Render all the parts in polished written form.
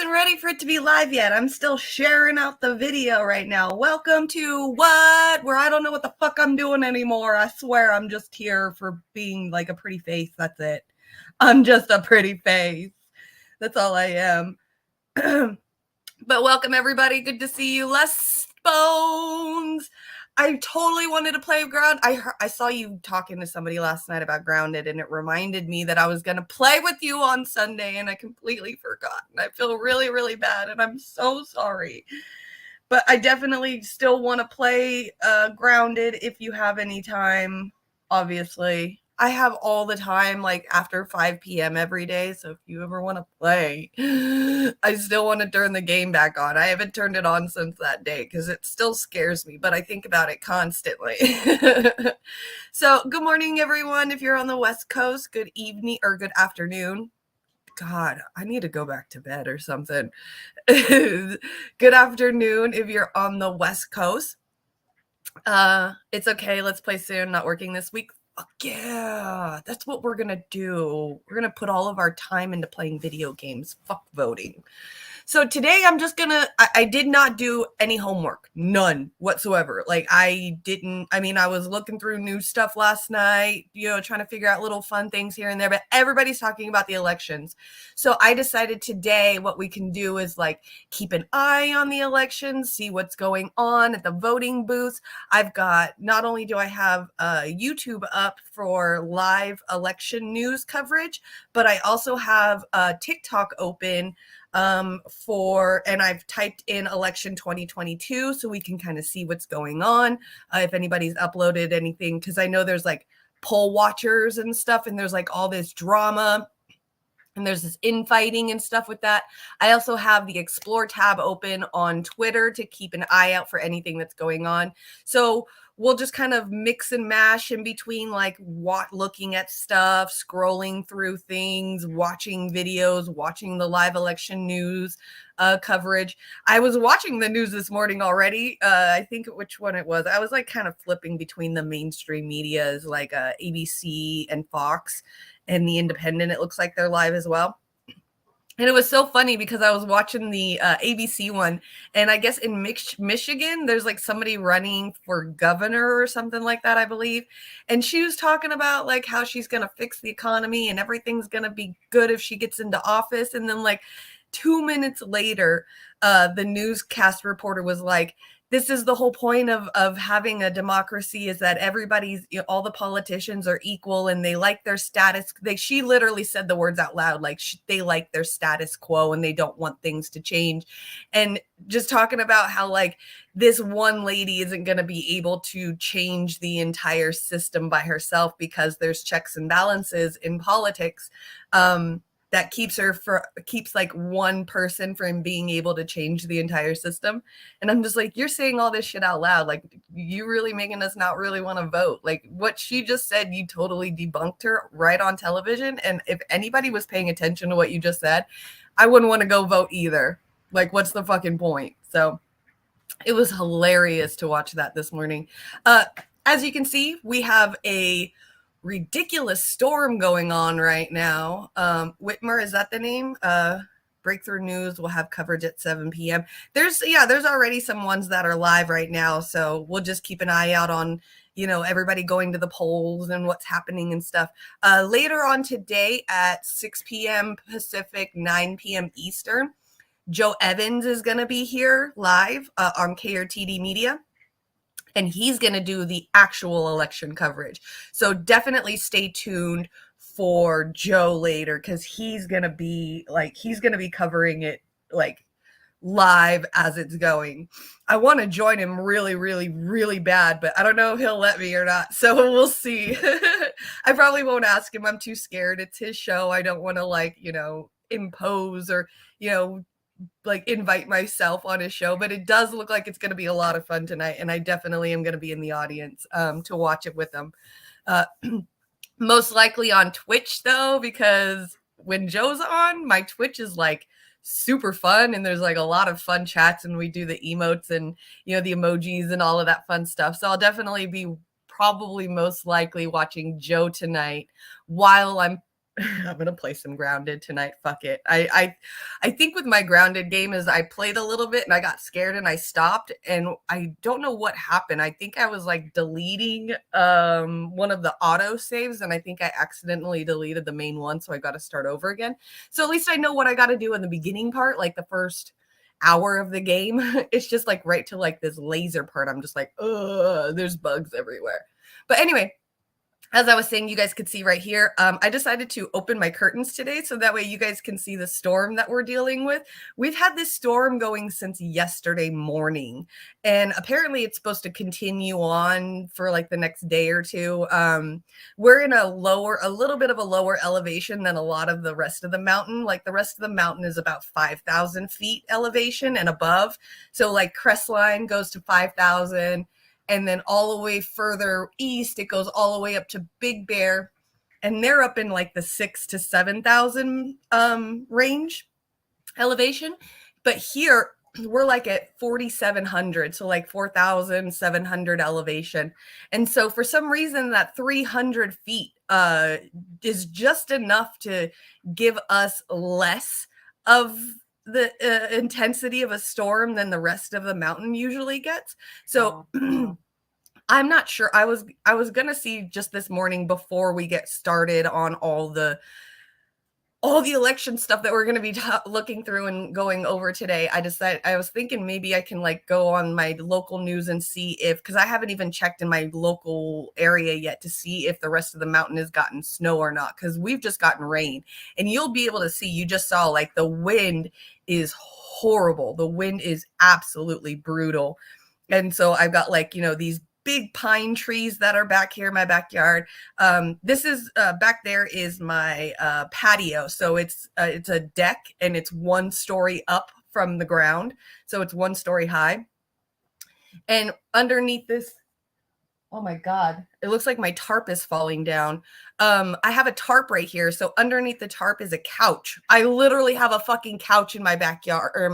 wasn't ready for it to be live yet. I'm still sharing out the video right now. Welcome to What? Where I don't know what the fuck I'm doing anymore. I swear I'm just here for being like a pretty face. That's it. I'm just a pretty face. That's all I am. But welcome everybody. Good to see you. Less Bones. I totally wanted to play Ground. I saw you talking to somebody last night about Grounded, and it reminded me that I was going to play with you on Sunday, and I completely forgot. And I feel really, really bad, and I'm so sorry. But I definitely still want to play Grounded if you have any time, obviously. I have all the time, like after 5 p.m. every day. So if you ever want to play, I still want to turn the game back on. I haven't turned it on since that day because it still scares me, but I think about it constantly. So good morning, everyone. If you're on the West Coast, good evening or good afternoon. God, I need to go back to bed or something. Good afternoon if you're on the West Coast. It's okay. Let's play soon. Not working this week. Fuck yeah. That's what we're going to do. We're going to put all of our time into playing video games. Fuck voting. So today I'm just gonna, I did not do any homework, none whatsoever. Like I was looking through new stuff last night, trying to figure out little fun things here and there, but everybody's talking about the elections. So I decided today what we can do is like keep an eye on the elections, see what's going on at the voting booths. Not only do I have YouTube up for live election news coverage, but I also have TikTok open and I've typed in election 2022 so we can kind of see what's going on. If anybody's uploaded anything, because I know there's like poll watchers and stuff, and there's like all this drama and there's this infighting and stuff with that. I also have the Explore tab open on Twitter to keep an eye out for anything that's going on. So we'll just kind of mix and mash in between, like looking at stuff, scrolling through things, watching videos, watching the live election news coverage. I was watching the news this morning already. I think which one it was. I was like kind of flipping between the mainstream medias like ABC and Fox, and the Independent. It looks like they're live as well. And it was so funny because I was watching the ABC one, and I guess in Michigan, there's like somebody running for governor or something like that, I believe. And she was talking about like how she's going to fix the economy and everything's going to be good if she gets into office. And then like 2 minutes later, the newscast reporter was like, this is the whole point of having a democracy, is that everybody's, all the politicians are equal and they like their status. She literally said the words out loud, like they like their status quo and they don't want things to change. And just talking about how like this one lady isn't going to be able to change the entire system by herself because there's checks and balances in politics. That keeps like one person from being able to change the entire system. And I'm just like, you're saying all this shit out loud. Like, you really making us not really want to vote. Like what she just said, you totally debunked her right on television. And if anybody was paying attention to what you just said, I wouldn't want to go vote either. Like, what's the fucking point? So it was hilarious to watch that this morning. As you can see, we have a ridiculous storm going on right now. Whitmer, is that the name? Breakthrough News will have coverage at 7 p.m. There's already some ones that are live right now, so we'll just keep an eye out on everybody going to the polls and what's happening and stuff. Later on today at 6 p.m. Pacific, 9 p.m. Eastern, Joe Evans is going to be here live on KRTD Media. And he's going to do the actual election coverage. So definitely stay tuned for Joe later, because he's going to be covering it like live as it's going. I want to join him really, really, really bad, but I don't know if he'll let me or not. So we'll see. I probably won't ask him. I'm too scared. It's his show. I don't want to impose or, like invite myself on his show, but it does look like it's going to be a lot of fun tonight, and I definitely am going to be in the audience to watch it with them. Most likely on Twitch though, because when Joe's on, my Twitch is like super fun, and there's like a lot of fun chats, and we do the emotes and the emojis and all of that fun stuff. So I'll definitely be probably most likely watching Joe tonight while I'm I'm gonna play some Grounded tonight. Fuck it. I think with my Grounded game is I played a little bit and I got scared and I stopped, and I don't know what happened. I think I was like deleting one of the auto saves, and I think I accidentally deleted the main one, so I got to start over again. So at least I know what I got to do in the beginning part, like the first hour of the game. It's just like right to like this laser part. I'm just like, there's bugs everywhere. But anyway, as I was saying, you guys could see right here, I decided to open my curtains today so that way you guys can see the storm that we're dealing with. We've had this storm going since yesterday morning, and apparently it's supposed to continue on for like the next day or two. We're in a little bit of a lower elevation than a lot of the rest of the mountain. Like the rest of the mountain is about 5,000 feet elevation and above. So like Crestline goes to 5,000. And then all the way further east, it goes all the way up to Big Bear, and they're up in like the 6,000 to 7,000 range elevation. But here we're like at 4,700, so like 4,700 elevation. And so for some reason, that 300 feet is just enough to give us less of the intensity of a storm than the rest of the mountain usually gets. So I'm not sure. I was gonna see just this morning before we get started on all the election stuff that we're going to be looking through and going over today. I was thinking maybe I can like go on my local news and see if, because I haven't even checked in my local area yet to see if the rest of the mountain has gotten snow or not, because we've just gotten rain. And you'll be able to see, you just saw like the wind is horrible. The wind is absolutely brutal. And so I've got like, these big pine trees that are back here in my backyard. This is back there is my patio. So it's a deck, and it's 1 story up from the ground. So it's 1 story high. And underneath this, oh my God, it looks like my tarp is falling down. I have a tarp right here. So underneath the tarp is a couch. I literally have a fucking couch in my backyard, or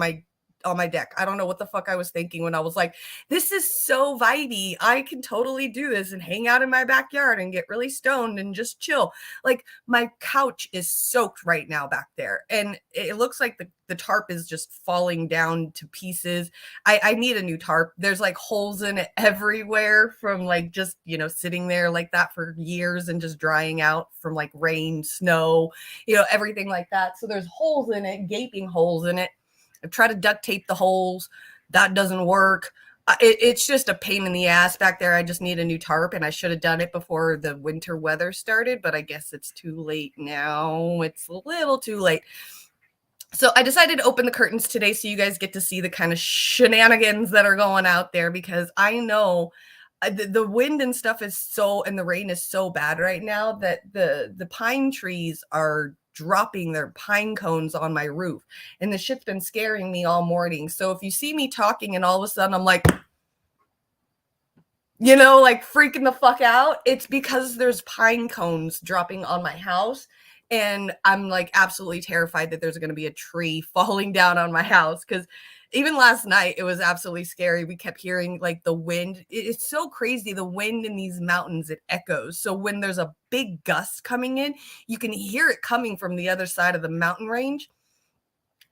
on my deck. I don't know what the fuck I was thinking when I was like, this is so vibey. I can totally do this and hang out in my backyard and get really stoned and just chill. Like my couch is soaked right now back there. And it looks like the tarp is just falling down to pieces. I need a new tarp. There's like holes in it everywhere from like just, sitting there like that for years and just drying out from like rain, snow, everything like that. So there's holes in it, gaping holes in it. I've tried to duct tape the holes. That doesn't work. It's just a pain in the ass back there. I just need a new tarp, and I should have done it before the winter weather started, but I guess it's too late now. It's a little too late. So I decided to open the curtains today so you guys get to see the kind of shenanigans that are going out there, because I know the wind and stuff and the rain is so bad right now that the pine trees are dropping their pine cones on my roof, and the shit's been scaring me all morning. So if you see me talking and all of a sudden I'm like, like freaking the fuck out, it's because there's pine cones dropping on my house, and I'm like absolutely terrified that there's going to be a tree falling down on my house. Because even last night it was absolutely scary. We kept hearing like the wind. It's so crazy. The wind in these mountains, it echoes. So when there's a big gust coming in, you can hear it coming from the other side of the mountain range.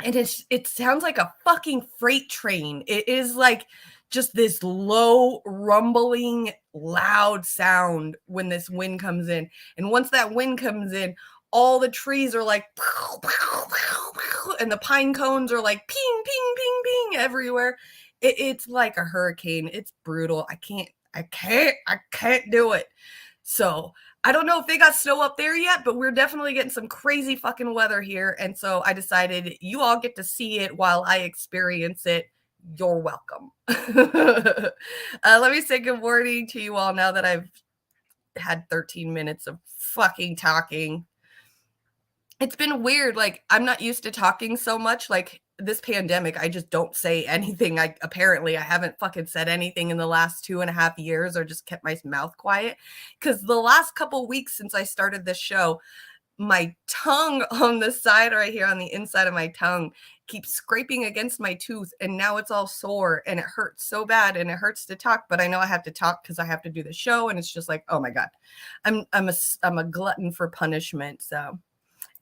And it sounds like a fucking freight train. It is like just this low, rumbling, loud sound when this wind comes in. And once that wind comes in, all the trees are like, and the pine cones are like ping, ping, ping, ping everywhere. It's like a hurricane. It's brutal. I can't do it. So I don't know if they got snow up there yet, but we're definitely getting some crazy fucking weather here. And so I decided you all get to see it while I experience it. You're welcome. Let me say good morning to you all now that I've had 13 minutes of fucking talking. It's been weird. Like, I'm not used to talking so much. Like, this pandemic, I just don't say anything. I haven't fucking said anything in the last 2.5 years, or just kept my mouth quiet. Because the last couple weeks since I started this show, my tongue on the side right here, on the inside of my tongue, keeps scraping against my tooth, and now it's all sore and it hurts so bad, and it hurts to talk, but I know I have to talk because I have to do the show, and it's just like, oh my God, I'm a glutton for punishment. So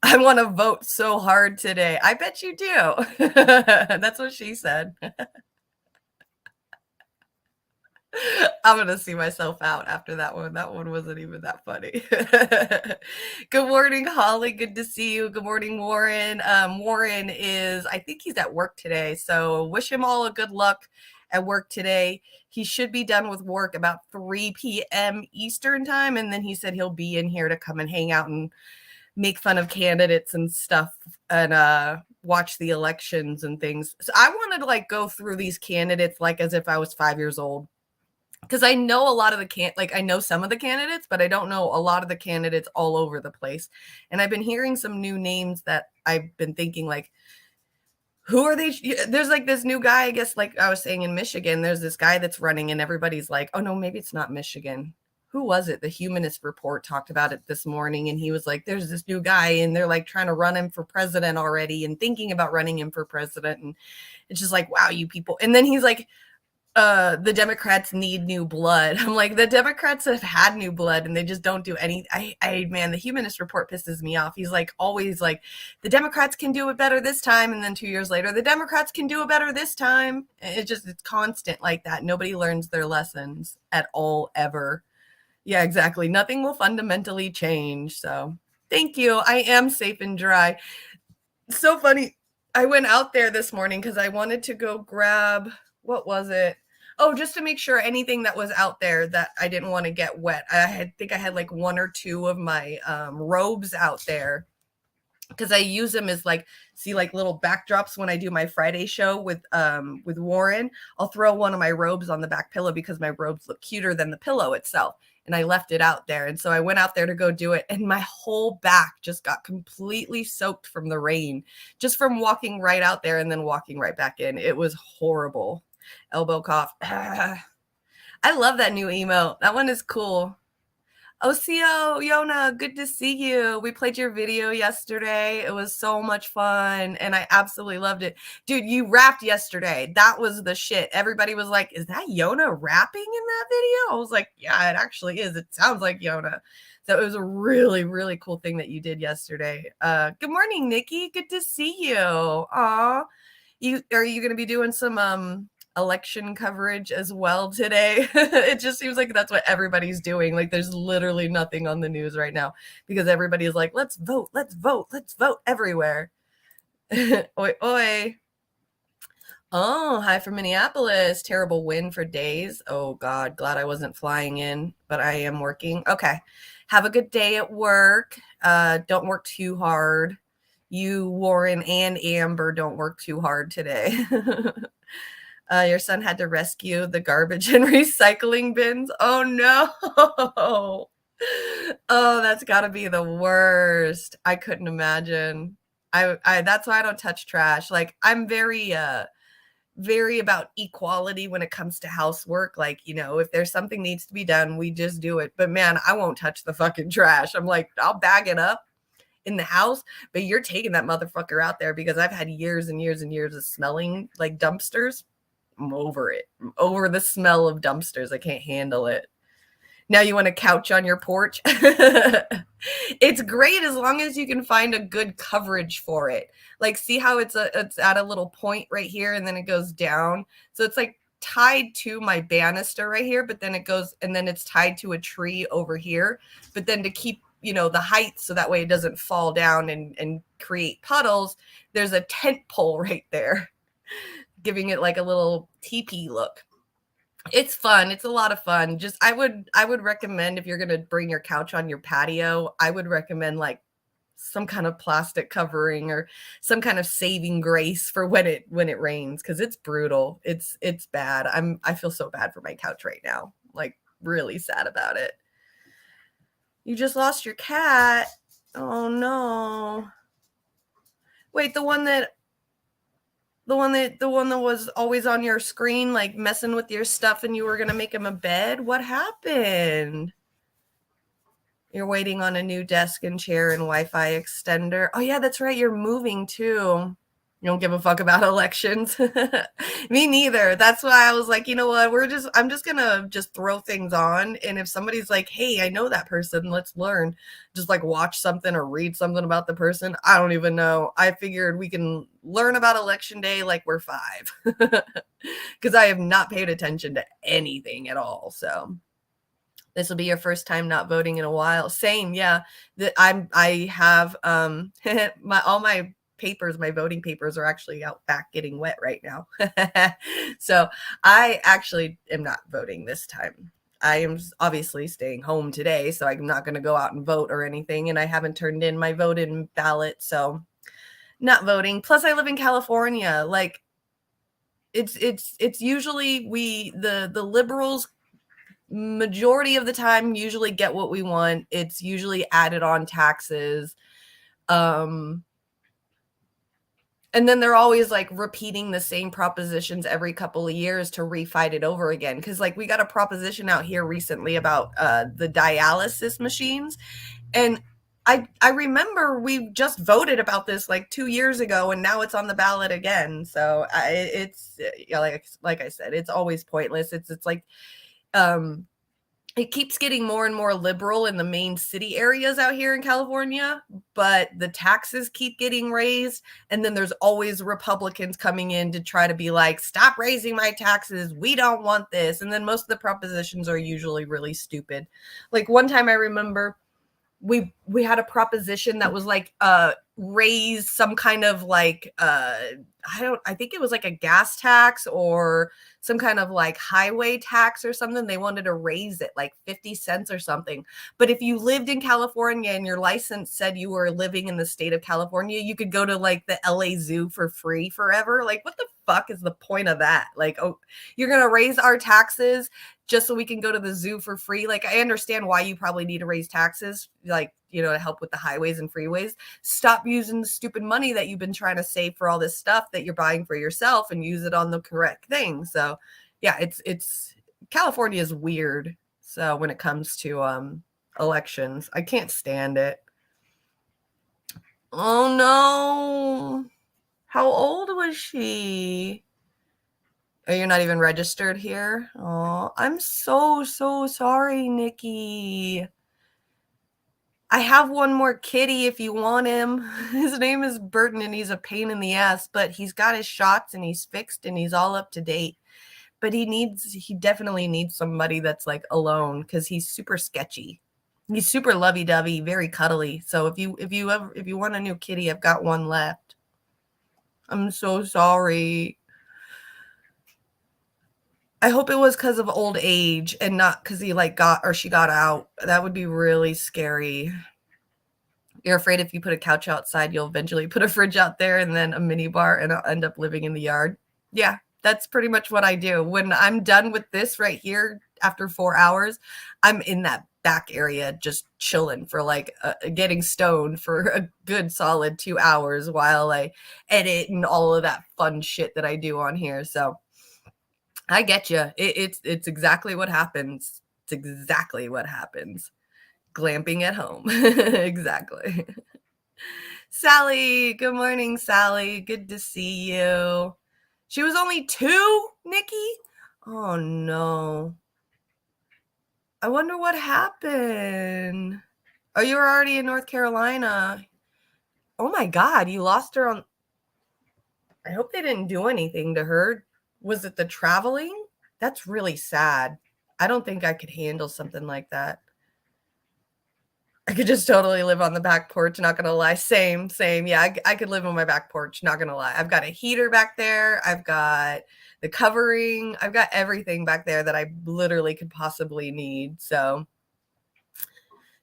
I want to vote so hard today. I bet you do. That's what she said. I'm gonna see myself out after that one. That one wasn't even that funny. Good morning, Holly. Good to see you. Good morning, Warren. Warren is, I think he's at work today. So wish him all a good luck at work today. He should be done with work about 3 p.m. Eastern time. And then he said he'll be in here to come and hang out and make fun of candidates and stuff and watch the elections and things. So I wanted to like go through these candidates like as if I was 5 years old. Because I know a lot of the I know some of the candidates, but I don't know a lot of the candidates all over the place. And I've been hearing some new names that I've been thinking like, who are they? There's like this new guy, I guess, like I was saying in Michigan, there's this guy that's running and everybody's like, oh no, maybe it's not Michigan. Who was it? The Humanist Report talked about it this morning. And he was like, there's this new guy and they're like trying to run him for president already and thinking about running him for president. And it's just like, wow, you people. And then he's like, the Democrats need new blood. I'm like, the Democrats have had new blood and they just don't do any. Man, the Humanist Report pisses me off. He's like always like, the Democrats can do it better this time, and then 2 years later, the Democrats can do it better this time. It's constant like that. Nobody learns their lessons at all ever. Yeah, exactly. Nothing will fundamentally change. So thank you. I am safe and dry. So funny. I went out there this morning because I wanted to go grab, what was it? Oh, just to make sure anything that was out there that I didn't want to get wet. I think I had like 1 or 2 of my robes out there because I use them as like, see, like little backdrops when I do my Friday show with Warren. I'll throw one of my robes on the back pillow because my robes look cuter than the pillow itself. And I left it out there. And so I went out there to go do it. And my whole back just got completely soaked from the rain, just from walking right out there and then walking right back in. It was horrible. Elbow cough. I love that new emo. That one is cool. Osio, Yona, good to see you. We played your video yesterday. It was so much fun, and I absolutely loved it. Dude, you rapped yesterday. That was the shit. Everybody was like, is that Yona rapping in that video? I was like, yeah, it actually is. It sounds like Yona. So it was a really, really cool thing that you did yesterday. Good morning, Nikki. Good to see you. Aw. Are you going to be doing some election coverage as well today? It just seems like that's what everybody's doing. Like there's literally nothing on the news right now because everybody is like, let's vote everywhere. Oi, oi. Oh, hi from Minneapolis. Terrible win for days. Oh God, glad I wasn't flying in, but I am working. Okay. Have a good day at work. Don't work too hard. You, Warren, and Amber don't work too hard today. Your son had to rescue the garbage and recycling bins. Oh no. Oh, that's got to be the worst. I couldn't imagine. I that's why I don't touch trash. Like I'm very about equality when it comes to housework. Like, you know, if there's something needs to be done, we just do it. But man, I won't touch the fucking trash. I'm like, I'll bag it up in the house, but you're taking that motherfucker out there because I've had years and years and years of smelling like dumpsters. I'm over it. I'm over the smell of dumpsters. I can't handle it. Now you want a couch on your porch? It's great as long as you can find a good coverage for it. Like see how it's at a little point right here and then it goes down. So it's like tied to my banister right here, but then it goes and then it's tied to a tree over here. But then to keep the height so that way it doesn't fall down and create puddles, there's a tent pole right there, giving it like a little teepee look. It's fun. It's a lot of fun. Just I would recommend if you're going to bring your couch on your patio, I would recommend like some kind of plastic covering or some kind of saving grace for when it rains because it's brutal. It's bad. I feel so bad for my couch right now. Like really sad about it. You just lost your cat. Oh no. Wait, the one that was always on your screen, like messing with your stuff and you were going to make him a bed. What happened? You're waiting on a new desk and chair and Wi-Fi extender. Oh yeah, that's right. You're moving too. You don't give a fuck about elections. Me neither. That's why I was like, you know what? I'm just gonna just throw things on. And if somebody's like, hey, I know that person, let's learn, just like watch something or read something about the person. I don't even know. I figured we can learn about election day like we're 5. Because I have not paid attention to anything at all. So this will be your first time not voting in a while. Same, yeah. I have my all my papers, my voting papers are actually out back getting wet right now. So I actually am not voting this time. I am obviously staying home today, so I'm not going to go out and vote or anything. And I haven't turned in my vote-in ballot, so not voting. Plus, I live in California. Like, it's usually the liberals majority of the time usually get what we want. It's usually added on taxes. Um, and then they're always like repeating the same propositions every couple of years to refight it over again. Cause like we got a proposition out here recently about the dialysis machines. And I remember we just voted about this like 2 years ago, and now it's on the ballot again. So it's like I said, it's always pointless. It's like it keeps getting more and more liberal in the main city areas out here in California, but the taxes keep getting raised. And then there's always Republicans coming in to try to be like, stop raising my taxes. We don't want this. And then most of the propositions are usually really stupid. Like one time I remember we had a proposition that was like raise some kind of like I think it was like a gas tax or some kind of like highway tax or something. They wanted to raise it like 50 cents or something. But if you lived in California and your license said you were living in the state of California, you could go to like the LA Zoo for free forever. Like, what the fuck is the point of that? Like, oh, you're going to raise our taxes just so we can go to the zoo for free. Like, I understand why you probably need to raise taxes, like, you know, to help with the highways and freeways. Stop using the stupid money that you've been trying to save for all this stuff that you're buying for yourself and use it on the correct thing. So yeah, it's California is weird. So when it comes to elections, I can't stand it. Oh no. How old was she? Oh, you're not even registered here? Oh, I'm so sorry, Nikki. I have one more kitty if you want him. His name is Burton and he's a pain in the ass, but he's got his shots and he's fixed and he's all up to date. But he definitely needs somebody that's like alone because he's super sketchy. He's super lovey-dovey, very cuddly. So if you want a new kitty, I've got one left. I'm so sorry. I hope it was because of old age and not because he like she got out. That would be really scary. You're afraid if you put a couch outside, you'll eventually put a fridge out there and then a mini bar and I'll end up living in the yard. Yeah, that's pretty much what I do. When I'm done with this right here after 4 hours, I'm in that back area just chilling for like getting stoned for a good solid 2 hours while I edit and all of that fun shit that I do on here. So I get you. It's exactly what happens. It's exactly what happens. Glamping at home. Exactly. Sally, good morning, Sally. Good to see you. She was only 2, Nikki? Oh no. I wonder what happened. Oh, you were already in North Carolina. Oh my God, you lost her on. I hope they didn't do anything to her. Was it the traveling? That's really sad. I don't think I could handle something like that. I could just totally live on the back porch, not gonna lie. Same. Yeah, I could live on my back porch, not gonna lie. I've got a heater back there. I've got the covering. I've got everything back there that I literally could possibly need. So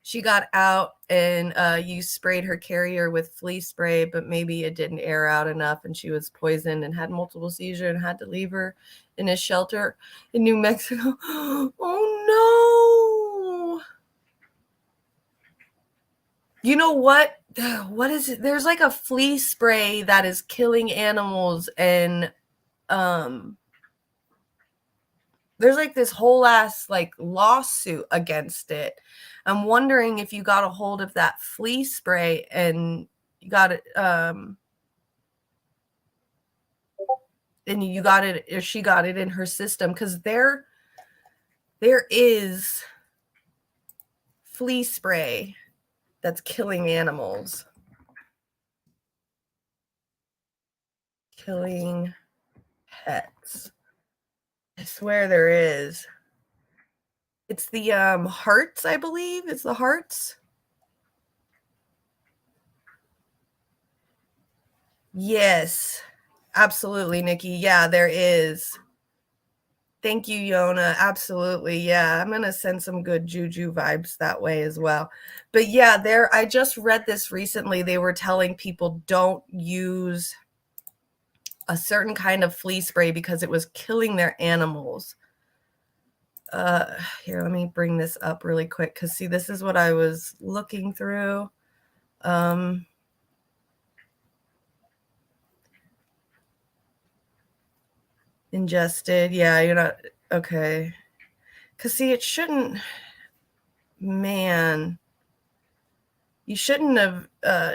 she got out and you sprayed her carrier with flea spray, but maybe it didn't air out enough and she was poisoned and had multiple seizures and had to leave her in a shelter in New Mexico. Oh no. You know what? What is it? There's like a flea spray that is killing animals and there's like this whole ass like lawsuit against it. I'm wondering if you got a hold of that flea spray and you got it and you got it, or she got it in her system, because there is flea spray that's killing animals. Killing pets. I swear there is. It's the hearts, I believe. It's the hearts. Yes, absolutely, Nikki. Yeah, there is. Thank you, Yona. Absolutely. Yeah, I'm going to send some good juju vibes that way as well. But yeah, I just read this recently. They were telling people don't use a certain kind of flea spray because it was killing their animals. Here, let me bring this up really quick, because see, this is what I was looking through. Ingested. Yeah, you're not okay. Because see, it shouldn't, man, you shouldn't have,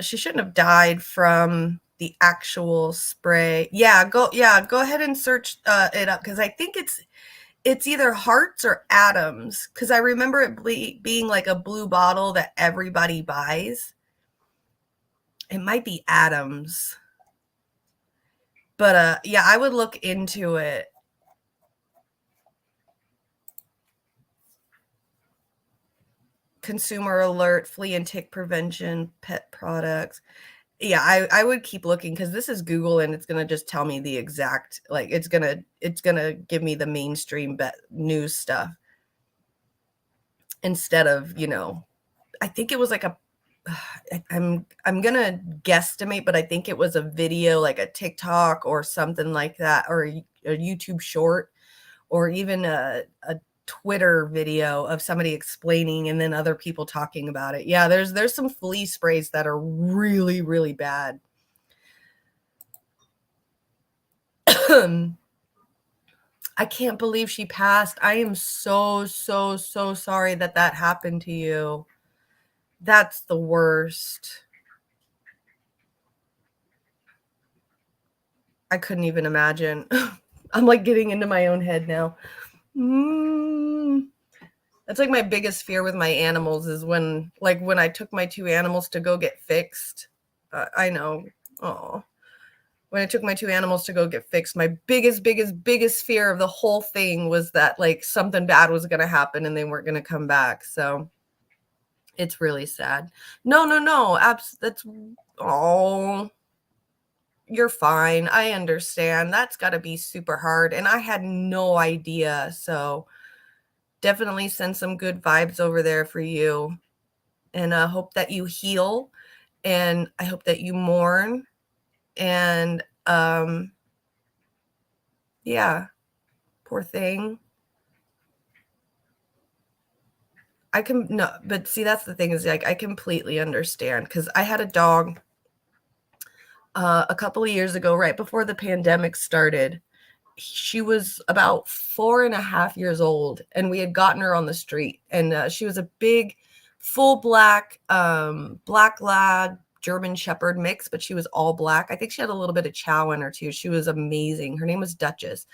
she shouldn't have died from the actual spray. Yeah, go ahead and search it up, because I think it's either Hearts or Adams, because I remember it being like a blue bottle that everybody buys. It might be Adams. But yeah, I would look into it. Consumer alert, flea and tick prevention, pet products. Yeah, I would keep looking, because this is Google, and it's gonna just tell me the exact, like, it's gonna give me the mainstream news stuff instead of, I think it was like I'm gonna guesstimate, but I think it was a video, like a TikTok or something like that, or a YouTube short, or even a Twitter video of somebody explaining, and then other people talking about it. Yeah, there's some flea sprays that are really, really bad. I can't believe she passed. I am so, so, so sorry that happened to you. That's the worst. I couldn't even imagine. I'm like getting into my own head now. That's like my biggest fear with my animals, is when I took my 2 animals to go get fixed. I know. Oh, when I took my 2 animals to go get fixed, my biggest fear of the whole thing was that like something bad was going to happen and they weren't going to come back. So it's really sad. No. That's, oh, you're fine. I understand. That's got to be super hard. And I had no idea. So definitely send some good vibes over there for you. And I hope that you heal. And I hope that you mourn. And yeah, poor thing. But see, that's the thing, is like, I completely understand, because I had a dog a couple of years ago, right before the pandemic started. She was about 4.5 years old, and we had gotten her on the street, and she was a big, full black lab German Shepherd mix, but she was all black. I think she had a little bit of chow in her too. She was amazing. Her name was Duchess.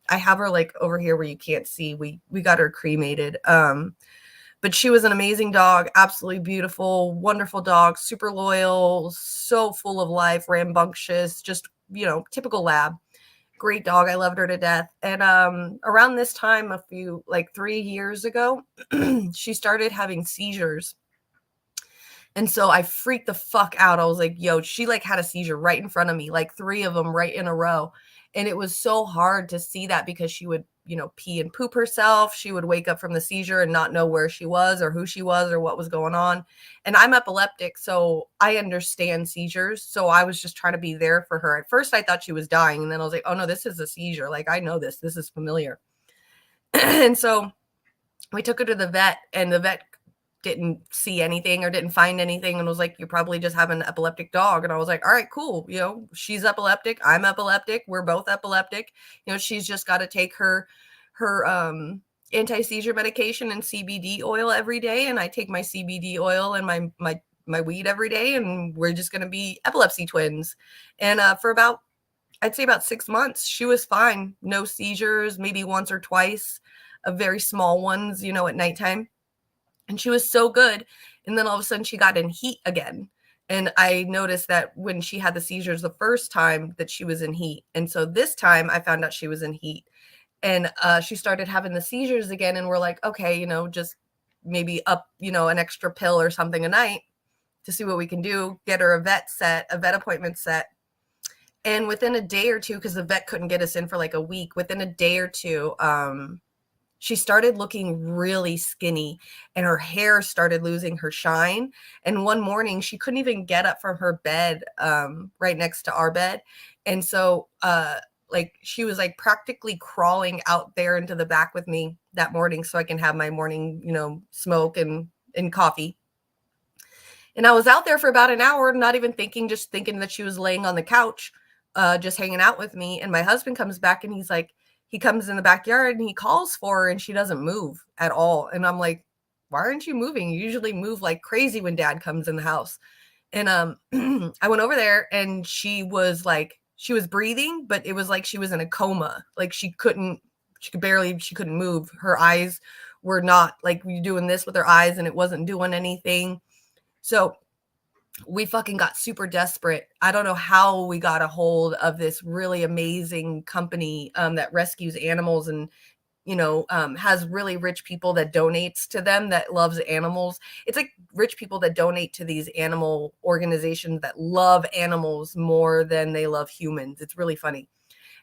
I have her like over here where you can't see. We got her cremated. But she was an amazing dog, absolutely beautiful, wonderful dog, super loyal, so full of life, rambunctious, just, typical lab. Great dog. I loved her to death. And around this time, 3 years ago, she started having seizures. And so I freaked the fuck out. I was like, yo, she like had a seizure right in front of me, like 3 of them right in a row. And it was so hard to see that, because she would, pee and poop herself. She would wake up from the seizure and not know where she was or who she was or what was going on. And I'm epileptic, so I understand seizures. So I was just trying to be there for her. At first I thought she was dying. And then I was like, oh no, this is a seizure. Like, I know this is familiar. And so we took her to the vet, and the vet didn't see anything or didn't find anything, and was like, you probably just have an epileptic dog. And I was like, all right, cool. She's epileptic. I'm epileptic. We're both epileptic. She's just got to take her anti-seizure medication and CBD oil every day. And I take my CBD oil and my weed every day. And we're just going to be epilepsy twins. And for about I'd say about 6 months, she was fine. No seizures, maybe once or twice, very small ones, you know, at nighttime. And she was so good. And then all of a sudden she got in heat again. And I noticed that when she had the seizures the first time that she was in heat. And so this time I found out she was in heat. And she started having the seizures again. And we're like, okay, you know, just maybe up, you know, an extra pill or something a night to see what we can do, get her a vet appointment set. And within a day or two, because the vet couldn't get us in for like a week, within a day or two, she started looking really skinny and her hair started losing her shine. And one morning she couldn't even get up from her bed, right next to our bed. And so, like she was like practically crawling out there into the back with me that morning so I can have my morning, you know, smoke and coffee. And I was out there for about an hour, not even thinking, just thinking that she was laying on the couch, just hanging out with me. And my husband comes back and he's like, he comes in the backyard and he calls for her and she doesn't move at all. And I'm like, why aren't you moving? You usually move like crazy when dad comes in the house. And I went over there and she was like, she was breathing, but it was like she was in a coma. Like she couldn't move. Her eyes were not like doing this with her eyes and it wasn't doing anything. So we fucking got super desperate. I don't know how we got a hold of this really amazing company that rescues animals and, you know, has really rich people that donates to them, that loves animals. It's like rich people that donate to these animal organizations that love animals more than they love humans. It's really funny.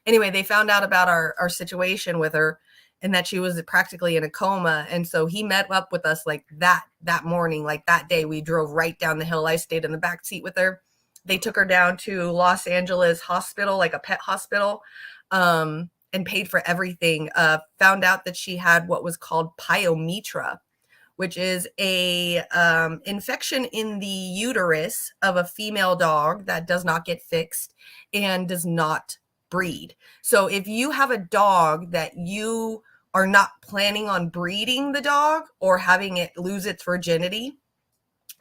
Anyway, they found out about our situation with her and that she was practically in a coma. And so he met up with us like that morning, like that day. We drove right down the hill. I stayed in the back seat with her. They took her down to Los Angeles hospital, like a pet hospital, and paid for everything. Found out that she had what was called pyometra, which is a infection in the uterus of a female dog that does not get fixed and does not breed. So if you have a dog that you are not planning on breeding the dog or having it lose its virginity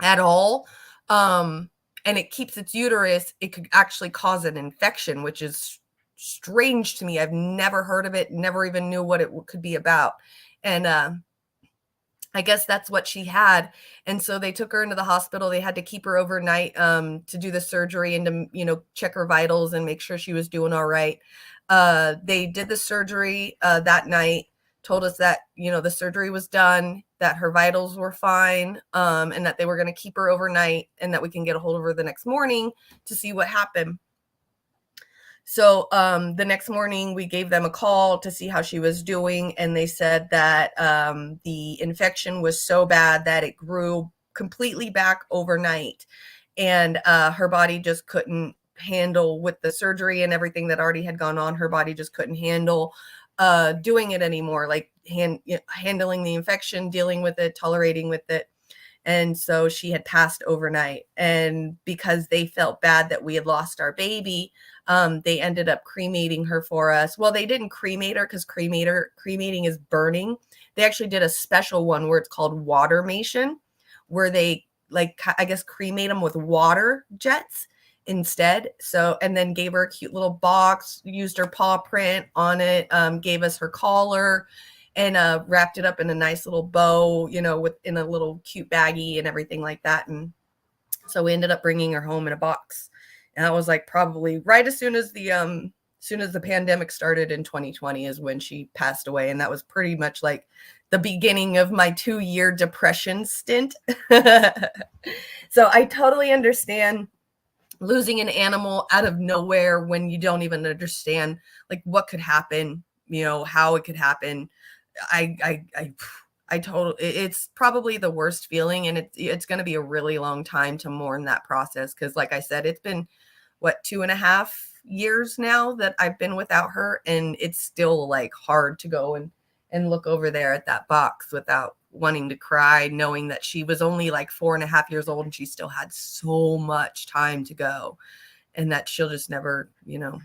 at all, and it keeps its uterus, it could actually cause an infection, which is strange to me. I've never heard of it, never even knew what it could be about. And I guess that's what she had. And so they took her into the hospital. They had to keep her overnight to do the surgery and to, you know, check her vitals and make sure she was doing all right. They did the surgery that night, told us that, you know, the surgery was done, that her vitals were fine, and that they were going to keep her overnight and that we can get a hold of her the next morning to see what happened. So the next morning we gave them a call to see how she was doing. And they said that the infection was so bad that it grew completely back overnight. And her body just couldn't handle, with the surgery and everything that already had gone on, her body just couldn't handle doing it anymore, like handling the infection, dealing with it, tolerating with it. And so she had passed overnight. And because they felt bad that we had lost our baby, they ended up cremating her for us. Well, they didn't cremate her because cremating is burning. They actually did a special one where it's called watermation, where they, like, I guess, cremate them with water jets instead. So, and then gave her a cute little box, used her paw print on it, gave us her collar, and wrapped it up in a nice little bow, you know, in a little cute baggie and everything like that. And so we ended up bringing her home in a box. And that was like probably right as soon as the pandemic started in 2020 is when she passed away. And that was pretty much like the beginning of my 2-year depression stint. So I totally understand losing an animal out of nowhere when you don't even understand like what could happen, you know, how it could happen. I totally, it's probably the worst feeling, and it's going to be a really long time to mourn that process. Cause like I said, it's been what, 2.5 years now that I've been without her. And it's still like hard to go and look over there at that box without wanting to cry, knowing that she was only like 4.5 years old and she still had so much time to go, and that she'll just never, you know,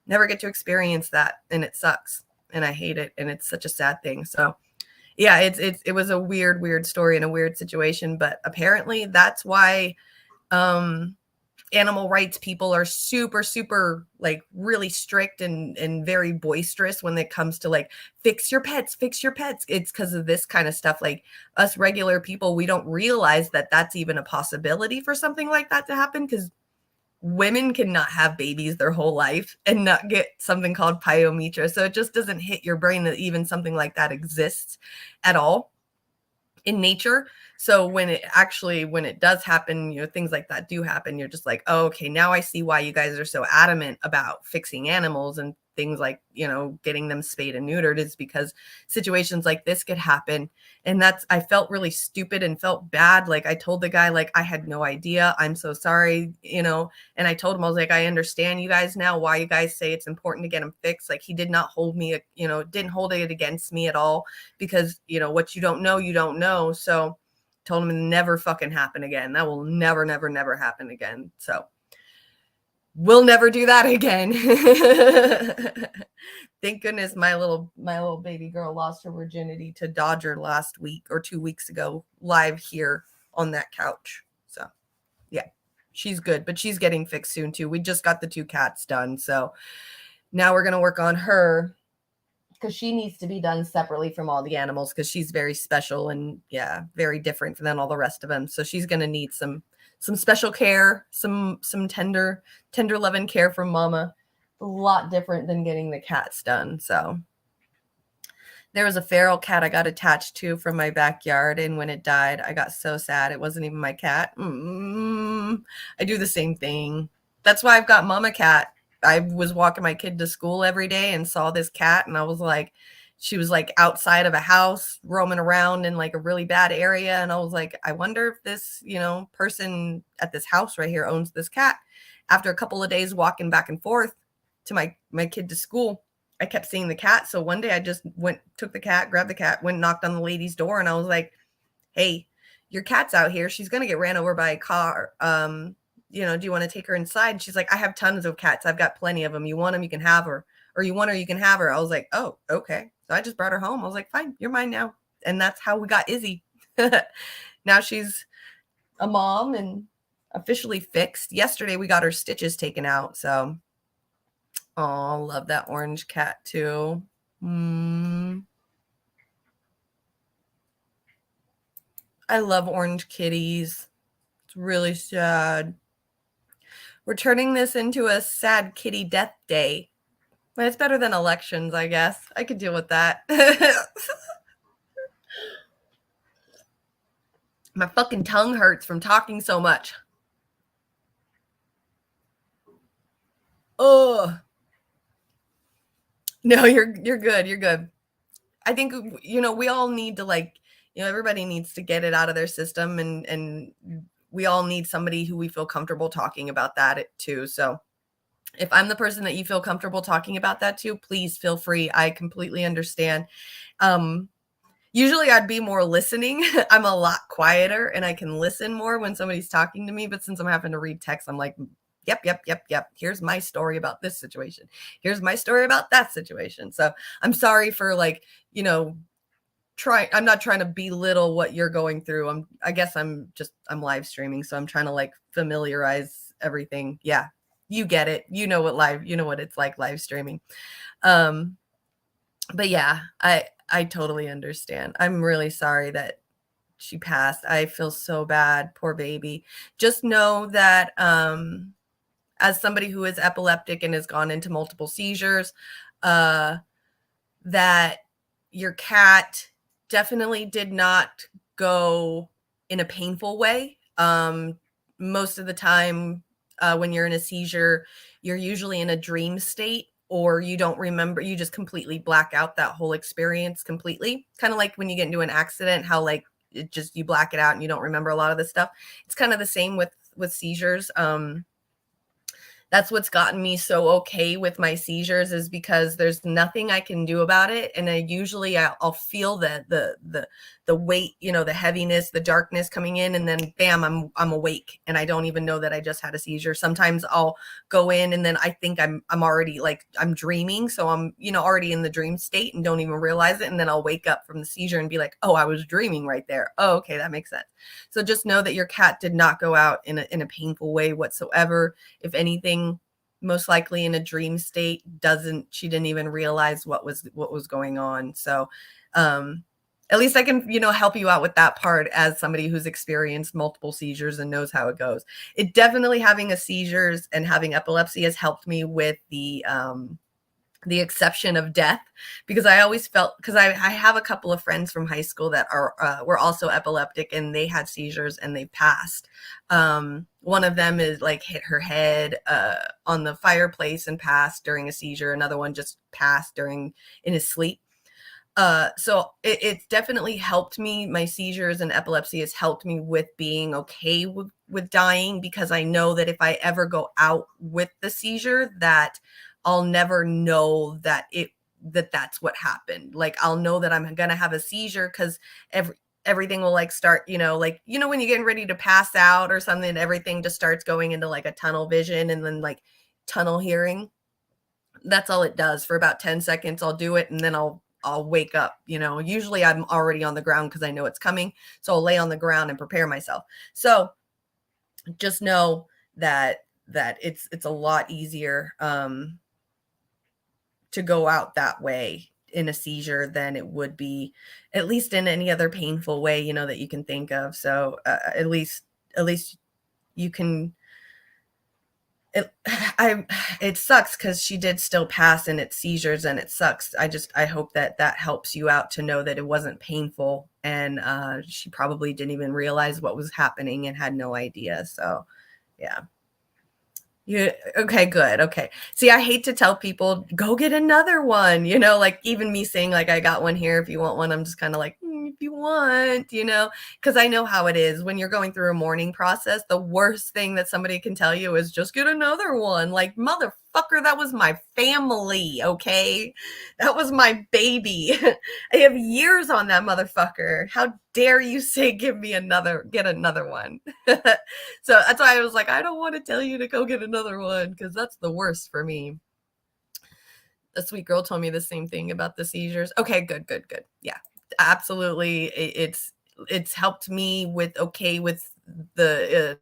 never get to experience that. And it sucks. And I hate it. And it's such a sad thing. So yeah, it was a weird story and a weird situation, but apparently that's why animal rights people are super, super like really strict and very boisterous when it comes to like fix your pets, fix your pets. It's because of this kind of stuff. Like us regular people, we don't realize that that's even a possibility for something like that to happen, because women cannot have babies their whole life and not get something called pyometra. So it just doesn't hit your brain that even something like that exists at all in nature. So when it does happen, things like that do happen, you're just like, oh, okay, now I see why you guys are so adamant about fixing animals and things like, getting them spayed and neutered, is because situations like this could happen. And I felt really stupid and felt bad. Like I told the guy, like, I had no idea. I'm so sorry, and I told him, I was like, I understand you guys now, why you guys say it's important to get them fixed. Like he did not hold me, didn't hold it against me at all, because, what you don't know, you don't know. So told him to never fucking happen again. That will never, never, never happen again. So we'll never do that again. Thank goodness my little baby girl lost her virginity to Dodger last week or 2 weeks ago, live here on that couch. So yeah, she's good, but she's getting fixed soon too. We just got the 2 cats done. So now we're going to work on her, because she needs to be done separately from all the animals, because she's very special and very different than all the rest of them. So she's going to need some special care, some tender loving care from mama. A lot different than getting the cats done. So there was a feral cat I got attached to from my backyard, and when it died, I got so sad. It wasn't even my cat. I do the same thing. That's why I've got mama cat. I was walking my kid to school every day and saw this cat, and I was like, she was like outside of a house roaming around in like a really bad area. And I was like, I wonder if this, person at this house right here owns this cat. After a couple of days walking back and forth to my kid to school, I kept seeing the cat. So one day I just took the cat, grabbed the cat, went and knocked on the lady's door. And I was like, hey, your cat's out here. She's going to get ran over by a car. Do you want to take her inside? She's like, I have tons of cats. I've got plenty of them. You want them, you can have her. Or you want her, you can have her. I was like, oh, okay. So I just brought her home. I was like, fine, you're mine now. And that's how we got Izzy. Now she's a mom and officially fixed. Yesterday we got her stitches taken out. So, oh, love that orange cat too. I love orange kitties. It's really sad. We're turning this into a sad kitty death day. But it's better than elections, I guess. I could deal with that. My fucking tongue hurts from talking so much. Oh. No, you're good. You're good. I think, we all need to everybody needs to get it out of their system, and we all need somebody who we feel comfortable talking about that too. So if I'm the person that you feel comfortable talking about that to, please feel free. I completely understand. Usually I'd be more listening. I'm a lot quieter and I can listen more when somebody's talking to me. But since I'm having to read text, I'm like, yep. Here's my story about this situation. Here's my story about that situation. So I'm sorry for I'm not trying to belittle what you're going through. I'm live streaming. So I'm trying to familiarize everything. Yeah. You get it. You know what it's like live streaming. But yeah, I totally understand. I'm really sorry that she passed. I feel so bad. Poor baby. Just know that as somebody who is epileptic and has gone into multiple seizures, that your cat definitely did not go in a painful way. Most of the time, when you're in a seizure, you're usually in a dream state, or you don't remember, you just completely black out that whole experience completely. Kind of like when you get into an accident, how you black it out and you don't remember a lot of this stuff. It's kind of the same with seizures. That's what's gotten me so okay with my seizures, is because there's nothing I can do about it, and I usually I'll feel the weight, the heaviness, the darkness coming in, and then bam, I'm awake, and I don't even know that I just had a seizure. Sometimes I'll go in, and then I think I'm already, like, I'm dreaming, so I'm, already in the dream state and don't even realize it, and then I'll wake up from the seizure and be like, oh, I was dreaming right there. Oh, okay, that makes sense. So just know that your cat did not go out in a painful way whatsoever. If anything, most likely in a dream state, she didn't even realize what was going on. So at least I can, help you out with that part as somebody who's experienced multiple seizures and knows how it goes. It definitely, having a seizures and having epilepsy, has helped me with the exception of death, because I always felt, because I have a couple of friends from high school that were also epileptic, and they had seizures and they passed. One of them is like hit her head on the fireplace and passed during a seizure. Another one just passed in his sleep. So it's definitely helped me. My seizures and epilepsy has helped me with being okay with dying, because I know that if I ever go out with the seizure, that I'll never know that's what happened. Like, I'll know that I'm gonna have a seizure, because everything will, like, start, like, when you're getting ready to pass out or something, everything just starts going into like a tunnel vision, and then like tunnel hearing. That's all it does for about 10 seconds. I'll do it, and then I'll wake up. Usually I'm already on the ground because I know it's coming. So I'll lay on the ground and prepare myself. So just know that it's a lot easier to go out that way in a seizure than it would be, at least in any other painful way, that you can think of. So at least you can. It sucks because she did still pass in its seizures, and it sucks. I hope that helps you out to know that it wasn't painful, and she probably didn't even realize what was happening and had no idea. So yeah. Okay, good. Okay. See, I hate to tell people, go get another one, like, even me saying, like, I got one here if you want one. I'm just kind of like, if you want, because I know how it is when you're going through a mourning process. The worst thing that somebody can tell you is just get another one. Like, motherfucker, that was my family. Okay. That was my baby. I have years on that motherfucker. How dare you say, get another one? So that's why I was like, I don't want to tell you to go get another one, because that's the worst for me. A sweet girl told me the same thing about the seizures. Okay, good, good, good. Yeah, absolutely. It's helped me with the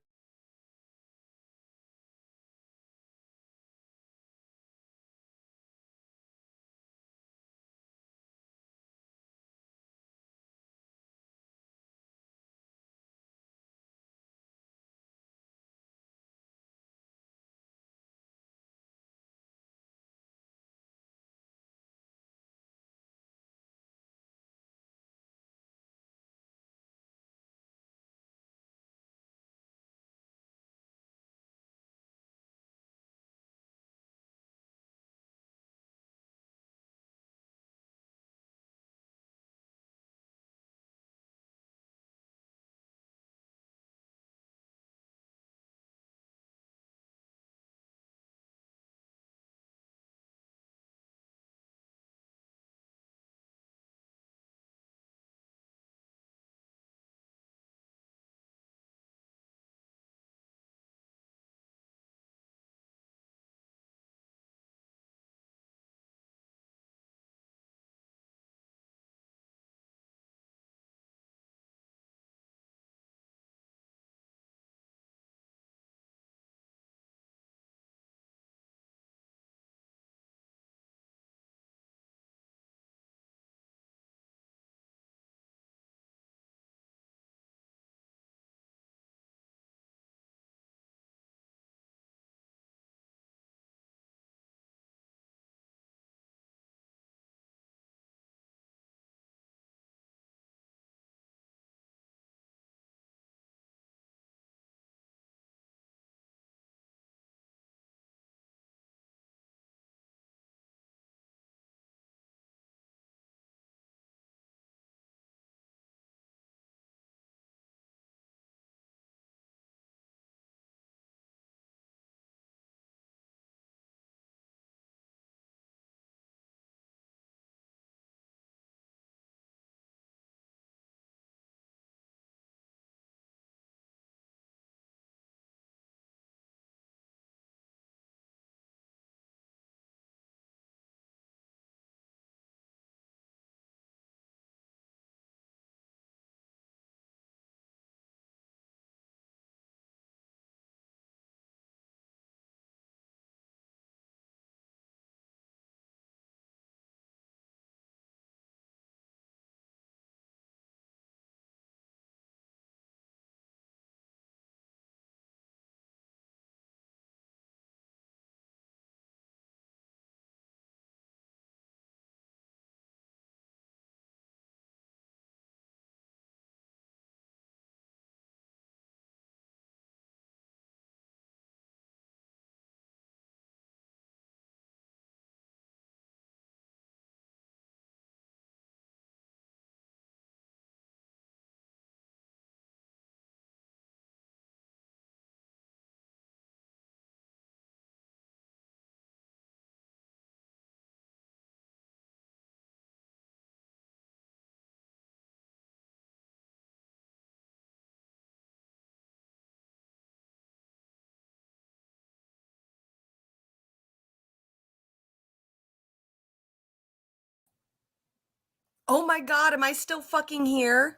Oh my God, am I still fucking here?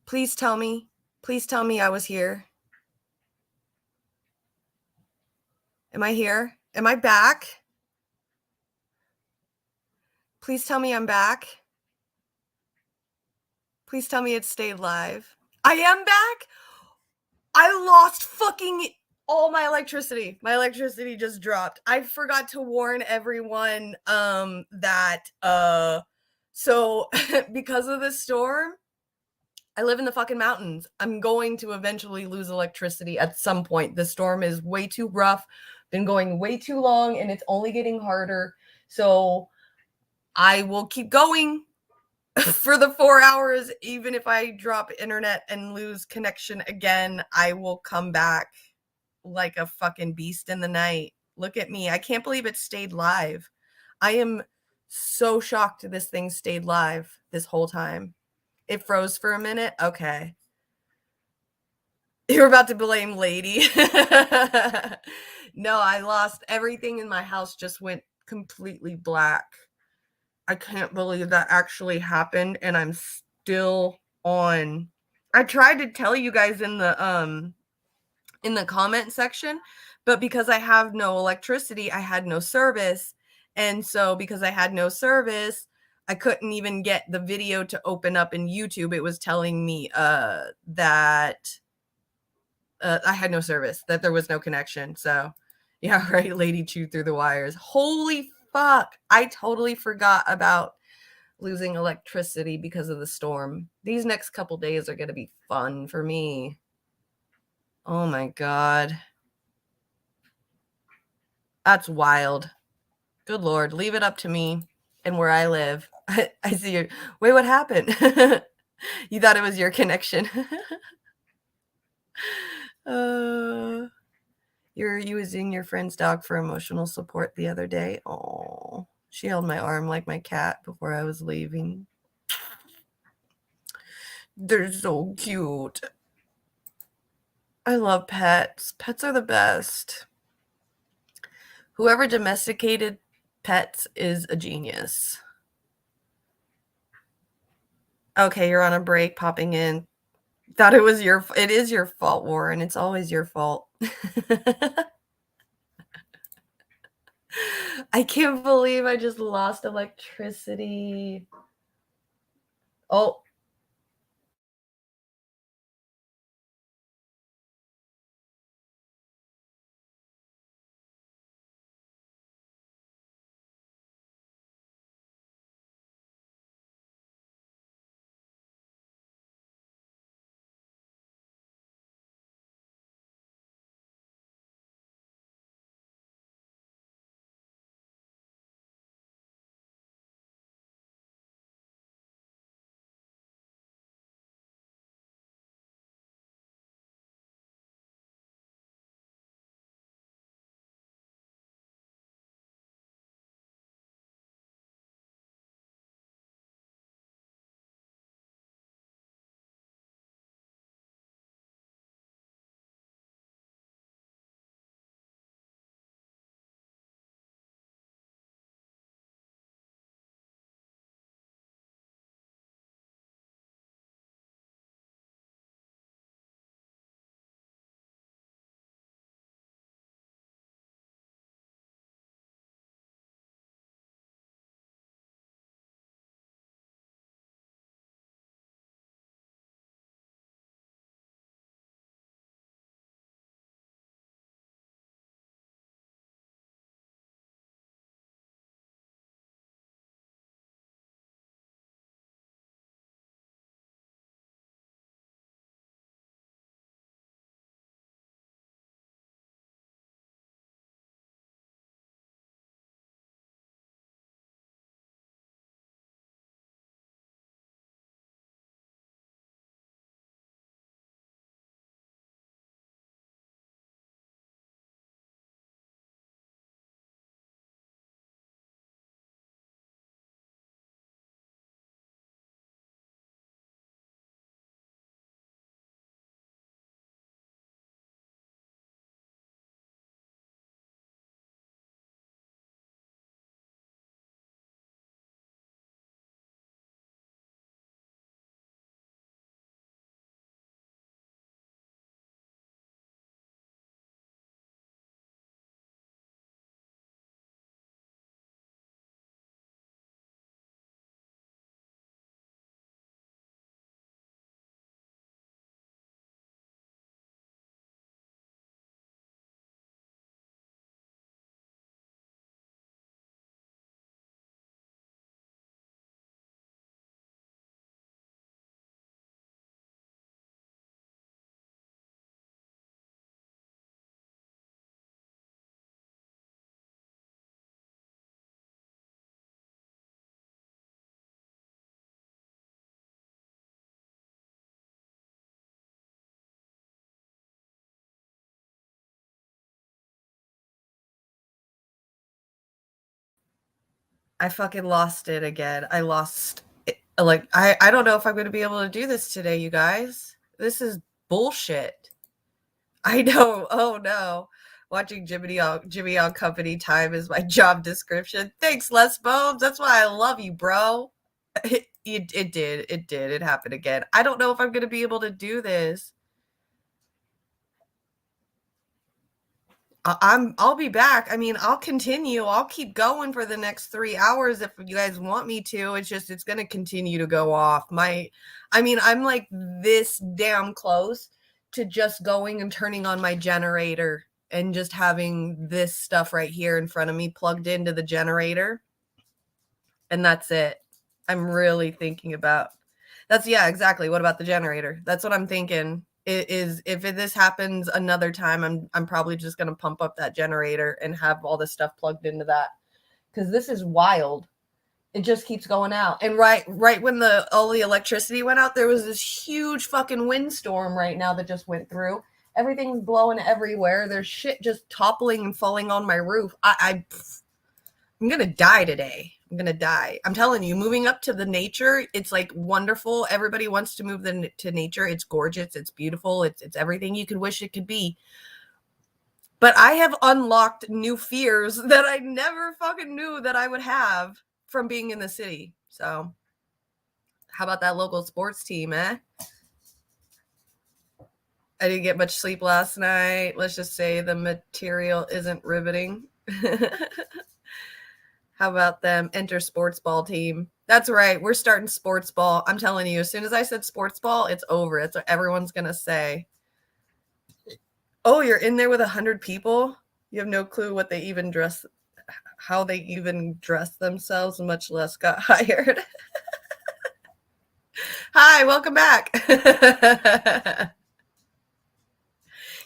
Please tell me. Please tell me I was here. Am I here? Am I back? Please tell me I'm back. Please tell me it stayed live. I am back? I lost fucking all my electricity. My electricity just dropped. I forgot to warn everyone that so because of this storm, I live in the fucking mountains. I'm going to eventually lose electricity at some point. The storm is way too rough, been going way too long, and it's only getting harder. So I will keep going for the 4 hours. Even if I drop internet and lose connection again, I will come back like a fucking beast in the night. Look at me. I can't believe it stayed live. I am so shocked this thing stayed live this whole time. It froze for a minute. Okay. You're about to blame Lady. No, I lost everything in my house, just went completely black. I can't believe that actually happened, and I'm still on. I tried to tell you guys in the comment section, but because I have no electricity, I had no service. And so because I had no service, I couldn't even get the video to open up in YouTube. It was telling me that I had no service, that there was no connection. So yeah, right, Lady chewed through the wires. Holy fuck. I totally forgot about losing electricity because of the storm. These next couple days are going to be fun for me. Oh my God. That's wild. Good Lord. Leave it up to me and where I live. I see you. Wait, what happened? You thought it was your connection. You were using your friend's dog for emotional support the other day. Oh, she held my arm like my cat before I was leaving. They're so cute. I love pets. Pets are the best. Whoever domesticated pets is a genius. Okay, you're on a break, popping in. Thought it was it is your fault, Warren. It's always your fault. I can't believe I just lost electricity. Oh, I fucking lost it again. I lost it. Like, I don't know if I'm going to be able to do this today, you guys. This is bullshit. I know. Oh no. Watching Jimmy on Company Time is my job description. Thanks, Les Bones. That's why I love you, bro. It did. It did. It happened again. I don't know if I'm going to be able to do this. I'll be back. I mean, I'll continue. I'll keep going for the next 3 hours if you guys want me to. It's just it's gonna continue to go off. I'm like this damn close to just going and turning on my generator and just having this stuff right here in front of me plugged into the generator. And that's it. I'm really thinking about that's yeah, exactly. What about the generator? That's what I'm thinking. It is if this happens another time, I'm probably just gonna pump up that generator and have all this stuff plugged into that. Because this is wild. It just keeps going out. And right when all the electricity went out, there was this huge fucking windstorm right now that just went through. Everything's blowing everywhere. There's shit just toppling and falling on my roof. I'm gonna die today. I'm gonna die. I'm telling you, moving up to the nature, it's like wonderful. Everybody wants to move to nature. It's gorgeous. It's beautiful. It's everything you could wish it could be. But I have unlocked new fears that I never fucking knew that I would have from being in the city. So, how about that local sports team, eh? I didn't get much sleep last night. Let's just say the material isn't riveting. How about them? Enter sports ball team. That's right. We're starting sports ball. I'm telling you, as soon as I said sports ball, it's over. It's what everyone's going to say. Oh, you're in there with 100 people? You have no clue what they even how they even dress themselves, much less got hired. Hi, welcome back.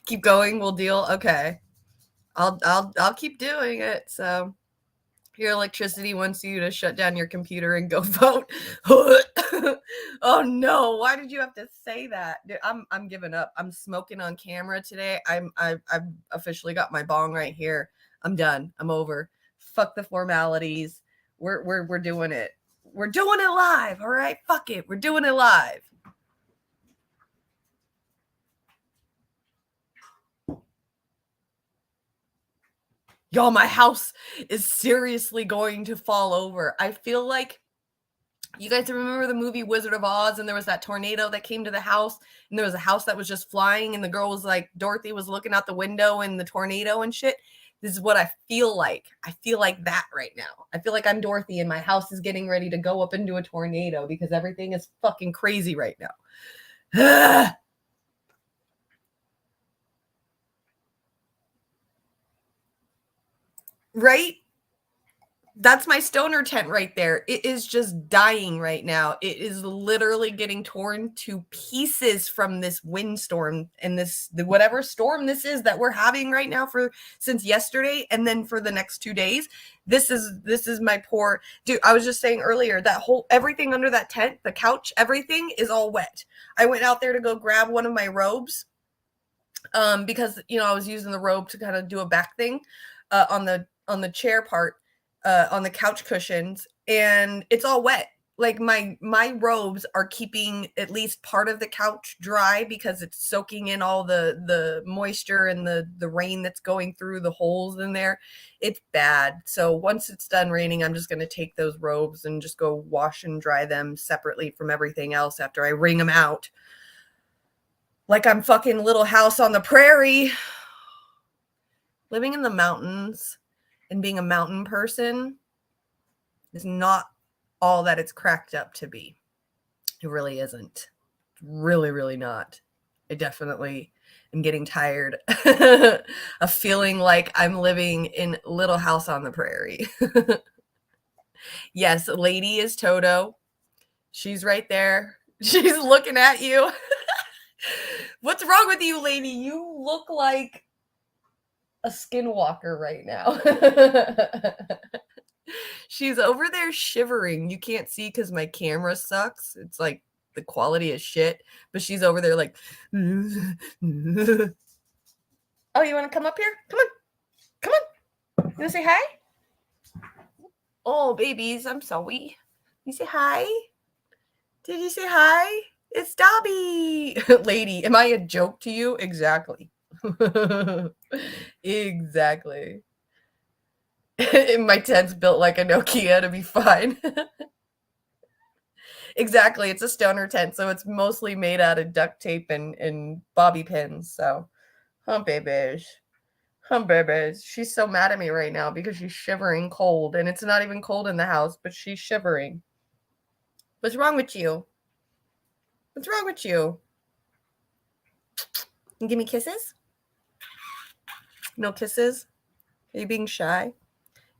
Keep going. We'll deal. Okay. I'll keep doing it. So your electricity wants you to shut down your computer and go vote. Oh no, why did you have to say that? Dude, I'm giving up. I'm smoking on camera today. I've officially got my bong right here. I'm done. I'm over. Fuck the formalities. We're doing it. We're doing it live. All right. Fuck it. We're doing it live. Y'all, my house is seriously going to fall over. I feel like you guys remember the movie Wizard of Oz, and there was that tornado that came to the house, and there was a house that was just flying, and the girl was like, Dorothy was looking out the window in the tornado and shit. This is what I feel like. I feel like that right now. I feel like I'm Dorothy, and my house is getting ready to go up into a tornado because everything is fucking crazy right now. Right? That's my stoner tent right there. It is just dying right now. It is literally getting torn to pieces from this windstorm and whatever storm this is that we're having right now since yesterday and then for the next 2 days. This is my poor dude. I was just saying earlier that everything under that tent, the couch, everything is all wet. I went out there to go grab one of my robes because I was using the robe to kind of do a back thing on the chair part. On the couch cushions, and it's all wet. Like my robes are keeping at least part of the couch dry because it's soaking in all the moisture and the rain that's going through the holes in there. It's bad. So once it's done raining, I'm just going to take those robes and just go wash and dry them separately from everything else after I wring them out. Like I'm fucking Little House on the Prairie. Living in the mountains and being a mountain person is not all that it's cracked up to be. It really isn't. Really, really not. I definitely am getting tired of feeling like I'm living in Little House on the Prairie. Yes, lady is Toto. She's right there. She's looking at you. What's wrong with you, lady? You look like a skinwalker right now. She's over there shivering. You can't see because my camera sucks. It's like the quality is shit. But she's over there like, oh, you want to come up here? Come on. Come on. You want to say hi? Oh, babies, I'm sorry. You say hi? Did you say hi? It's Dobby. Lady, am I a joke to you? Exactly. Exactly. My tent's built like a Nokia to be fine. Exactly. It's a stoner tent, so it's mostly made out of duct tape and bobby pins. So, babies. Babies. She's so mad at me right now because she's shivering cold, and it's not even cold in the house, but she's shivering. What's wrong with you? What's wrong with you? You give me kisses? No kisses? Are you being shy?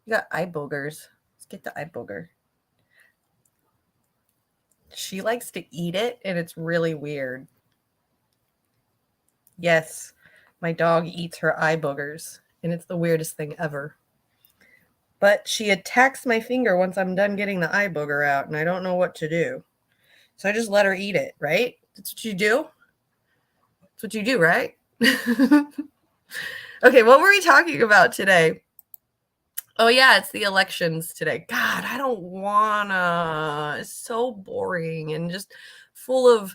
You got eye boogers. Let's get the eye booger. She likes to eat it, and it's really weird. Yes, my dog eats her eye boogers, and it's the weirdest thing ever. But she attacks my finger once I'm done getting the eye booger out, and I don't know what to do. So I just let her eat it, right? That's what you do? That's what you do, right? Okay, what were we talking about today? Oh, yeah, it's the elections today. God, I don't wanna. It's so boring and just full of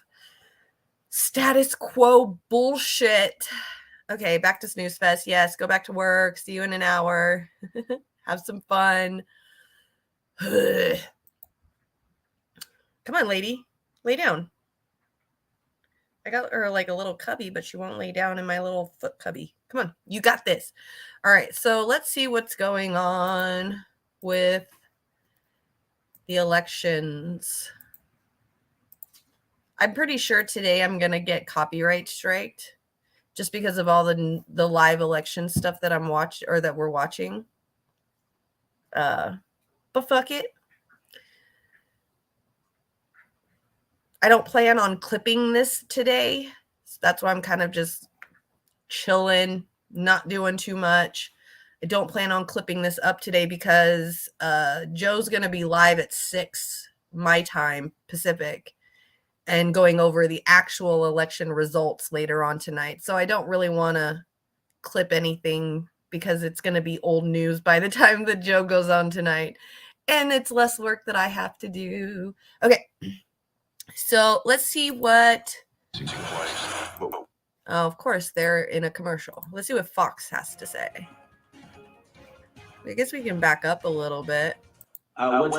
status quo bullshit. Okay, back to Snooze Fest. Yes, go back to work. See you in an hour. Have some fun. Come on, lady. Lay down. I got her like a little cubby, but she won't lay down in my little foot cubby. Come on, you got this. All right, so let's see what's going on with the elections. I'm pretty sure today I'm going to get copyright striked just because of all the live election stuff that I'm watching or that we're watching. But fuck it. I don't plan on clipping this today. So that's why I'm kind of just chilling, not doing too much. I don't plan on clipping this up today because Joe's going to be live at 6 my time Pacific and going over the actual election results later on tonight. So I don't really want to clip anything because it's going to be old news by the time that Joe goes on tonight. And it's less work that I have to do. Okay. So let's see what... Oh, of course, they're in a commercial. Let's see what Fox has to say. I guess we can back up a little bit. Thank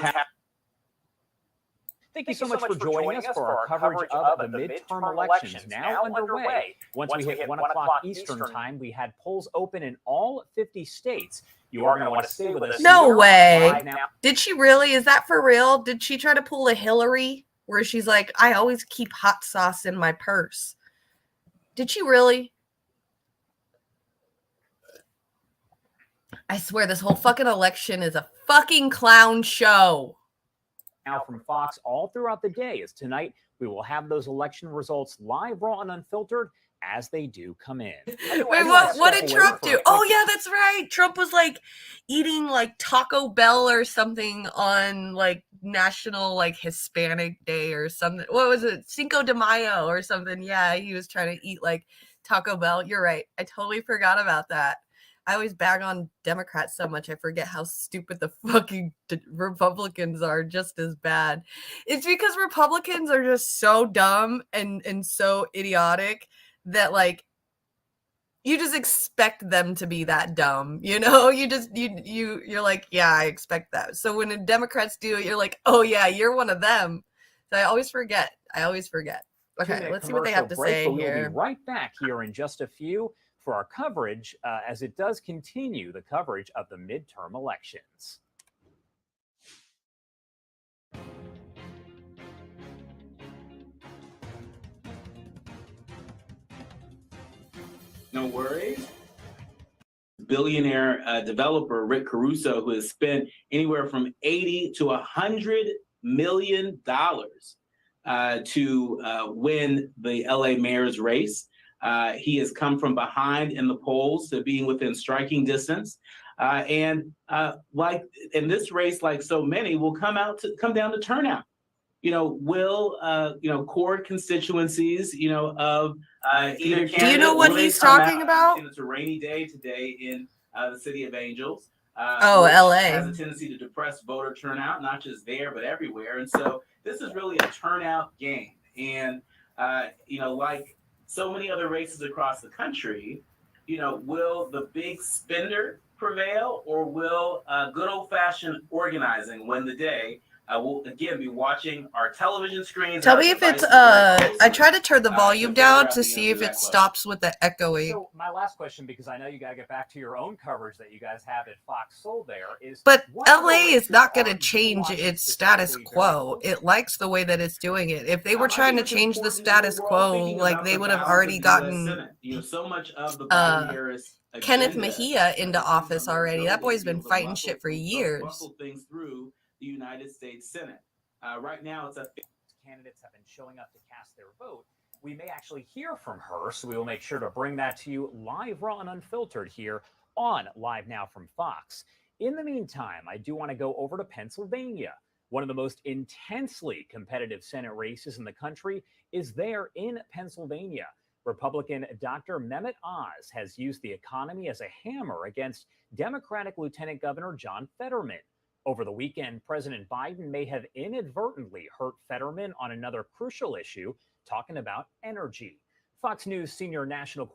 you so much for joining us for our coverage of the midterm elections now underway. Once we hit 1 o'clock Eastern time, we had polls open in all 50 states. You are going to want to stay with us. No way. Did she really? Is that for real? Did she try to pull a Hillary where she's like, I always keep hot sauce in my purse? Did she really? I swear this whole fucking election is a fucking clown show. Now from Fox all throughout the day, as tonight we will have those election results live, raw, and unfiltered as they do come in. Wait, what did Trump do? Oh, yeah, that's right. Trump was like eating like Taco Bell or something on like National like Hispanic Day or something. What was it? Cinco de Mayo or something. Yeah, he was trying to eat like Taco Bell. You're right. I totally forgot about that. I always bag on Democrats so much I forget how stupid the fucking Republicans are, just as bad. It's because Republicans are just so dumb and so idiotic that like you just expect them to be that dumb, you know? You're like, yeah, I expect that. So when the Democrats do it, you're like, oh yeah, you're one of them. So I always forget. Okay, let's see what they have to say here. We'll be right back here in just a few for our coverage as it does continue the coverage of the midterm elections. No worries. Billionaire developer Rick Caruso, who has spent anywhere from $80 to $100 million to win the LA mayor's race. He has come from behind in the polls to being within striking distance. Like in this race, like so many, will come down to turnout. Will core constituencies, of either candidate. Do you know what he's talking about? It's a rainy day today in the city of Angels. which LA has a tendency to depress voter turnout, not just there, but everywhere. And so this is really a turnout game. And, like so many other races across the country, will the big spender prevail, or will good old-fashioned organizing win the day? We'll again be watching our television screens. Tell me if it's I try to turn the volume down to see if it stops with the echoing. So my last question, because I know you gotta get back to your own coverage that you guys have at Fox Soul there, is but LA is not going to change its status quo. It likes the way that it's doing it. If they were trying to change the status quo, like they would have already gotten so much of the Biden-Harris Kenneth Mejia into office already. That boy's been fighting shit for years. Muscle things through the United States Senate. Right now, it's a candidates have been showing up to cast their vote. We may actually hear from her, so we will make sure to bring that to you live, raw, and unfiltered here on Live Now from Fox. In the meantime, I do want to go over to Pennsylvania. One of the most intensely competitive Senate races in the country is there in Pennsylvania. Republican Dr. Mehmet Oz has used the economy as a hammer against Democratic Lieutenant Governor John Fetterman. Over the weekend, President Biden may have inadvertently hurt Fetterman on another crucial issue, talking about energy. Fox News senior national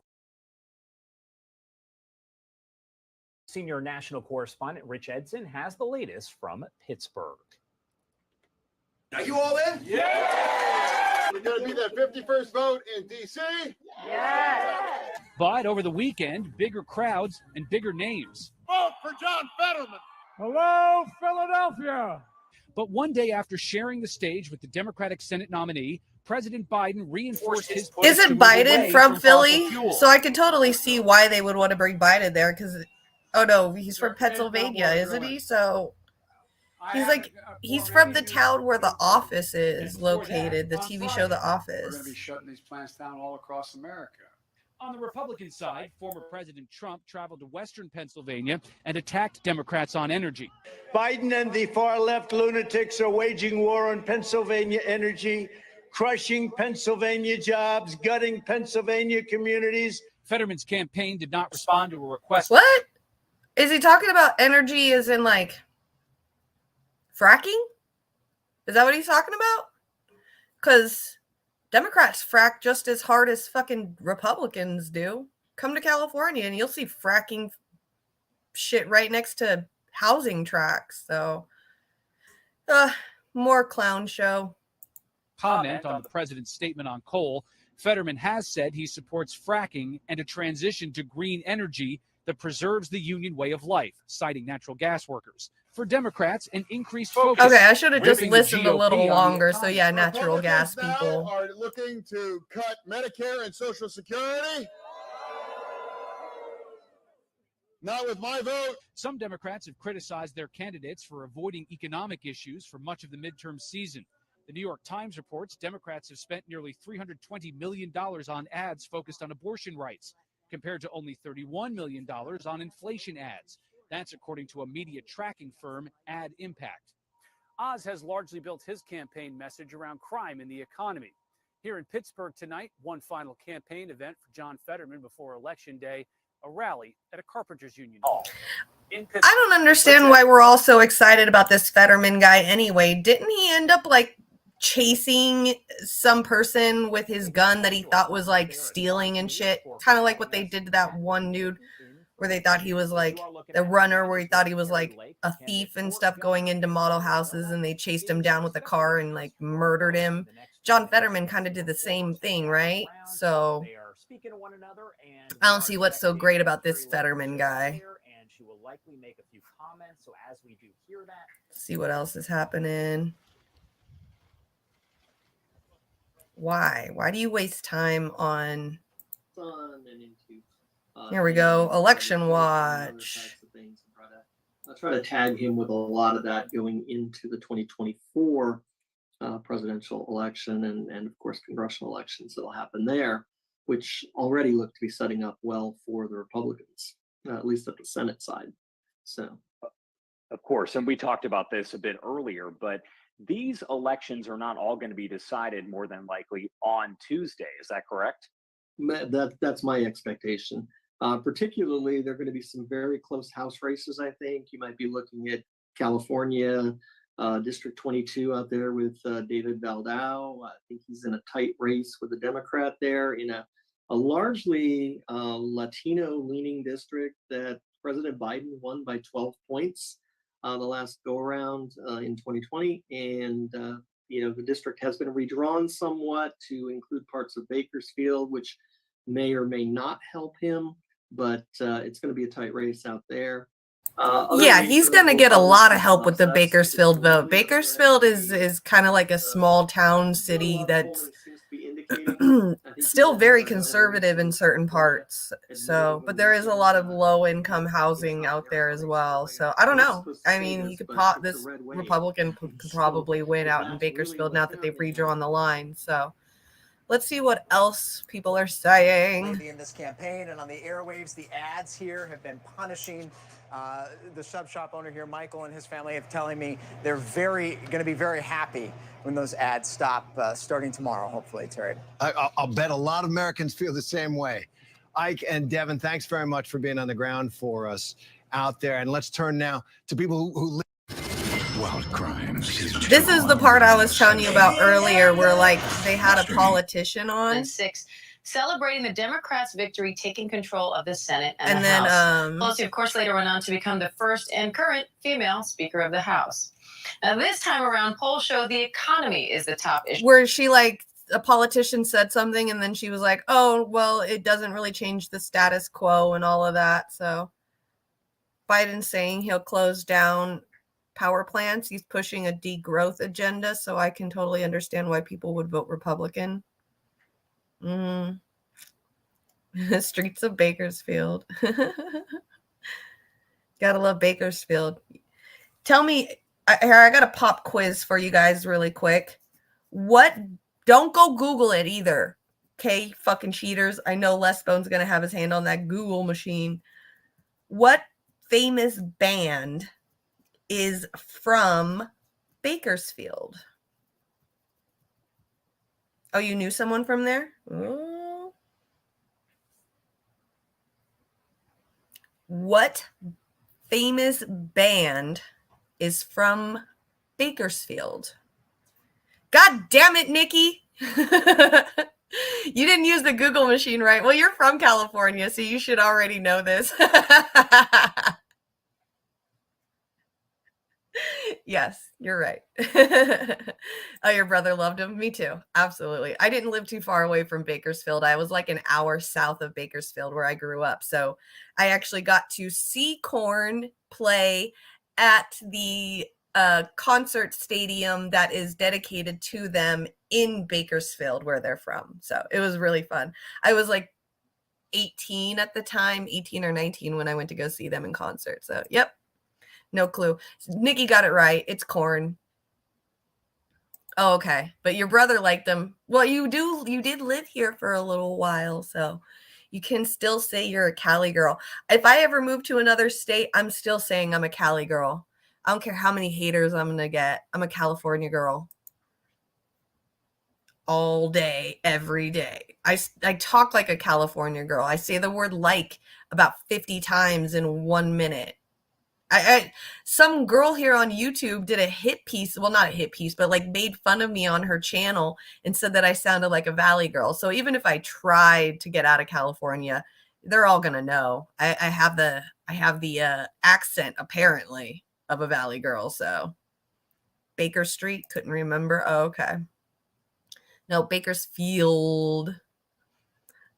correspondent Rich Edson has the latest from Pittsburgh. Are you all in? Yeah! We're going to be that 51st vote in D.C.? Yeah! But over the weekend, bigger crowds and bigger names. Vote for John Fetterman! Hello, Philadelphia! But one day after sharing the stage with the Democratic Senate nominee, President Biden reinforced his push. Isn't Biden from Philly? So I can totally see why they would want to bring Biden there, because, oh no, he's from Pennsylvania, isn't he? So he's from the town where The Office is located, the TV show The Office. We're going to be shutting these plants down all across America. On the Republican side, former President Trump traveled to Western Pennsylvania and attacked Democrats on energy. Biden and the far-left lunatics are waging war on Pennsylvania energy, crushing Pennsylvania jobs, gutting Pennsylvania communities. Fetterman's campaign did not respond to a request. What? Is he talking about energy as in, like, fracking? Is that what he's talking about? Because Democrats frack just as hard as fucking Republicans do. Come to California and you'll see fracking shit right next to housing tracts. So, more clown show. Comment on the president's statement on coal. Fetterman has said he supports fracking and a transition to green energy that preserves the union way of life, citing natural gas workers. For Democrats, an increased focus. Okay, I should have just listened a little longer. So yeah, natural gas people are looking to cut Medicare and Social Security. Not with my vote. Some Democrats have criticized their candidates for avoiding economic issues for much of the midterm season. The New York Times reports Democrats have spent nearly $320 million on ads focused on abortion rights, compared to only $31 million on inflation ads. That's according to a media tracking firm, Ad Impact. Oz has largely built his campaign message around crime and the economy. Here in Pittsburgh tonight, one final campaign event for John Fetterman before Election Day, a rally at a carpenters union hall. I don't understand why we're all so excited about this Fetterman guy anyway. Didn't he end up like chasing some person with his gun that he thought was like stealing and shit? Kind of like what they did to that one dude where they thought he was like the runner, where he thought he was like a thief and stuff going into model houses, and they chased him down with a car and like murdered him. John Fetterman kind of did the same thing, right? So I don't see what's so great about this Fetterman guy. See what else is happening. Why? Why do you waste time on... Here we go. Election watch. I'll try to tag him with a lot of that going into the 2024 presidential election and of course, congressional elections that'll happen there, which already look to be setting up well for the Republicans, at least at the Senate side. So, of course, and we talked about this a bit earlier, but these elections are not all going to be decided more than likely on Tuesday. Is that correct? That's my expectation. Particularly, there are going to be some very close House races, I think. You might be looking at California, District 22 out there with David Valdao. I think he's in a tight race with a Democrat there in a largely Latino-leaning district that President Biden won by 12 points the last go-around in 2020. And, the district has been redrawn somewhat to include parts of Bakersfield, which may or may not help him, but it's going to be a tight race out there. Yeah, he's going to get a lot of help with the Bakersfield vote. Bakersfield is kind of like a small town city that's still very conservative in certain parts. So, but there is a lot of low income housing out there as well. So I don't know. I mean, this Republican could probably win out in Bakersfield now that they've redrawn the line. So let's see what else people are saying. In this campaign and on the airwaves, the ads here have been punishing the sub shop owner here, Michael, and his family have telling me they're going to be very happy when those ads stop starting tomorrow, hopefully, Terry. I'll bet a lot of Americans feel the same way. Ike and Devin, thanks very much for being on the ground for us out there. And let's turn now to people who live. Wild crimes. This is the part I was telling you about earlier where, like, they had a politician on. 6, celebrating the Democrats' victory, taking control of the Senate and the then, House. Pelosi, of course, later went on to become the first and current female Speaker of the House. Now, this time around, polls show the economy is the top issue. Where she, like, a politician said something, and then she was like, oh, well, it doesn't really change the status quo and all of that. So Biden's saying he'll close down power plants. He's pushing a degrowth agenda, so I can totally understand why people would vote Republican. Streets of Bakersfield. Gotta love Bakersfield. Tell me, I got a pop quiz for you guys really quick. Don't go Google it either. Okay, fucking cheaters. I know Les Bone's gonna have his hand on that Google machine. What famous band is from Bakersfield? Oh, you knew someone from there? Oh. What famous band is from Bakersfield? God damn it, Nikki. You didn't use the Google machine, right? Well, you're from California, so you should already know this. Yes, you're right. Oh, your brother loved him? Me too. Absolutely. I didn't live too far away from Bakersfield. I was like an hour south of Bakersfield where I grew up. So I actually got to see Korn play at the concert stadium that is dedicated to them in Bakersfield where they're from. So it was really fun. I was like 18 at the time, 18 or 19 when I went to go see them in concert. So, yep. No clue. Nikki got it right. It's Korn. Oh, okay. But your brother liked them. Well, you did live here for a little while, so you can still say you're a Cali girl. If I ever move to another state, I'm still saying I'm a Cali girl. I don't care how many haters I'm going to get. I'm a California girl. All day, every day. I talk like a California girl. I say the word like about 50 times in 1 minute. Some girl here on YouTube did a hit piece. Well, not a hit piece, but like made fun of me on her channel and said that I sounded like a Valley girl. So even if I tried to get out of California, they're all going to know. I have the accent apparently of a Valley girl. So Baker Street, couldn't remember. Oh, okay. No, Bakersfield.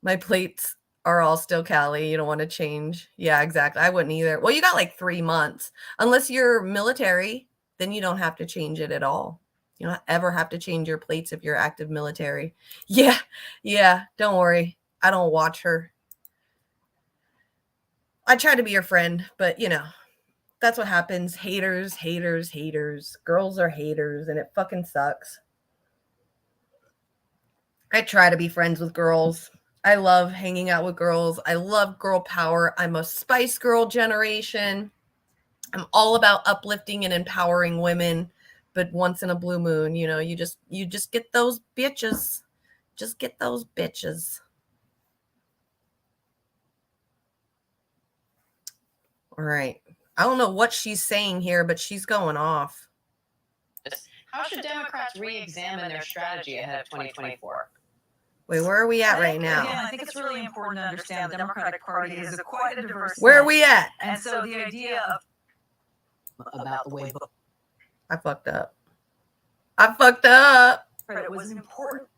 My plates are all still Cali. You don't want to change. Yeah, exactly. I wouldn't either. Well, you got like 3 months. Unless you're military, then you don't have to change it at all. You don't ever have to change your plates if you're active military. Yeah. Don't worry. I don't watch her. I try to be your friend, but that's what happens. Haters. Girls are haters, and it fucking sucks. I try to be friends with girls. I love hanging out with girls. I love girl power. I'm a Spice Girl generation. I'm all about uplifting and empowering women, but once in a blue moon, you just get those bitches. Just get those bitches. All right. I don't know what she's saying here, but she's going off. How should Democrats re-examine their strategy ahead of 2024? Wait, where are we at right now? Again, I think it's really important to understand the Democratic Party is quite a diverse. Where are we at? And so the idea of About the way I fucked up. I fucked up. it was important.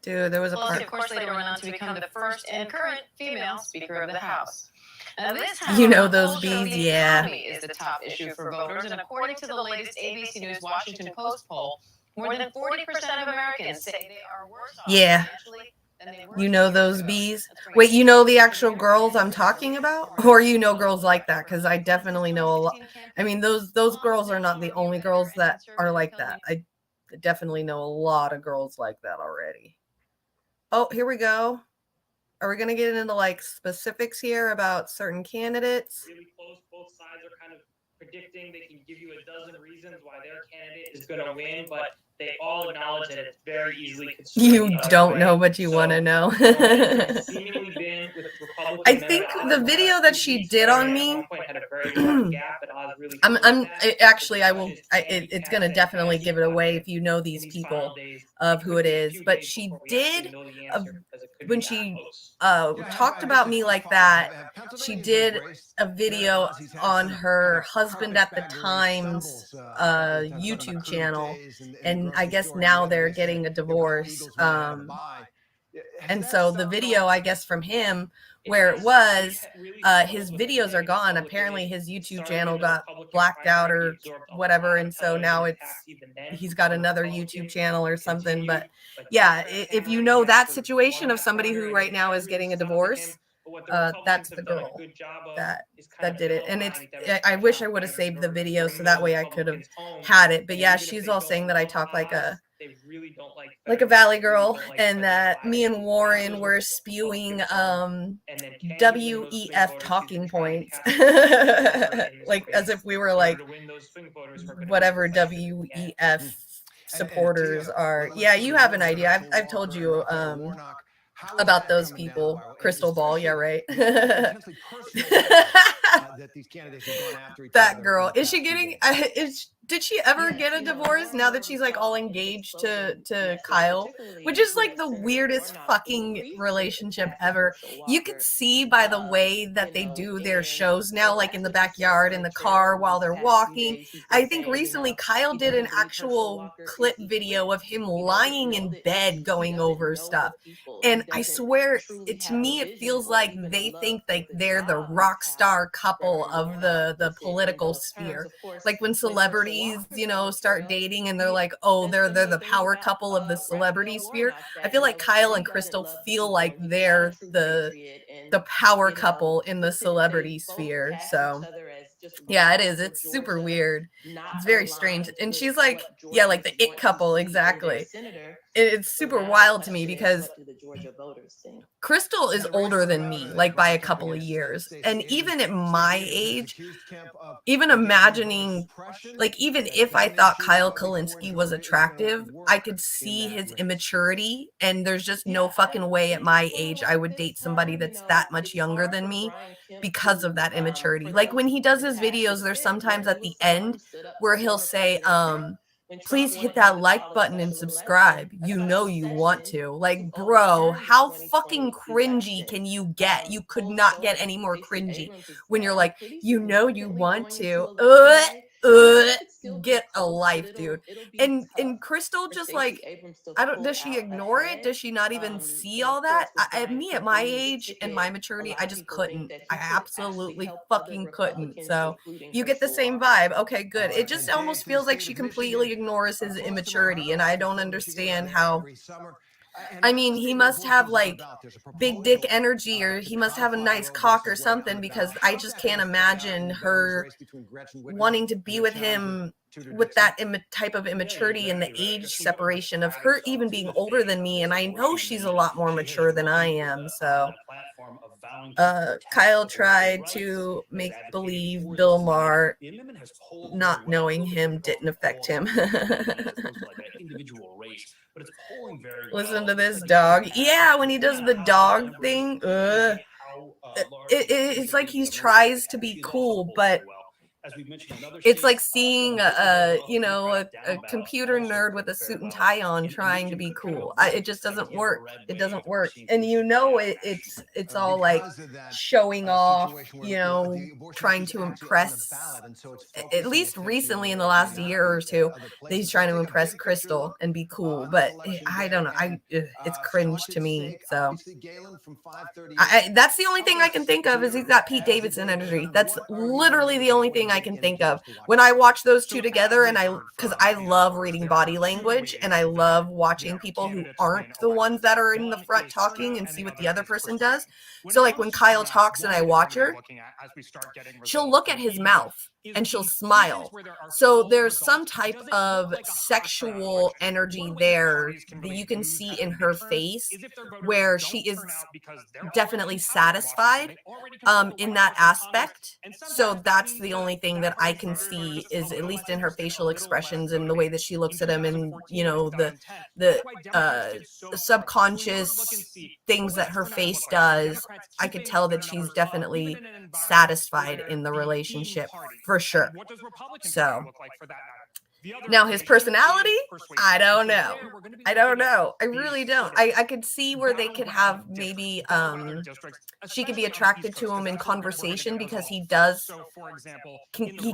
Dude, there was a Pelosi, part. of course, later went on to become the first and current female Speaker of the House. This time You know around, those polls show bees, the yeah. economy is the top issue for voters, and according to the latest ABC News Washington Post poll, more than 40% of Americans say they are worse off Yeah. financially than they were. You know those bees? Wait, you know the actual girls I'm talking about? Or you know girls like that? Because I definitely know a lot. I mean, those girls are not the only girls that are like that. I definitely know a lot of girls like that already. Oh, here we go. Are we going to get into like specifics here about certain candidates? Really close. Both sides are kind of predicting. They can give you a dozen reasons why their candidate is going to win, but they all acknowledge that it's very easily You don't know, but you want to know. seemingly been with Republicans. I think the video that she did on me, it's going to definitely give it away if you know these people of who it is. But she did, when she talked about me like that, she did a video on her husband at the time's YouTube channel, and I guess now they're getting a divorce. And so the video, I guess, from him, where it was, his videos are gone. Apparently his YouTube channel got blacked out or whatever, and so now he's got another YouTube channel or something. But yeah, if you know that situation of somebody who right now is getting a divorce, that's the girl that did it. And I wish I would have saved the video so that way I could have had it. But yeah, she's all saying that I talk like a Valley girl, and that me and Warren were spewing WEF talking points, like as if we were like whatever WEF supporters are. Yeah, you have an idea. I've told you about those people. Crystal ball, yeah, right. That girl, is she getting? Did she ever get a divorce now that she's like all engaged to Kyle, which is like the weirdest fucking relationship ever. You can see by the way that they do their shows now, like in the backyard, in the car, while they're walking. I think recently Kyle did an actual clip video of him lying in bed going over stuff. And I swear, to me, it feels like they think like they're the rock star couple of the political sphere. Like when celebrities, you know, start dating and they're like, oh, they're the power couple of the celebrity sphere. I feel like Kyle and Crystal feel like they're the power couple in the celebrity sphere. So yeah, it is. It's super weird. It's very strange. And she's like, yeah, like the it couple, exactly. It's super wild to me because Crystal is older than me, like by a couple of years. And even at my age, even imagining, like, even if I thought Kyle Kalinske was attractive, I could see his immaturity. And there's just no fucking way at my age I would date somebody that's that much younger than me because of that immaturity. Like when he does his videos, there's sometimes at the end where he'll say, please hit that like button and subscribe. You know you want to. Like, bro, how fucking cringy can you get? You could not get any more cringy when you're like, you know you want to. Get a life, dude. And Crystal just like, does she ignore it? Does she not even see all that? Me at my age and my maturity, I just couldn't. I absolutely fucking couldn't. So you get the same vibe. Okay, good. It just almost feels like she completely ignores his immaturity, and I don't understand how. I mean, he must have like big dick energy, or he must have a nice cock or something, because I just can't imagine her wanting to be with him with that type of immaturity and the age separation of her even being older than me. And I know she's a lot more mature than I am. So Kyle tried to make believe Bill Maher not knowing him didn't affect him. Listen to this dog. Yeah, when he does the dog thing. it's like he tries to be cool, but it's like seeing a computer nerd with a suit and tie on trying to be cool. It just doesn't work. It doesn't work. And it's all like showing off, trying to impress. At least recently in the last year or two, he's trying to impress Crystal and be cool. But I don't know. It's cringe to me. So that's the only thing I can think of is he's got Pete Davidson energy. That's literally the only thing I can think of when I watch those two together. And because I love reading body language and I love watching people who aren't the ones that are in the front talking and see what the other person does. So like when Kyle talks and I watch her, she'll look at his mouth and she'll smile. So there's some type of sexual energy there that you can see in her face where she is definitely satisfied in that aspect. So that's the only thing that I can see is at least in her facial expressions and the way that she looks at him and the subconscious things that her face does. I could tell that she's definitely satisfied in the relationship for sure. So now his personality, I don't know. I really don't. I could see where they could have maybe she could be attracted to him in conversation because he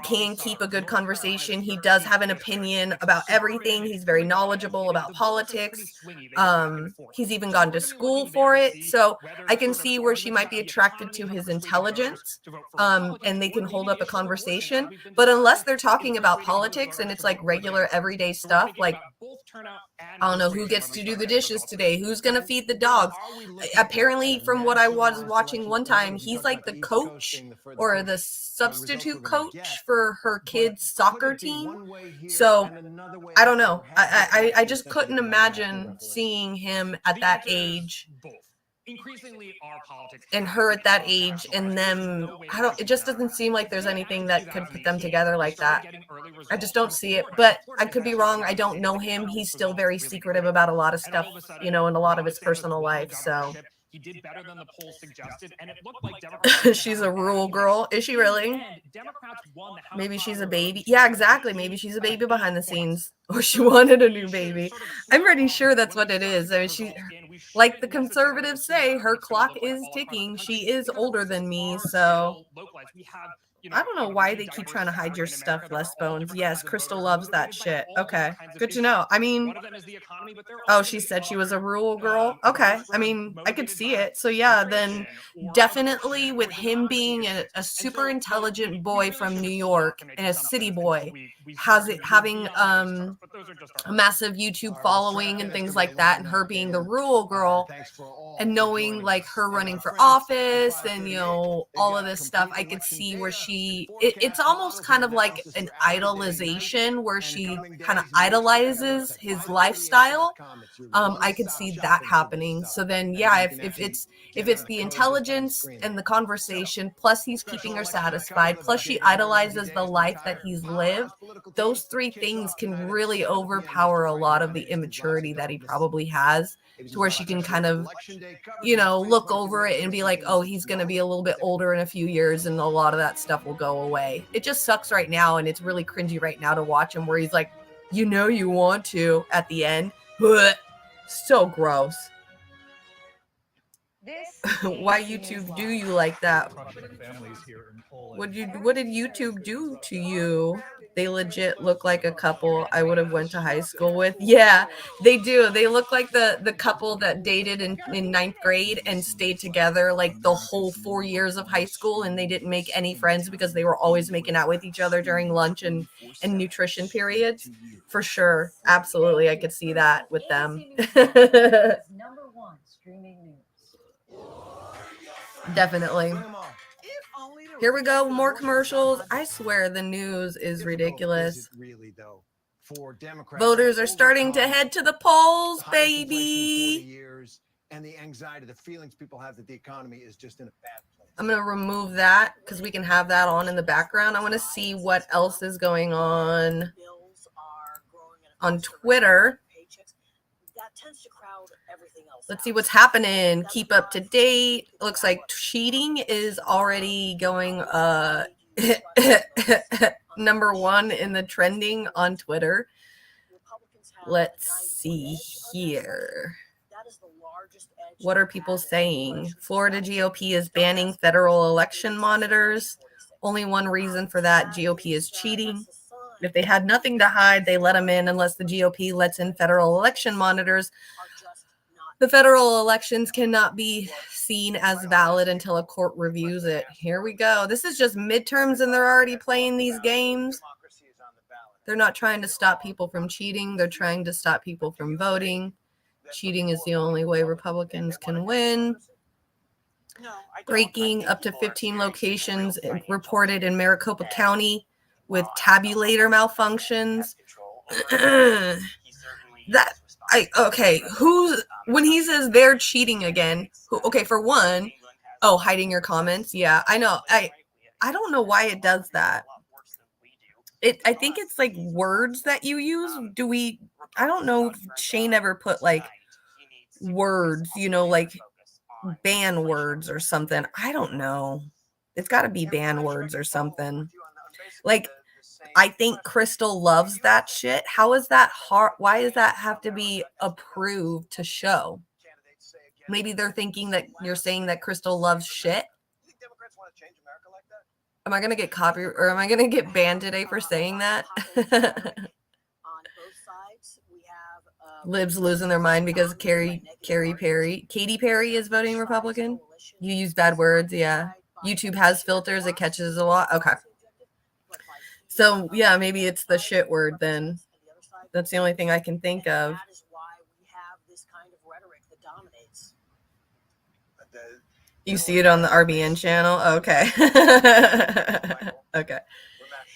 can keep a good conversation. He does have an opinion about everything. He's very knowledgeable about politics. He's even gone to school for it. So I can see where she might be attracted to his intelligence, and they can hold up a conversation. But unless they're talking about politics and it's like regular everyday stuff, like I don't know who gets to do the dishes today, who's gonna feed the dogs. Apparently, from what I was watching one time, he's like the coach or the substitute coach for her kids' soccer team. So I don't know. I just couldn't imagine seeing him at that age and her at that age and them. It just doesn't seem like there's anything that could put them together like that. I just don't see it, but I could be wrong. I don't know him. He's still very secretive about a lot of stuff, in a lot of his personal life. So he did better than the poll suggested, and it looked like Democrats. She's a rural girl. Is she really? Maybe she's a baby. Yeah, exactly. Maybe she's a baby behind the scenes, or she wanted a new baby. I'm pretty sure that's what it is. I mean, like the conservatives say, her clock is ticking. She is older than me, so I don't know why they keep trying to hide your stuff, Les Bones. Yes, Crystal loves that shit. Okay, good to know. I mean, oh, she said she was a rural girl. Okay, I mean, I could see it. So yeah, then definitely with him being a super intelligent boy from New York and a city boy, having a massive YouTube following and things like that, and her being the rural girl and knowing like her running for office and all of this stuff, I could see where it's almost kind of like an idolization where she kind of idolizes his lifestyle. I could see that happening. So then yeah, if it's the intelligence and the conversation, plus he's keeping her satisfied, plus she idolizes the life that he's lived, those three things can really overpower a lot of the immaturity that he probably has, to where she can kind of look over it and be like, oh, he's going to be a little bit older in a few years and a lot of that stuff will go away. It just sucks right now, and it's really cringy right now to watch him where he's like, you want to at the end. But so gross. Why YouTube do you like that? What did YouTube do to you? They legit look like a couple I would have went to high school with. Yeah, they do. They look like the couple that dated in 9th grade and stayed together like the whole 4 years of high school, and they didn't make any friends because they were always making out with each other during lunch and nutrition periods. For sure. Absolutely. I could see that with them. Number one streaming news. Definitely. Here we go. More commercials. I swear the news is ridiculous. Voters are starting to head to the polls, baby. And the anxiety, the feelings people have that the economy is just in a bad place. I'm going to remove that because we can have that on in the background. I want to see what else is going on Twitter. Let's see what's happening. Keep up to date. Looks like cheating is already going number one in the trending on Twitter. Let's see here. What are people saying? Florida GOP is banning federal election monitors. Only one reason for that, GOP is cheating. If they had nothing to hide, they let them in unless the GOP lets in federal election monitors. The federal elections cannot be seen as valid until a court reviews it. Here we go. This is just midterms and they're already playing these games. They're not trying to stop people from cheating. They're trying to stop people from voting. Cheating is the only way Republicans can win. Breaking, up to 15 locations reported in Maricopa County with tabulator malfunctions. When he says they're cheating again, okay, for one, hiding your comments. Yeah, I know. I don't know why it does that. I think it's like words that you use. I don't know if Shane ever put like words, like ban words or something. I don't know. It's got to be ban words or something. Like, I think Crystal loves that shit. How is that hard? Why does that have to be approved to show? Maybe they're thinking that you're saying that Crystal loves shit. Am I going to get copy or am I going to get banned today for saying that? Libs losing their mind because Katy Perry is voting Republican. You use bad words. Yeah. YouTube has filters. It catches a lot. Okay. So, yeah, maybe it's the shit word then. That's the only thing I can think of. You see it on the RBN channel? Okay. Okay.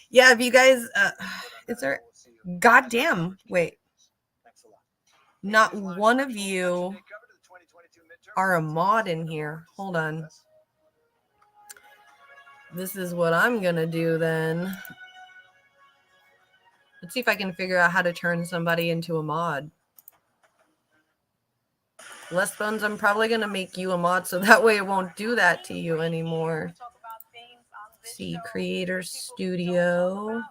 Yeah, if you guys, is there, goddamn, wait. Not one of you are a mod in here. Hold on. This is what I'm going to do then. Let's see if I can figure out how to turn somebody into a mod. Les Bones, I'm probably going to make you a mod so that way it won't do that to you anymore. Let's see, Creator Studio.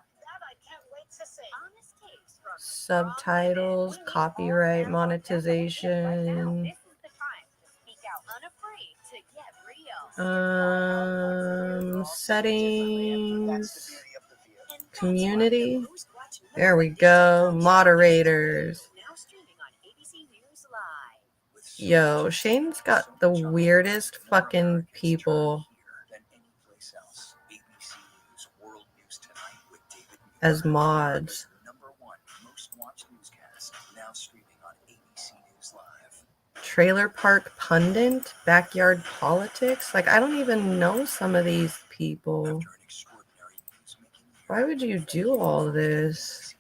Subtitles, copyright, monetization. Settings. Community. There we go. Moderators. Yo, Shane's got the weirdest fucking people as mods. Trailer Park Pundit, Backyard Politics. Like, I don't even know some of these people. Why would you do all this?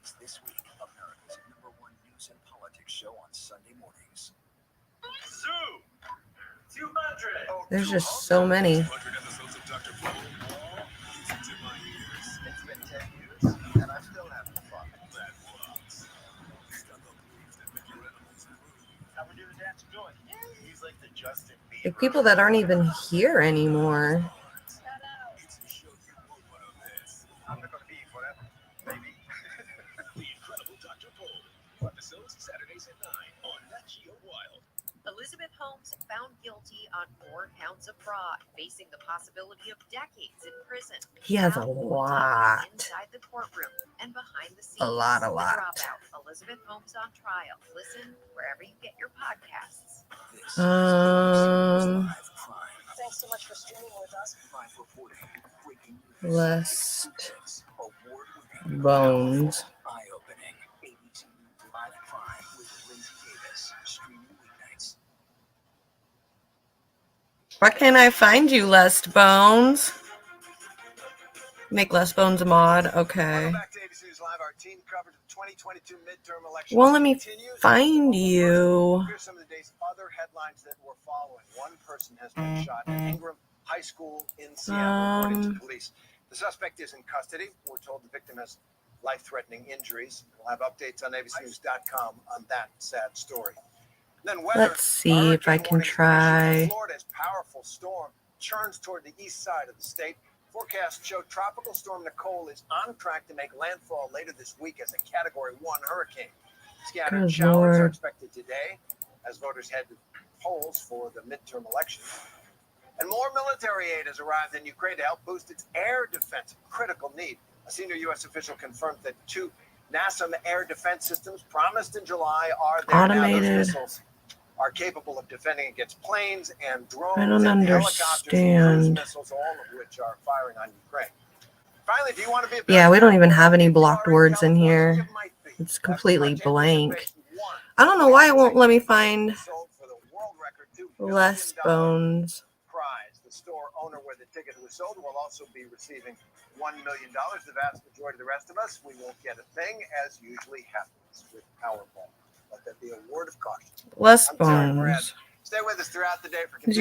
There's just so many. Like people that aren't even here anymore. Elizabeth Holmes found guilty on 4 counts of fraud, facing the possibility of decades in prison. He has a lot. Inside the courtroom and behind the scenes. A lot. The Dropout, Elizabeth Holmes on trial. Listen wherever you get your podcasts. Thanks so much for streaming with us. Lest Bones. Where can I find you, Lest Bones? Make Les Bones a mod. Okay. Well, let me find you. Here's some of the day's other headlines that we're following. One person has been shot at Ingram High School in Seattle, according to police. The suspect is in custody. We're told the victim has life-threatening injuries. We'll have updates on abcnews.com on that sad story. Let's see if I can try. Florida's powerful storm churns toward the east side of the state. Forecasts show Tropical Storm Nicole is on track to make landfall later this week as a Category 1 hurricane. Scattered Good showers are Lord. expected today as voters head to polls for the midterm elections. And more military aid has arrived in Ukraine to help boost its air defense, a critical need. A senior U.S. official confirmed that 2 NASA air defense systems promised in July are there now. Those Automated. missiles are capable of defending against planes and drones I don't and helicopters and cruise understand. missiles, all of which are firing on Ukraine. Finally, do you want to be a Yeah, we don't even have any blocked words in here. It's completely blank. I don't know why it won't let me find less bones. prize? The store owner where the ticket was sold will also be receiving $1 million. The vast majority of the rest of us, we won't get a thing, as usually happens with Powerball. Let that be a word of caution. Less I'm Terry Moran. bones. Stay with us throughout the day for Is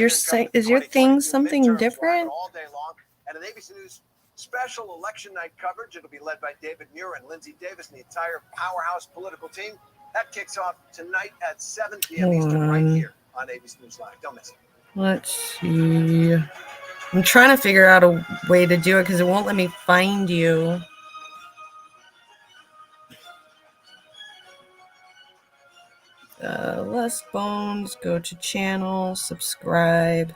your thing something different? all day long. And an ABC News special election night coverage. It'll be led by David Muir and Lindsay Davis and the entire Powerhouse political team. That kicks off tonight at 7 p.m. Eastern right here on ABC News Live. Don't miss it. Let's see. I'm trying to figure out a way to do it because it won't let me find you. Less bones. Go to channel. Subscribe.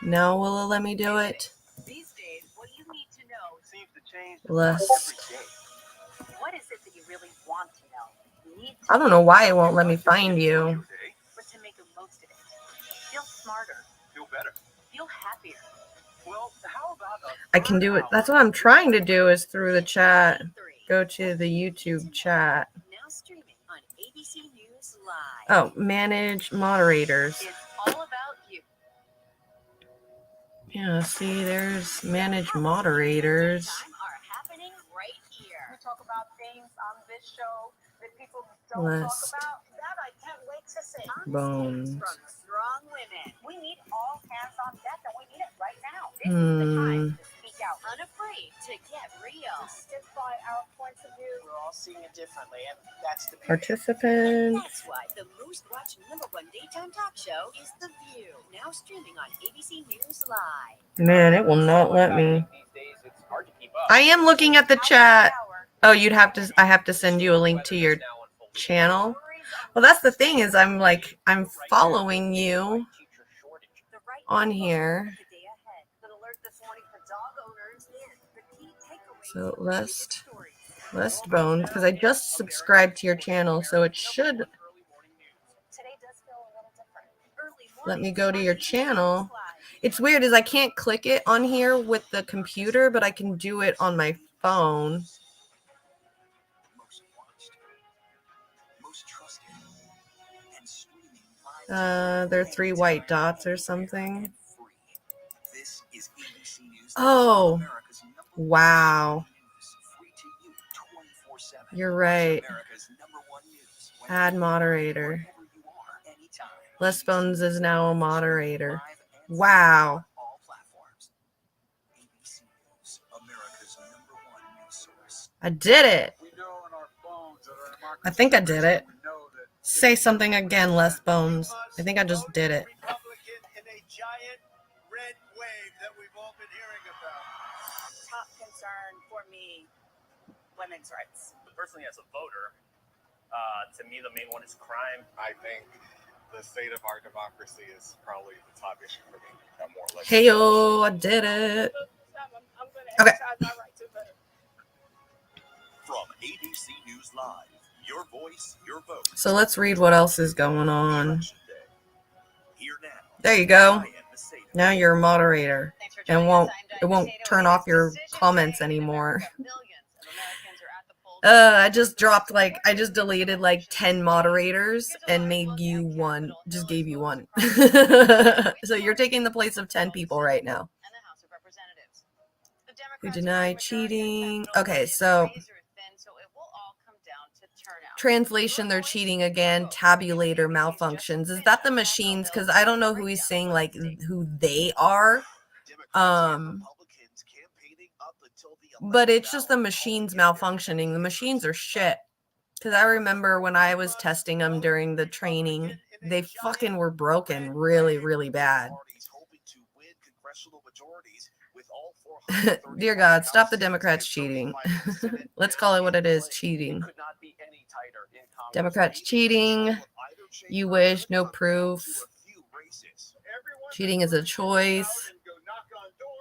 Now will it let me do it? These days, what you need to know seems to change Less. every day. What is it that you really want to know? You need to I don't know why it won't let me find you. but to make the most of it. Feel smarter. Feel better. Feel happier. Well, how about I can do it. That's what I'm trying to do is through the chat. Go to the YouTube chat. now streaming on ABC News Live? Oh, manage moderators. It's all about you. Yeah, see, there's manage moderators. Are happening right here. We talk about things on this show that people Less about. That I can't wait to see. bones. From strong women. We need all hands on deck, and we need it right now. This is the time to speak out, unafraid to get real. Stick by our points of view. We're all seeing it differently, and that's the Participants. That's why the most watched #1 daytime talk show is The View. Now streaming on ABC News Live. Man, it will not let me. I am looking at the chat. Oh, I have to send you a link to your channel. Well, that's the thing is I'm following you on here. So less bones because I just subscribed to your channel, so it should let me go to your channel. It's weird is I can't click it on here with the computer, but I can do it on my phone. There are 3 white dots or something. Oh, wow. You're right. Add moderator. Les Bones is now a moderator. Wow. I did it. I think I did it. Say something again, Les Bones. I think I just did it. Top concern for me, women's rights. Personally, as a voter, to me, the main one is crime. I think the state of our democracy is probably the top issue for me. Hey-o, I did it. Okay. From ABC News Live, your voice, your vote. So let's read what else is going on. There you go. Now you're a moderator. And it won't turn off your comments anymore. I just deleted like 10 moderators and made you one. Just gave you one. So you're taking the place of 10 people right now. Who deny cheating. Okay, so translation, they're cheating again. Tabulator malfunctions. Is that the machines? Because I don't know who he's saying, like, who they are. But it's just the machines malfunctioning. The machines are shit. Because I remember when I was testing them during the training, they fucking were broken really, really bad. Dear God, stop the Democrats cheating. Let's call it what it is, cheating. Democrats cheating. You wish, no proof. Cheating is a choice.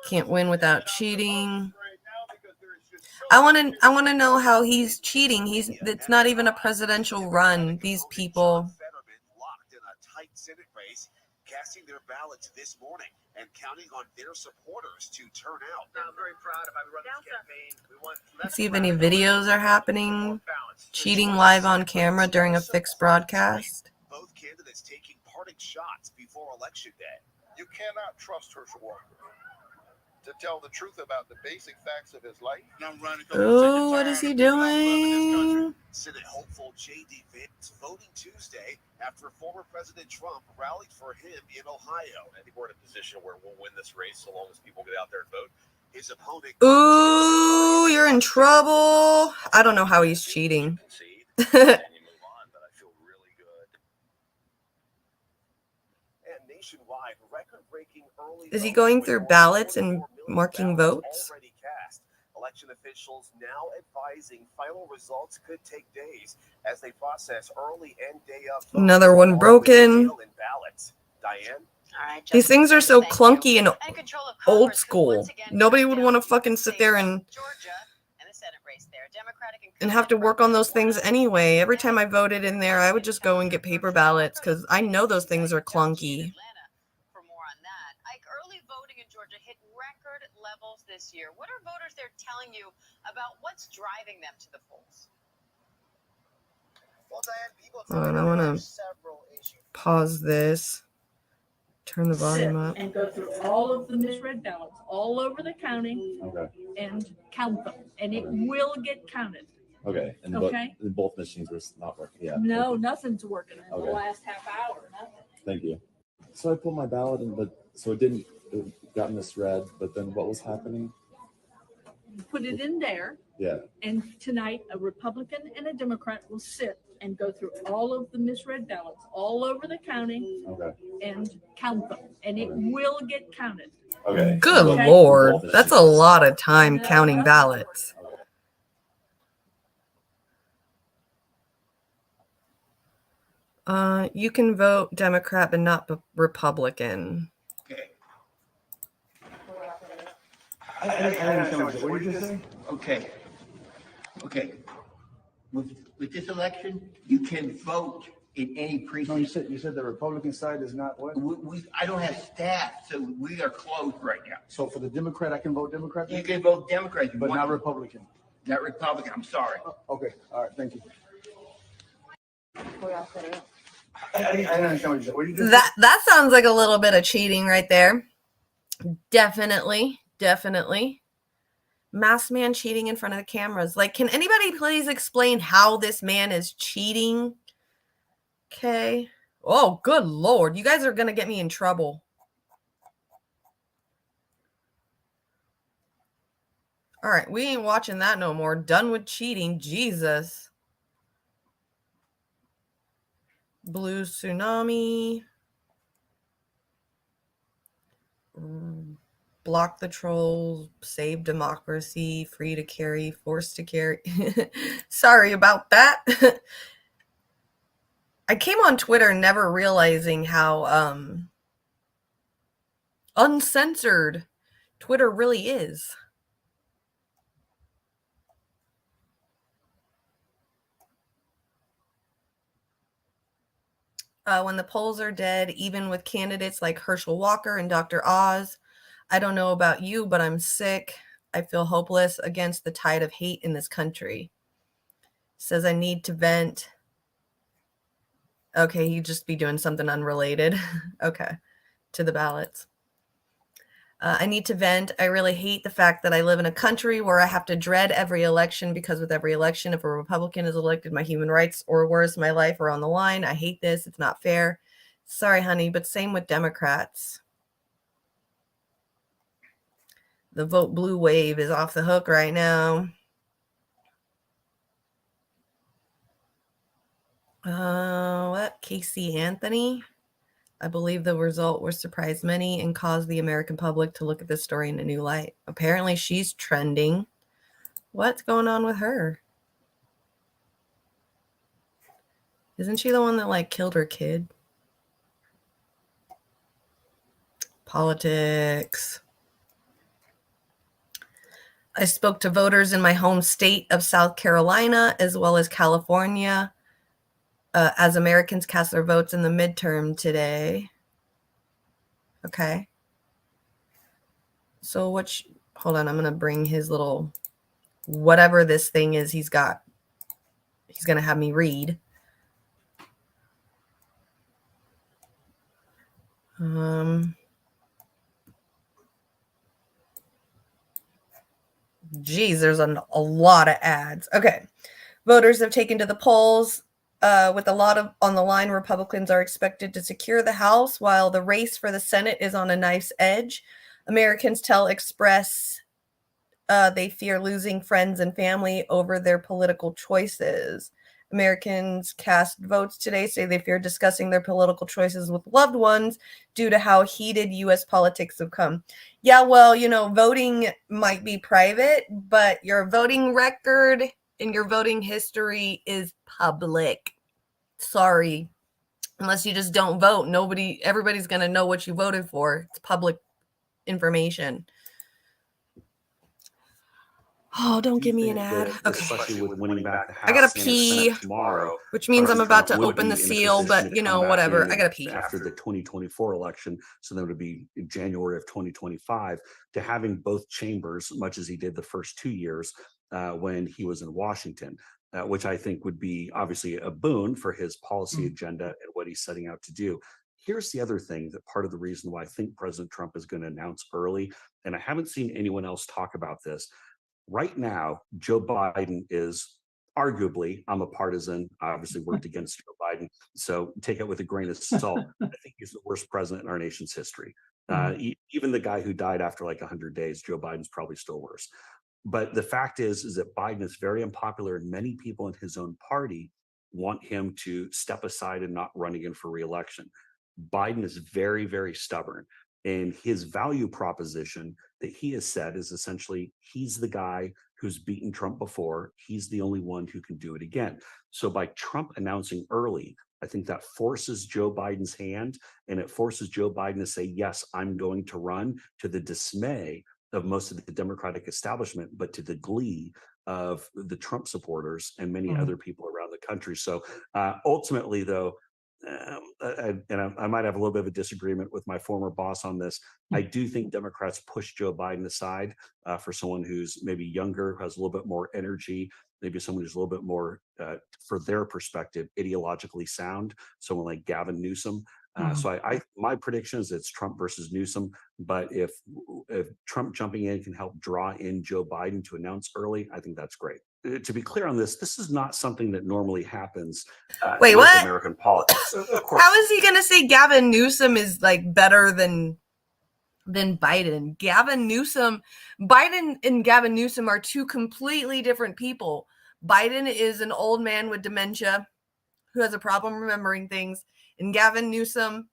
Can't win without cheating. I want to know how he's cheating. It's not even a presidential run. These people. Casting their ballots this morning and counting on their supporters to turn out. I'm very proud of how we run this campaign. We want Let's see if any videos are happening. Cheating live on camera during a fixed broadcast. Both candidates taking parting shots before Election Day. You cannot trust Herschel Walker to tell the truth about the basic facts of his life. Oh, what is he doing? Senate hopeful J.D. Vance voting Tuesday after former President Trump rallied for him in Ohio. I think we're in a position where we'll win this race so long as people get out there and vote. His opponent. Ooh, you're in trouble. I don't know how he's cheating. Is he going through ballots and marking votes? Election officials now advising final results could take days as they process early and day of votes. Another one broken. Diane? These things are so clunky and old school. Nobody would want to fucking sit there and have to work on those things anyway. Every time I voted in there, I would just go and get paper ballots because I know those things are clunky. Levels this year. What are voters there telling you about what's driving them to the polls? Well, Diane, people Hold on, I want to pause this. Turn the volume up. And go through all of the misread ballots all over the county and count them, and it will get counted. Okay. And both machines were not working. Yeah. No, nothing's working in the last half hour. Nothing. Thank you. So I put my ballot in, but so it got misread. But then what was happening? You put it in there. Yeah. And tonight, a Republican and a Democrat will sit and go through all of the misread ballots all over the county and count them, and it will get counted. Okay. Good Lord, that's a lot of time counting ballots. You can vote Democrat, but not Republican. I understand what you just say. Okay. With this election, you can vote in any precinct. No, you said the Republican side is not what? I don't have staff, so we are closed right now. So for the Democrat, I can vote Democrat? You can vote Democrat. But not Republican? Not Republican, I'm sorry. Okay, all right, thank you. I understand what you just said. That sounds like a little bit of cheating right there. Definitely. Masked man cheating in front of the cameras. Like, can anybody please explain how this man is cheating? Okay. Oh, good Lord. You guys are going to get me in trouble. All right. We ain't watching that no more. Done with cheating. Jesus. Blue tsunami. Block the trolls, save democracy, free to carry, forced to carry. Sorry about that. I came on Twitter never realizing how uncensored Twitter really is. When the polls are dead, even with candidates like Herschel Walker and Dr. Oz, I don't know about you, but I'm sick. I feel hopeless against the tide of hate in this country. Says I need to vent. Okay, he'd just be doing something unrelated. Okay, to the ballots. I need to vent. I really hate the fact that I live in a country where I have to dread every election because with every election, if a Republican is elected, my human rights or worse, my life are on the line. I hate this. It's not fair. Sorry, honey, but same with Democrats. The vote blue wave is off the hook right now. Casey Anthony. I believe the result will surprise many and cause the American public to look at this story in a new light. Apparently she's trending. What's going on with her? Isn't she the one that like killed her kid? Politics. I spoke to voters in my home state of South Carolina as well as California as Americans cast their votes in the midterm today. Okay. So hold on, I'm going to bring his little, whatever this thing is he's got. He's going to have me read. Geez, there's a lot of ads. Okay. Voters have taken to the polls with a lot on the line. Republicans are expected to secure the House while the race for the Senate is on a knife's edge. Americans tell Express they fear losing friends and family over their political choices. Americans cast votes today say they fear discussing their political choices with loved ones due to how heated U.S. politics have come. Yeah, well, voting might be private, but your voting record and your voting history is public. Sorry. Unless you just don't vote, everybody's going to know what you voted for. It's public information. Oh, don't give me an ad. Okay. Especially with winning back the House, I gotta Senate, pee tomorrow, which means I'm about to Trump would open be the in a seal, position but to come back whatever. in I gotta pee. after the 2024 election, so that would be in January of 2025, to having both chambers, much as he did the first 2 years when he was in Washington, which I think would be obviously a boon for his policy agenda and what he's setting out to do. Here's the other thing, that part of the reason why I think President Trump is going to announce early, and I haven't seen anyone else talk about this. Right now, Joe Biden is arguably, I'm a partisan, I obviously worked against Joe Biden, so take it with a grain of salt. I think he's the worst president in our nation's history. Even the guy who died after like 100 days, Joe Biden's probably still worse. But the fact is that Biden is very unpopular, and many people in his own party want him to step aside and not run again for re-election. Biden is very, very stubborn. And his value proposition that he has said is essentially he's the guy who's beaten Trump before. He's the only one who can do it again. So by Trump announcing early, I think that forces Joe Biden's hand, and it forces Joe Biden to say, yes, I'm going to run, to the dismay of most of the Democratic establishment, but to the glee of the Trump supporters and many other people around the country. So ultimately, though, I might have a little bit of a disagreement with my former boss on this. I do think Democrats push Joe Biden aside for someone who's maybe younger, has a little bit more energy, maybe someone who's a little bit more, for their perspective, ideologically sound, someone like Gavin Newsom. So my prediction is it's Trump versus Newsom. But if Trump jumping in can help draw in Joe Biden to announce early, I think that's great. To be clear on this is not something that normally happens Wait, with what? American politics. Of course. How is he going to say Gavin Newsom is like better than Biden? Biden and Gavin Newsom are two completely different people. Biden is an old man with dementia who has a problem remembering things, and Gavin Newsom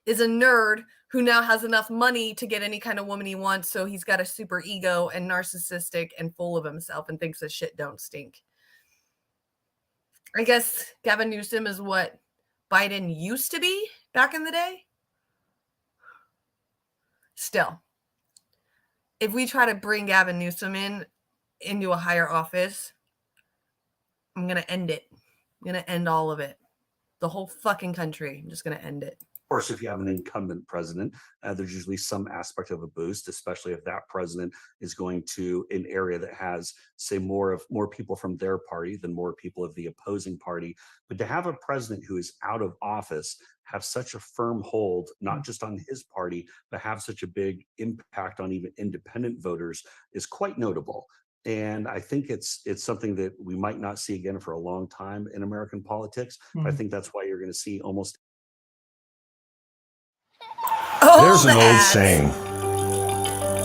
is a nerd who now has enough money to get any kind of woman he wants, so he's got a super ego and narcissistic and full of himself and thinks that shit don't stink. I guess Gavin Newsom is what Biden used to be back in the day. Still, if we try to bring Gavin Newsom into a higher office, I'm going to end it. I'm going to end all of it. The whole fucking country. I'm just going to end it. Of course, if you have an incumbent president, there's usually some aspect of a boost, especially if that president is going to an area that has, say, more people from their party than more people of the opposing party. But to have a president who is out of office have such a firm hold, not just on his party, but have such a big impact on even independent voters is quite notable. And I think it's something that we might not see again for a long time in American politics. I think that's why you're going to see almost. There's an old saying,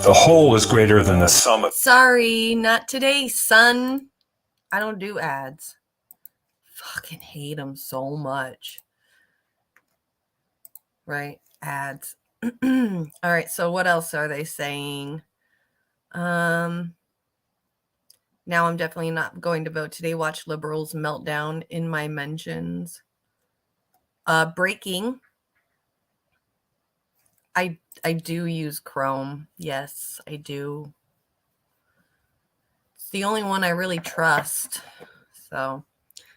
the whole is greater than the sum of. Sorry, not today, son. I don't do ads. Fucking hate them so much. Right? Ads. All right, so what else are they saying? Now I'm definitely not going to vote today. Watch liberals meltdown in my mentions. Breaking. I do use Chrome. Yes, I do. It's the only one I really trust. So,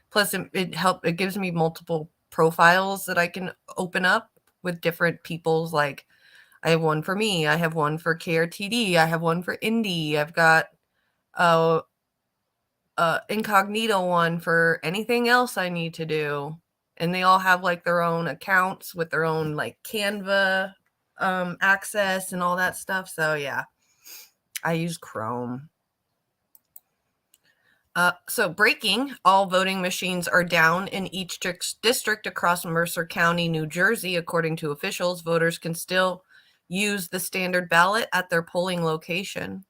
plus it gives me multiple profiles that I can open up with different people's, like I have one for me, I have one for KRTD, I have one for Indie, I've got a incognito one for anything else I need to do. And they all have like their own accounts with their own like Canva access and all that stuff. So yeah, I use Chrome. So breaking, all voting machines are down in each district across Mercer County, New Jersey. According to officials, voters can still use the standard ballot at their polling location.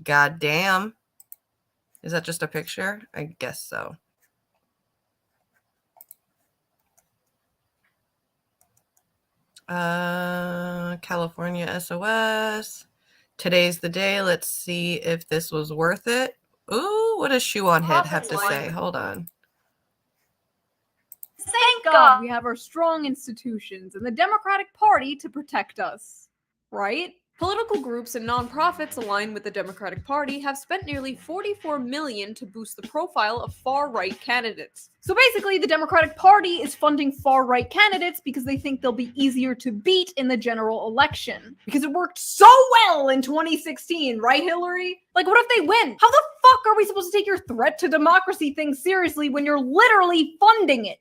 God damn. Is that just a picture? I guess so. California SOS. Today's the day. Let's see if this was worth it. Ooh, what does Shoe on Head have to say? Hold on. Thank God we have our strong institutions and the Democratic Party to protect us, right? Political groups and nonprofits aligned with the Democratic Party have spent nearly $44 million to boost the profile of far-right candidates. So basically, the Democratic Party is funding far-right candidates because they think they'll be easier to beat in the general election. Because it worked so well in 2016, right, Hillary? Like, what if they win? How the fuck are we supposed to take your threat to democracy thing seriously when you're literally funding it?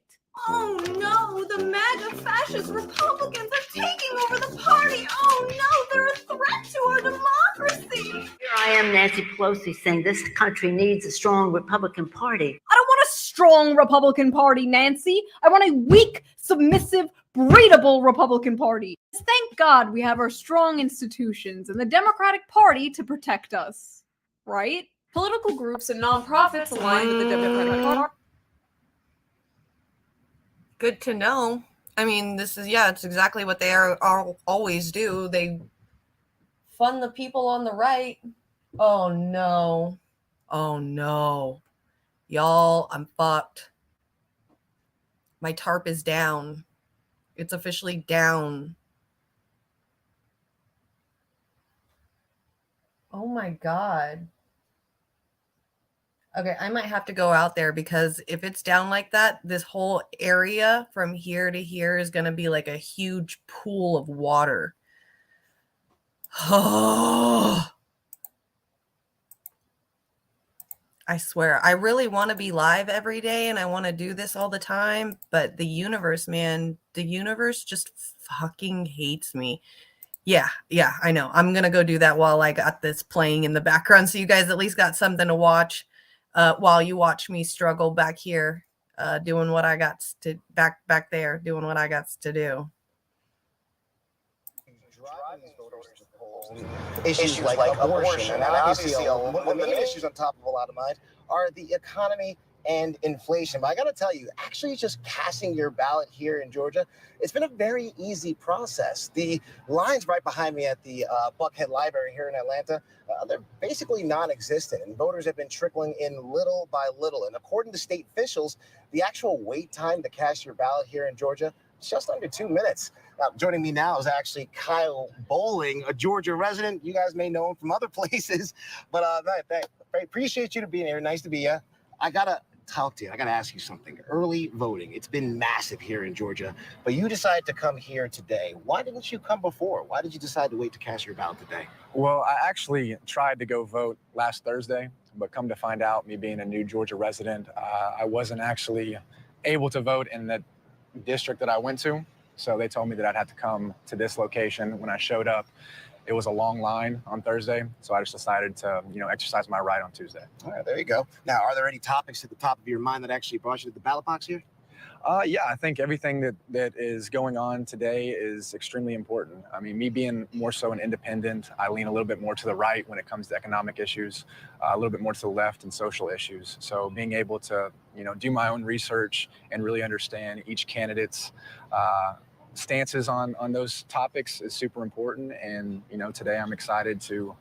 Oh no, the MAGA fascist Republicans are taking over the party. Oh no, they're a threat to our democracy. Here I am, Nancy Pelosi, saying this country needs a strong Republican Party. I don't want a strong Republican Party, Nancy. I want a weak, submissive, breedable Republican Party. Thank God we have our strong institutions and the Democratic Party to protect us, right? Political groups and nonprofits aligned with the Democratic Party. Good to know. I mean, this is, yeah, it's exactly what they are always do. They fund the people on the right. Oh no. Oh no. Y'all, I'm fucked. My tarp is down. It's officially down. Oh my God. Okay, I might have to go out there because if it's down like that, this whole area from here to here is going to be like a huge pool of water. Oh, I swear, I really want to be live every day and I want to do this all the time, but the universe, man, the universe just fucking hates me. Yeah, I know. I'm going to go do that while I got this playing in the background so you guys at least got something to watch. While you watch me struggle back here, doing what I got to back there, doing what I got to do. Issues like abortion, and obviously one of the main issues on top of a lot of minds are the economy and inflation. But I got to tell you, actually just casting your ballot here in Georgia, it's been a very easy process. The lines right behind me at the Buckhead Library here in Atlanta, they're basically non-existent, and voters have been trickling in little by little. And according to state officials, the actual wait time to cast your ballot here in Georgia is just under 2 minutes. Joining me now is actually Kyle Bowling, a Georgia resident. You guys may know him from other places, but I appreciate you being here. Nice to be here. I gotta talk to you. I gotta ask you something. Early voting, it's been massive here in Georgia, but you decided to come here today. Why didn't you come before? Why did you decide to wait to cast your ballot today? Well, I actually tried to go vote last Thursday, but come to find out, me being a new Georgia resident, I wasn't actually able to vote in the district that I went to. So they told me that I'd have to come to this location. When I showed up, it was a long line on Thursday. So I just decided to, exercise my right on Tuesday. All right, there you go. Now, are there any topics at the top of your mind that actually brought you to the ballot box here? Yeah, I think everything that is going on today is extremely important. I mean, me being more so an independent, I lean a little bit more to the right when it comes to economic issues, a little bit more to the left in social issues. So being able to, do my own research and really understand each candidate's stances on those topics is super important. And, today I'm excited to,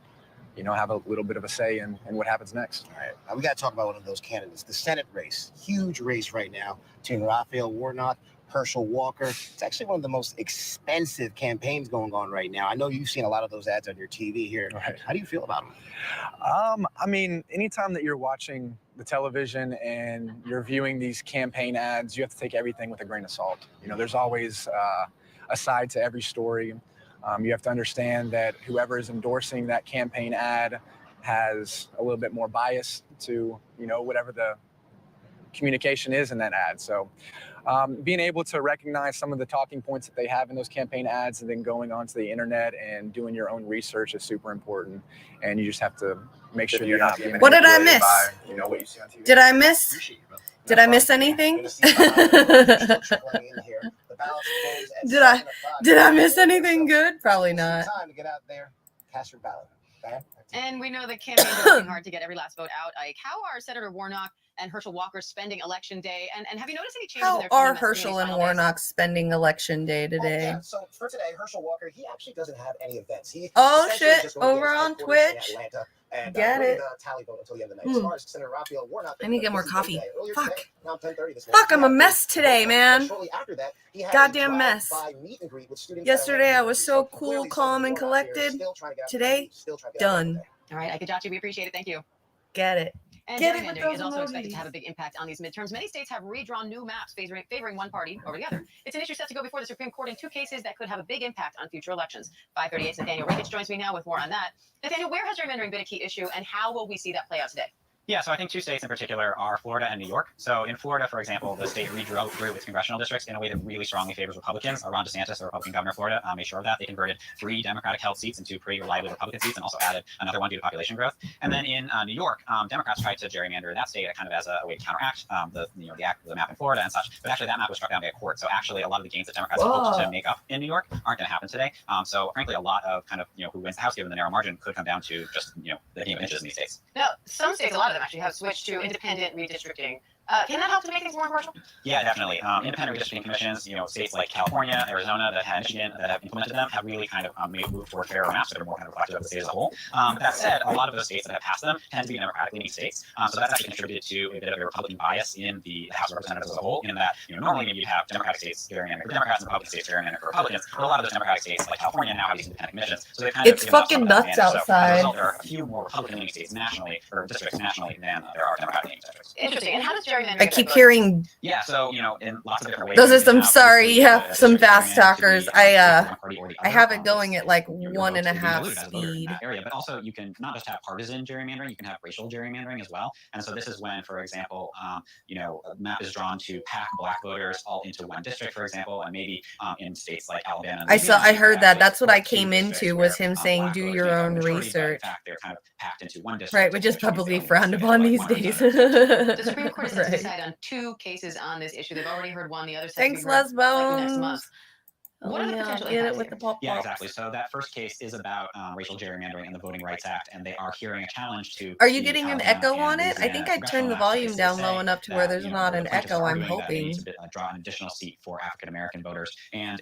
have a little bit of a say in what happens next. All right. Now we got to talk about one of those candidates, the Senate race. Huge race right now between Raphael Warnock, Herschel Walker. It's actually one of the most expensive campaigns going on right now. I know you've seen a lot of those ads on your TV here. Right. How do you feel about them? I mean, anytime that you're watching the television and you're viewing these campaign ads, you have to take everything with a grain of salt. There's always a side to every story. You have to understand that whoever is endorsing that campaign ad has a little bit more bias to, whatever the communication is in that ad. So being able to recognize some of the talking points that they have in those campaign ads and then going onto the internet and doing your own research is super important. And you just have to make sure you're not being What did I manipulated miss? by, what you see on TV. Did I miss? Did I miss anything? Did I miss anything good? Probably not. Time to get out there, cast your ballot. Okay? And we know the campaigns are working hard to get every last vote out. Ike, how are Senator Warnock and Herschel Walker spending Election Day? And have you noticed any changes in How their are team Herschel and Warnock spending Election Day today? Yeah, so for today, Herschel Walker, he actually doesn't have any events. He Oh essentially shit! just gonna be Over at his on headquarters in Twitch. Atlanta and Get really it. tally vote until the end of the night. As far as Senator Raphael Warnock, I need to get more busy day coffee. today. Earlier Fuck. today, around 10:30 this morning, Fuck, I'm a mess today, man. Shortly after that, he had Goddamn a mess. drive-by meet and greet with students Yesterday at I was so cool, calm, and collected. Today, done. All right, Ike Ajachi, we appreciate it. Thank you. Get it. And Get it with gerrymandering those is also expected to emojis. have a big impact on these midterms. Many states have redrawn new maps favoring one party over the other. It's an issue set to go before the Supreme Court in two cases that could have a big impact on future elections. 538's Nathaniel Ricketts joins me now with more on that. Nathaniel, where has gerrymandering been a key issue, and how will we see that play out today? Yeah, so I think two states in particular are Florida and New York. So in Florida, for example, the state redrew its congressional districts in a way that really strongly favors Republicans. Ron DeSantis, the Republican governor of Florida, made sure of that. They converted 3 Democratic-held seats into pretty reliably Republican seats and also added another one due to population growth. And then in New York, Democrats tried to gerrymander that state kind of as a way to counteract the map in Florida and such. But actually, that map was struck down by a court. So actually, a lot of the gains that Democrats hoped to make up in New York aren't going to happen today. So frankly, a lot of kind of who wins the House given the narrow margin could come down to just the game of inches in these states. Now, some states, a lot of them actually have switched to independent redistricting. Can that help to make things more impartial? Yeah, definitely. Independent redistricting commissions, states like California, Arizona, that have Michigan, that have implemented them, have really kind of made move toward fairer maps that are more kind of reflective of the state as a whole. That said, a lot of those states that have passed them tend to be democratically leaning states. So that's actually contributed to a bit of a Republican bias in the House of Representatives as a whole, in that normally maybe you'd have Democratic states gerrymandering for Democrats and Republican states gerrymandering for Republicans, but a lot of those Democratic states like California now have these independent commissions. So they kind It's of fucking nuts outside. So as a result, there are a few more Republican leaning states nationally, or districts nationally, than there are Democratic leaning districts. Interesting. And how does gerrymandering? I keep hearing. Yeah, so in lots of different ways. Those are some some fast talkers. I have it going at like 1.5 speed. Area, but also you can not just have partisan gerrymandering, you can have racial gerrymandering as well. And so this is when, for example, a map is drawn to pack black voters all into one district, for example, and maybe in states like Alabama. I heard that. That's what I came into, was him saying, "Do your own research." They're kind of packed into one district. Right, which is probably frowned upon these days. The Supreme Court is set to decide on 2 cases on this issue. They've already heard one. The other. Thanks, Lesbones. Next month. What are the potential get it impacts with here? the pop-pops. Yeah, exactly. So that first case is about racial gerrymandering and the Voting Rights Act, and they are hearing a challenge to. Are you getting an echo on it? I think I turned the volume down low enough to where there's not an echo. I'm hoping. To draw an additional seat for African American voters, and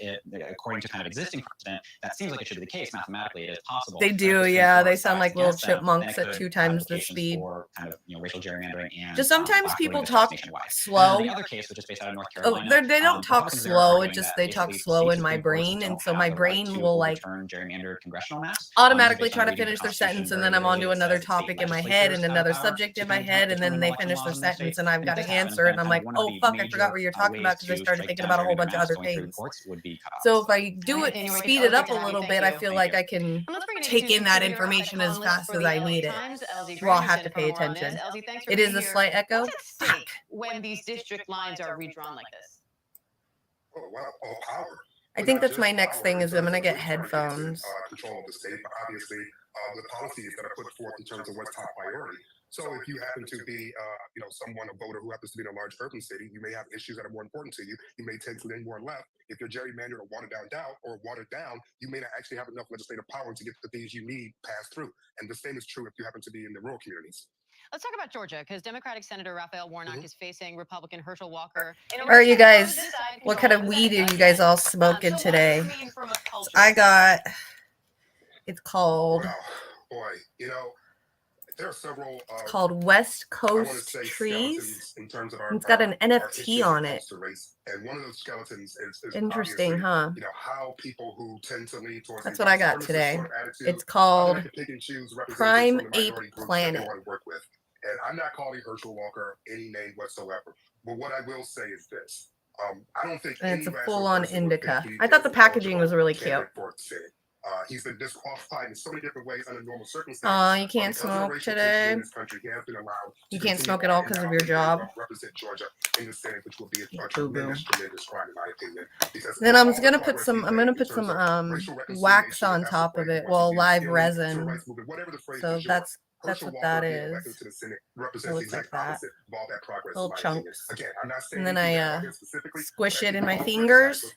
according to kind of existing precedent, that seems like it should be the case. Mathematically, it is possible. They do, yeah. They sound like little chipmunks at 2 times the speed. For kind of racial gerrymandering and just sometimes people talk slow. slow. The other case, which is based out of North Carolina, they don't talk slow. It just they talk slow in my brain, and so my brain will like gerrymandered congressional maps automatically try to finish their sentence, and then I'm on to another topic in my head and another subject in my head, and then they finish their sentence and I've got to answer it, and I'm like, oh fuck, I forgot what you're talking about because I started thinking about a whole bunch of other things. So if I do it, speed it up a little bit, I feel like I can take in that information as fast as I need it. Well, I'll have to pay attention. It is a slight echo. When these district lines are redrawn like this. Oh, wow, all power. I think that's my next thing is I'm gonna get headphones. Control of the state, but obviously the policies that are put forth in terms of what's top priority. So if you happen to be, someone, a voter who happens to be in a large urban city, you may have issues that are more important to you. You may tend to lean more left. If you're gerrymandered or watered down, you may not actually have enough legislative power to get the things you need passed through. And the same is true if you happen to be in the rural communities. Let's talk about Georgia, because Democratic Senator Raphael Warnock is facing Republican Herschel Walker. All right, you guys, what kind of weed are you guys all smoking today? It's called, Boy, there are several. It's called West Coast Trees. It's got an NFT on it. And one of those skeletons is interesting, huh? How people who tend to lean towards that's what I got today. It's called Prime Ape Planet. And I'm not calling Herschel Walker any name whatsoever. But what I will say is this. I don't think and it's a full-on indica. I thought the packaging was really cute. He's been disqualified in so many different ways under normal circumstances. Oh, you can't smoke today. You can't smoke at all because of your job. Represent Georgia in the Senate, which will be a tremendous crime, in my opinion. Then I'm gonna put some. I'm gonna put some wax on top of it. Well, live resin. So that's what that is. It looks like that. Little chunks. And then I squish it in my fingers,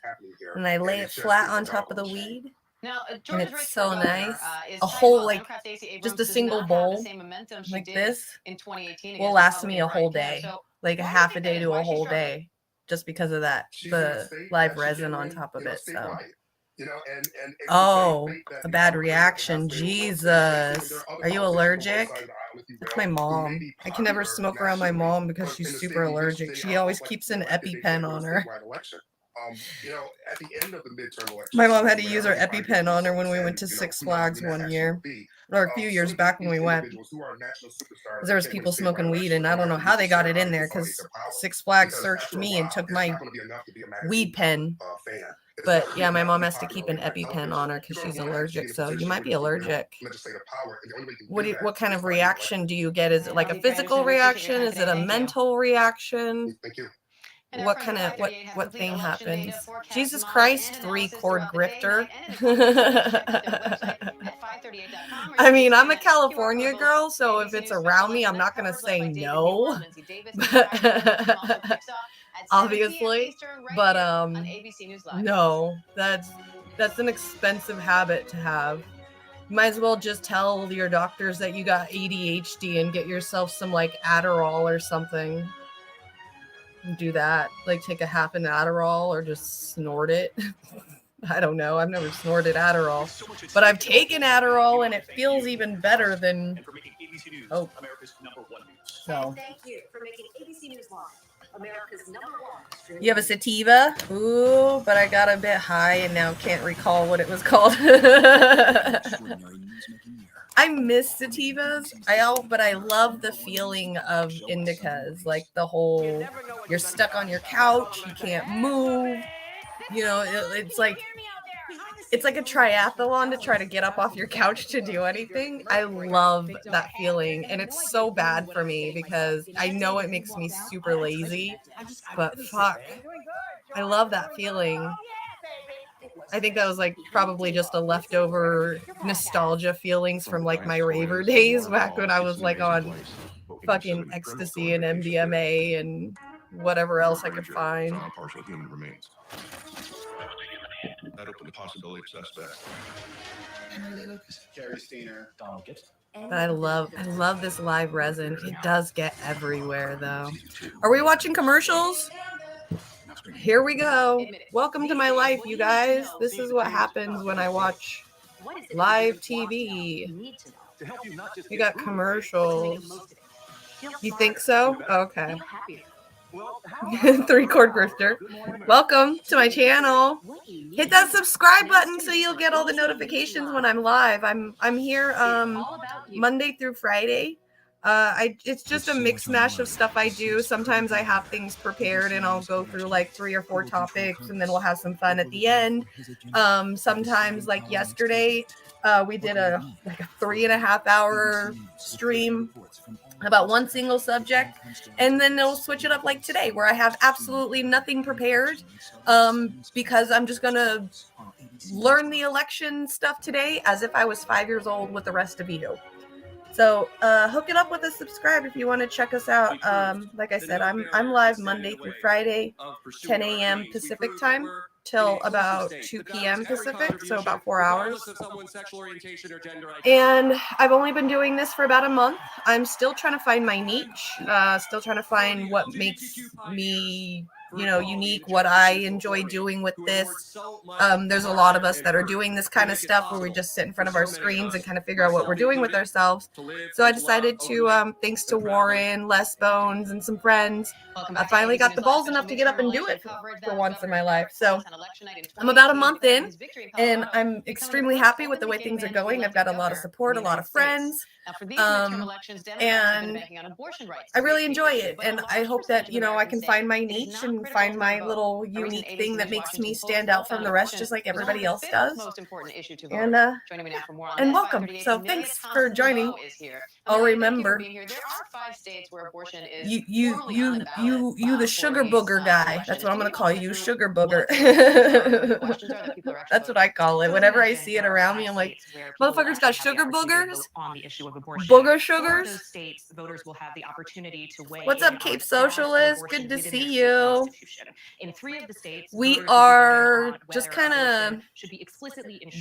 and I lay it flat on top of the weed. Now, and it's so nice. A whole, just a single bowl like this will last me a whole day, like a half a day to a whole day, just because of that, the live resin on top of it. So, oh, a bad reaction. Jesus, are you allergic? That's my mom. I can never smoke around my mom because she's super allergic. She always keeps an EpiPen on her. At the end of the midterm election, my mom had to use her EpiPen on her when we went to Six Flags one year, or a few years back when we went. There was people smoking weed, and I don't know how they got it in there because Six Flags searched me and took my weed pen. But yeah, my mom has to keep an EpiPen on her because she's allergic. So you might be allergic. What kind of reaction do you get? Is it like a physical reaction? Is it a mental reaction? What kind of what thing happens? Jesus Christ, 3-chord grifter. I mean, I'm a California girl, so if it's around me, I'm not gonna say no. Obviously, but no, that's an expensive habit to have. You might as well just tell your doctors that you got ADHD and get yourself some like Adderall or something. Do that, like take a half an Adderall or just snort it. I don't know. I've never snorted Adderall, but I've taken Adderall and it feels even better than. Oh, so. Thank you for making ABC News Live America's #1. You have a sativa? Ooh, but I got a bit high and now can't recall what it was called. I miss sativas. But I love the feeling of indicas, like the whole you're stuck on your couch, you can't move. It's like a triathlon to try to get up off your couch to do anything. I love that feeling, and it's so bad for me because I know it makes me super lazy, but fuck, I love that feeling. I think that was like probably just a leftover nostalgia feelings from like my raver days back when I was like on fucking ecstasy and MDMA and whatever else I could find. Partial human remains. That opened the possibility of suspects. Jerry Steiner, Donald Gibson. But I love this live resin. It does get everywhere though. Are we watching commercials? Here we go. Welcome to my life, you guys. This is what happens when I watch live TV. You got commercials. You think so? Okay. 3-chord grifter. Welcome to my channel. Hit that subscribe button so you'll get all the notifications when I'm live. I'm here Monday through Friday. It's just a mix mash of stuff I do. Sometimes I have things prepared and I'll go through like 3 or 4 topics and then we'll have some fun at the end. Sometimes like yesterday, we did a 3.5-hour stream about one single subject, and then they'll switch it up like today where I have absolutely nothing prepared because I'm just gonna learn the election stuff today as if I was 5 years old with the rest of you. So hook it up with a subscribe if you want to check us out. Like I said, I'm live Monday through Friday, 10 a.m. Pacific time till about 2 p.m. Pacific, so about 4 hours. And I've only been doing this for about a month. I'm still trying to find my niche, still trying to find what makes me, unique, what I enjoy doing with this. There's a lot of us that are doing this kind of stuff where we just sit in front of our screens and kind of figure out what we're doing with ourselves. So I decided to, thanks to Warren, Les Bones, and some friends, I finally got the balls enough to get up and do it for once in my life. So I'm about a month in, and I'm extremely happy with the way things are going. I've got a lot of support, a lot of friends, and I really enjoy it. And I hope that, I can find my niche and find my little unique thing that makes me stand out from the rest, just like everybody else does. And welcome. So thanks for joining. I'll remember. There are 5 states where abortion is You the sugar booger guy. That's what I'm gonna call you, sugar booger. That's what I call it. Whenever I see it around me, I'm like, motherfuckers got sugar boogers? Booger sugars? Voters will have the opportunity to weigh What's up, Cape Socialist? Good to see you. In 3 of the states, we are just kind of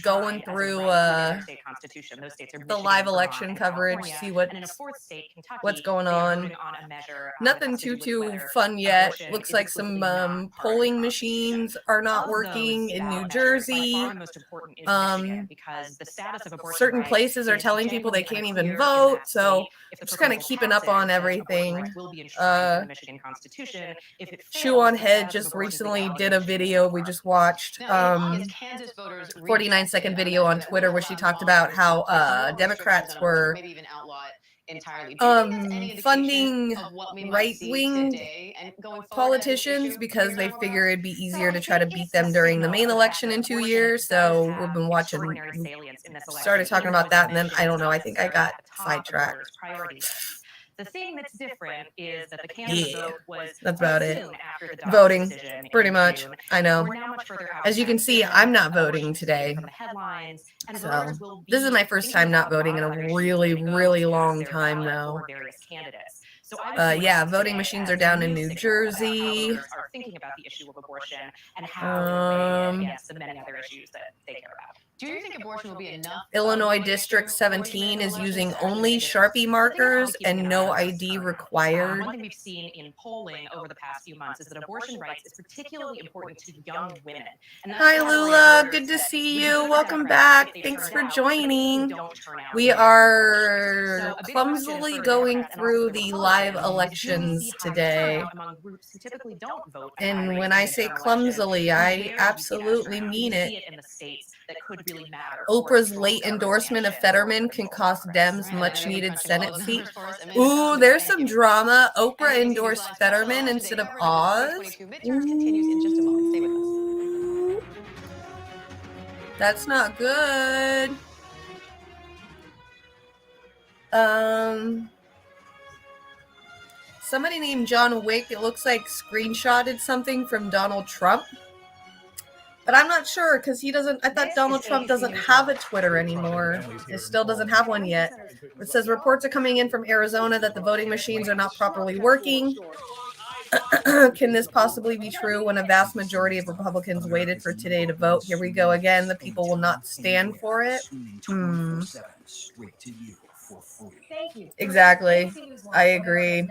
going through the live election coverage, see what's going on. Nothing too fun yet. Looks like some polling machines are not working in New Jersey. Certain places are telling people they can't even vote, so just kind of keeping up on everything. Chew on Head just recently did a video we just watched, 49-second video on Twitter where she talked about how Democrats were funding right-wing politicians because they figure it'd be easier to try to beat them during the main election in 2 years. So we've been watching, started talking about that, and then I don't know, I think I got sidetracked. The thing that's different is that the candidate vote was that's about it. After the Voting, pretty much. I know. As you can see, I'm not voting today. So this is my first time not voting in a really long time now. Yeah, voting machines are down in New Jersey. Are thinking about the issue of abortion and how they weigh against the many other issues that they care about. Do you think abortion will be enough? Illinois District 17 is using only Sharpie markers and no ID required. One thing we've seen in polling over the past few months is that abortion rights is particularly important to young women. Hi, Lula. Good to see you. Welcome back. Thanks for joining. We are clumsily going through the live elections today. And when I say clumsily, I absolutely mean it. Oprah's late endorsement of Fetterman can cost Dems much-needed Senate seat. Ooh, there's some drama. Oprah endorsed Fetterman instead of Oz. Ooh. That's not good. Somebody named John Wick, it looks like, screenshotted something from Donald Trump. But I'm not sure because he doesn't. I thought Donald Trump doesn't have a Twitter anymore. He still doesn't have one yet. It says reports are coming in from Arizona that the voting machines are not properly working. Can this possibly be true when a vast majority of Republicans waited for today to vote? Here we go again. The people will not stand for it. Exactly. I agree.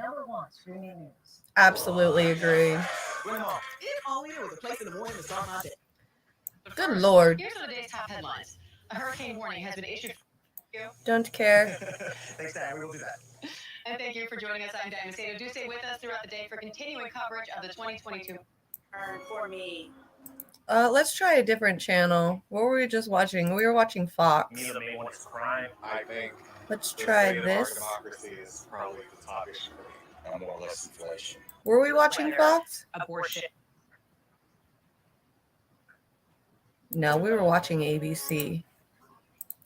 Absolutely agree. Good Lord. Here's one of today's top headlines. A hurricane warning has been issued. Don't care. Thanks, Diane. We will do that. And thank you for joining us. I'm Diane Macedo. Do stay with us throughout the day for continuing coverage of the 2022. For me. Let's try a different channel. What were we just watching? We were watching Fox. The main one is crime. I think. Let's try this. Democracy is probably the top issue for me. More or less inflation. Were we watching Fox? Abortion. No, we were watching ABC.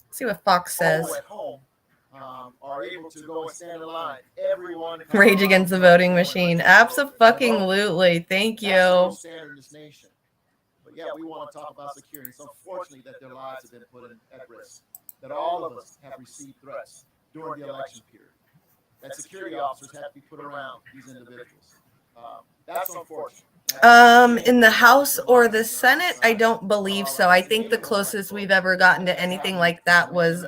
Let's see what Fox says. At home, are able to go and stand in line. Everyone. Rage Against the Voting Machine. Abso-fucking-lutely. Thank you. But yeah, we want to talk about security. It's unfortunately that their lives have been put at risk. That all of us have received threats. during the election period. That security officers have to be put around these individuals. That's unfortunate. In the House or the Senate, I don't believe so. I think the closest we've ever gotten to anything like that was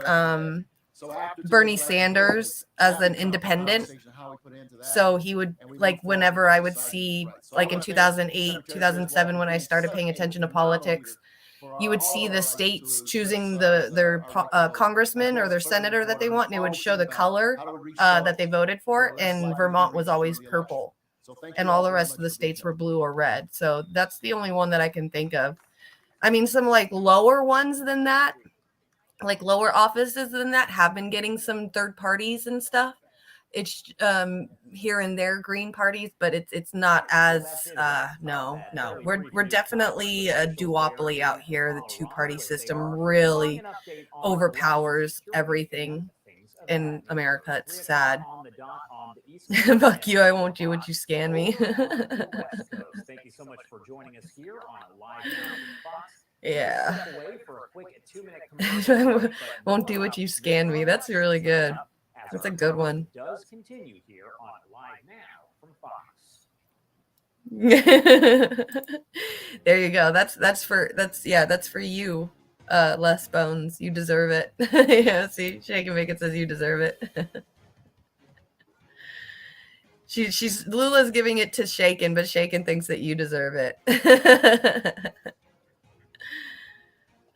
Bernie Sanders as an independent. So he would, like, whenever I would see, like in 2008, 2007, when I started paying attention to politics, you would see the states choosing their congressman or their senator that they want, and it would show the color that they voted for, and Vermont was always purple, and all the rest of the states were blue or red. So that's the only one that I can think of. I mean, some like lower ones than that, like lower offices than that, have been getting some third parties and stuff. It's here and there green parties, but it's not as no. We're definitely a duopoly out here. The two-party system really overpowers everything in America. It's sad. Fuck you, I won't do what you scan me. Thank you so much for joining us here on Live Now with Fox. Yeah. Step away for a quick 2-minute commercial. Won't do what you scan me. That's really good. That's a good one. Does continue here on Live Now from Fox. There you go. That's for you, Les Bones. You deserve it. Yeah, see, Shake and Bacon says you deserve it. She's Lula's giving it to Shaken, but Shaken thinks that you deserve it.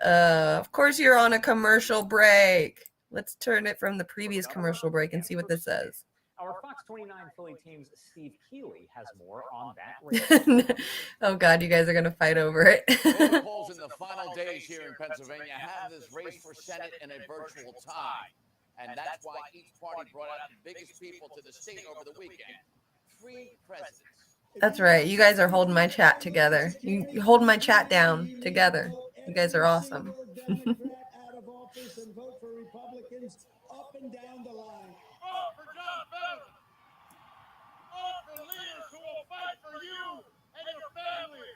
Of course you're on a commercial break. Let's turn it from the previous commercial break and see what this says. Our Fox 29 Philly team's Steve Keeley has more on that race. Oh God, you guys are gonna fight over it. Polls in the final days here in Pennsylvania have this race for Senate in a virtual tie. And that's why each party brought out the biggest people to the state over the weekend. 3 presidents. That's right. You guys are holding my chat together. You holding my chat down together. You guys are awesome. Out of office and vote for Republicans up and down the line. Vote for John Bennett. Vote for leaders who will fight for you and your family.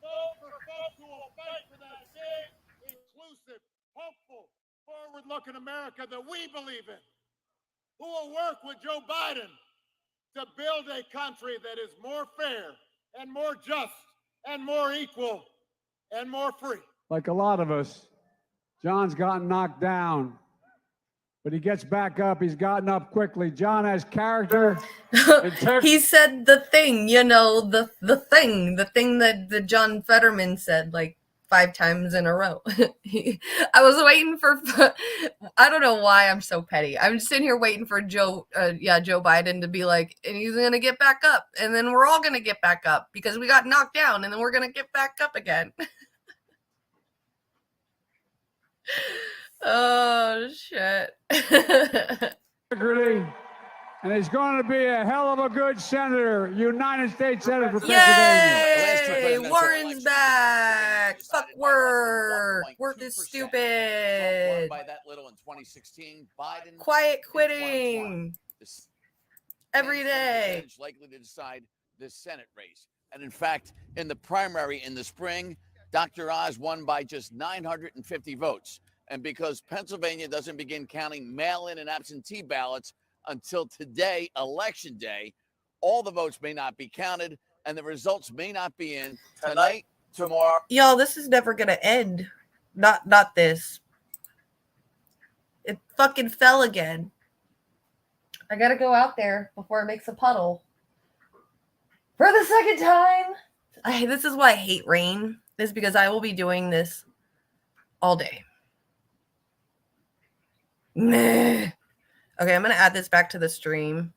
Vote for folks who will fight for that safe, inclusive, hopeful, forward-looking America that we believe in. Who will work with Joe Biden to build a country that is more fair and more just and more equal and more free. Like a lot of us, John's gotten knocked down, but he gets back up. He's gotten up quickly. John has character. He said the thing, the thing that the John Fetterman said like 5 times in a row. I was waiting for, I don't know why I'm so petty. I'm just sitting here waiting for Joe Biden to be like, and he's going to get back up. And then we're all going to get back up because we got knocked down and then we're going to get back up again. Oh, shit. Integrity. And he's going to be a hell of a good senator, United States Senator for Pennsylvania. Yay! Warren's back. Fuck work. Work is stupid. By that little in 2016, Biden quiet quitting every day. Likely to decide this Senate race. And in fact, in the primary in the spring, Dr. Oz won by just 950 votes. And because Pennsylvania doesn't begin counting mail-in and absentee ballots until today, Election Day, all the votes may not be counted and the results may not be in tonight, tomorrow. Y'all, this is never going to end. Not this. It fucking fell again. I got to go out there before it makes a puddle. For the second time. This is why I hate rain. Is because I will be doing this all day. Meh. Okay, I'm going to add this back to the stream.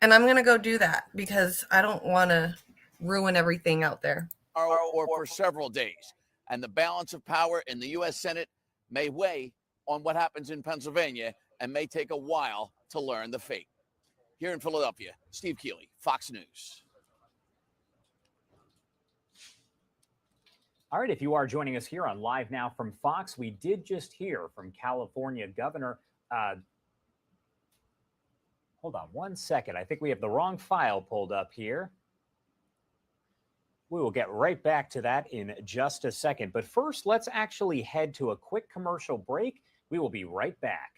And I'm going to go do that because I don't want to ruin everything out there. Or for several days. And the balance of power in the U.S. Senate may weigh on what happens in Pennsylvania and may take a while to learn the fate. Here in Philadelphia, Steve Keeley, Fox News. All right, if you are joining us here on Live Now from Fox, we did just hear from California Governor. Hold on one second. I think we have the wrong file pulled up here. We will get right back to that in just a second. But first, let's actually head to a quick commercial break. We will be right back.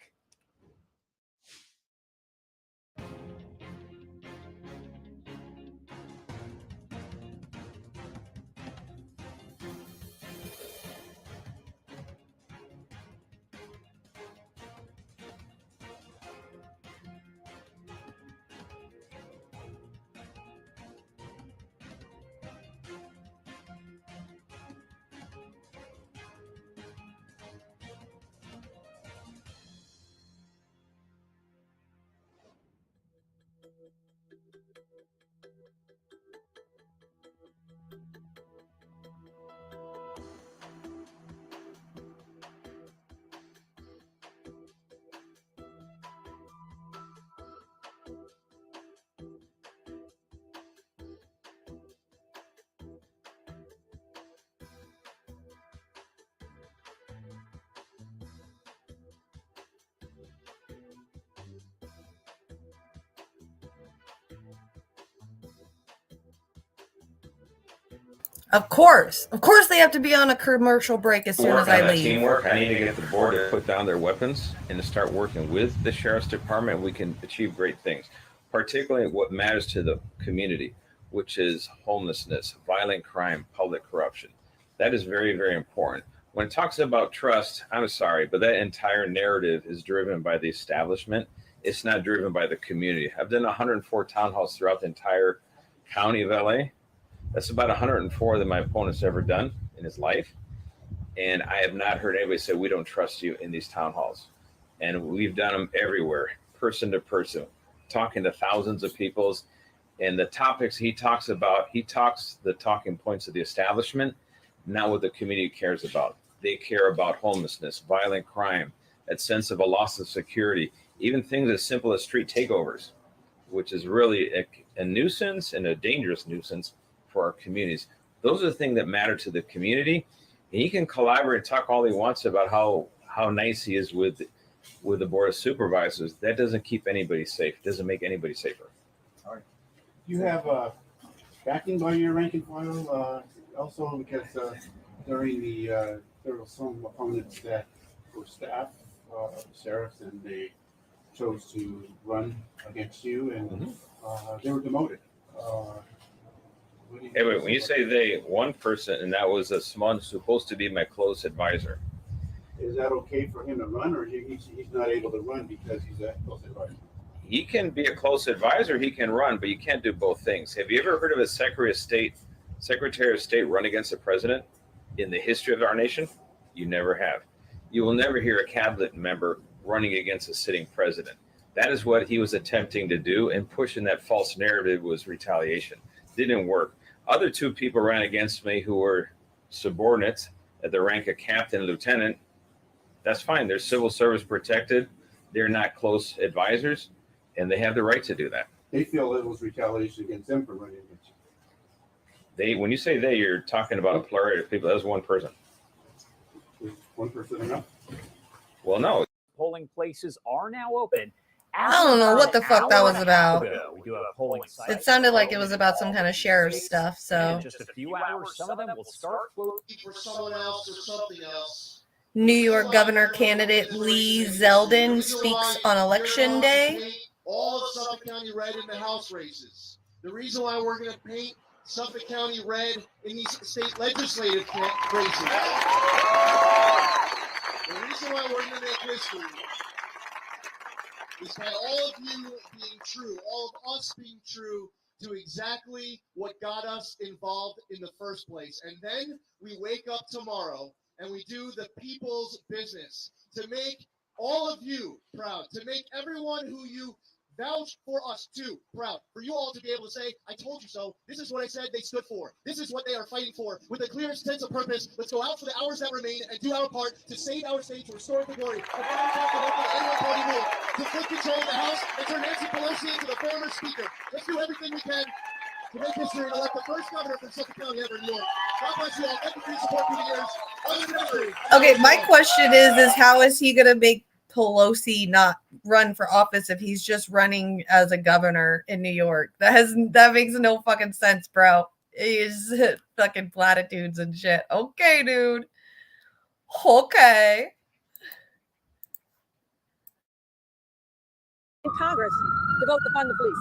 Of course they have to be on a commercial break as soon as I leave. Teamwork. I need to get the board to put down their weapons and to start working with the sheriff's department. We can achieve great things, particularly what matters to the community, which is homelessness, violent crime, public corruption. That is very, very important. When it talks about trust, I'm sorry, but that entire narrative is driven by the establishment. It's not driven by the community. I've done 104 town halls throughout the entire county of LA. That's about 104 that my opponent's ever done in his life. And I have not heard anybody say, we don't trust you in these town halls. And we've done them everywhere, person to person, talking to thousands of people. And the topics he talks about, he talks the talking points of the establishment, not what the community cares about. They care about homelessness, violent crime, that sense of a loss of security, even things as simple as street takeovers, which is really a nuisance and a dangerous nuisance for our communities. Those are the things that matter to the community. And he can collaborate and talk all he wants about how nice he is with the board of supervisors. That doesn't keep anybody safe. Doesn't make anybody safer. All right. You have backing by your rank and file also because during there were some opponents that were staff, sheriffs, and they chose to run against you, and they were demoted. Hey, wait, when you say they, one person, and that was someone supposed to be my close advisor. Is that okay for him to run, or he's not able to run because he's a close advisor? He can be a close advisor, he can run, but you can't do both things. Have you ever heard of a Secretary of State run against the president in the history of our nation? You never have. You will never hear a cabinet member running against a sitting president. That is what he was attempting to do, and pushing that false narrative was retaliation. Didn't work. Other two people ran against me who were subordinates at the rank of captain and lieutenant. That's fine. They're civil service protected. They're not close advisors, and they have the right to do that. They feel it was retaliation against them for running against you. When you say they, you're talking about a plurality of people. That was one person. Is one person enough? Well, no. Polling places are now open. I don't know what the fuck that was about. We do have polling sites. It sounded like it was about some kind of sheriff stuff, so. In just a few hours, some of them will start floating for someone else or something else. New York governor candidate Lee Zeldin speaks on election day. All of Suffolk County red in the House races. The reason why we're going to paint Suffolk County red in these state legislative races. The reason why we're going to make history is by all of you being true, all of us being true to exactly what got us involved in the first place. And then we wake up tomorrow and we do the people's business to make all of you proud, to make everyone who you vouch for us too proud, for you all to be able to say, I told you so. This is what I said they stood for. This is what they are fighting for. With the clearest sense of purpose, let's go out for the hours that remain and do our part to save our state, to restore the glory, to find out the local anyone party rule, to flip control of the House and turn Nancy Pelosi into the former speaker. Let's do everything we can to make history and elect the first governor from Suffolk County ever in New York. God bless you all. Thank you for your support through the years. Okay, my question is how is he going to make Pelosi not run for office if he's just running as a governor in New York? That makes no fucking sense, bro. He's fucking platitudes and shit. Okay, dude. Okay. In Congress to vote to fund the police.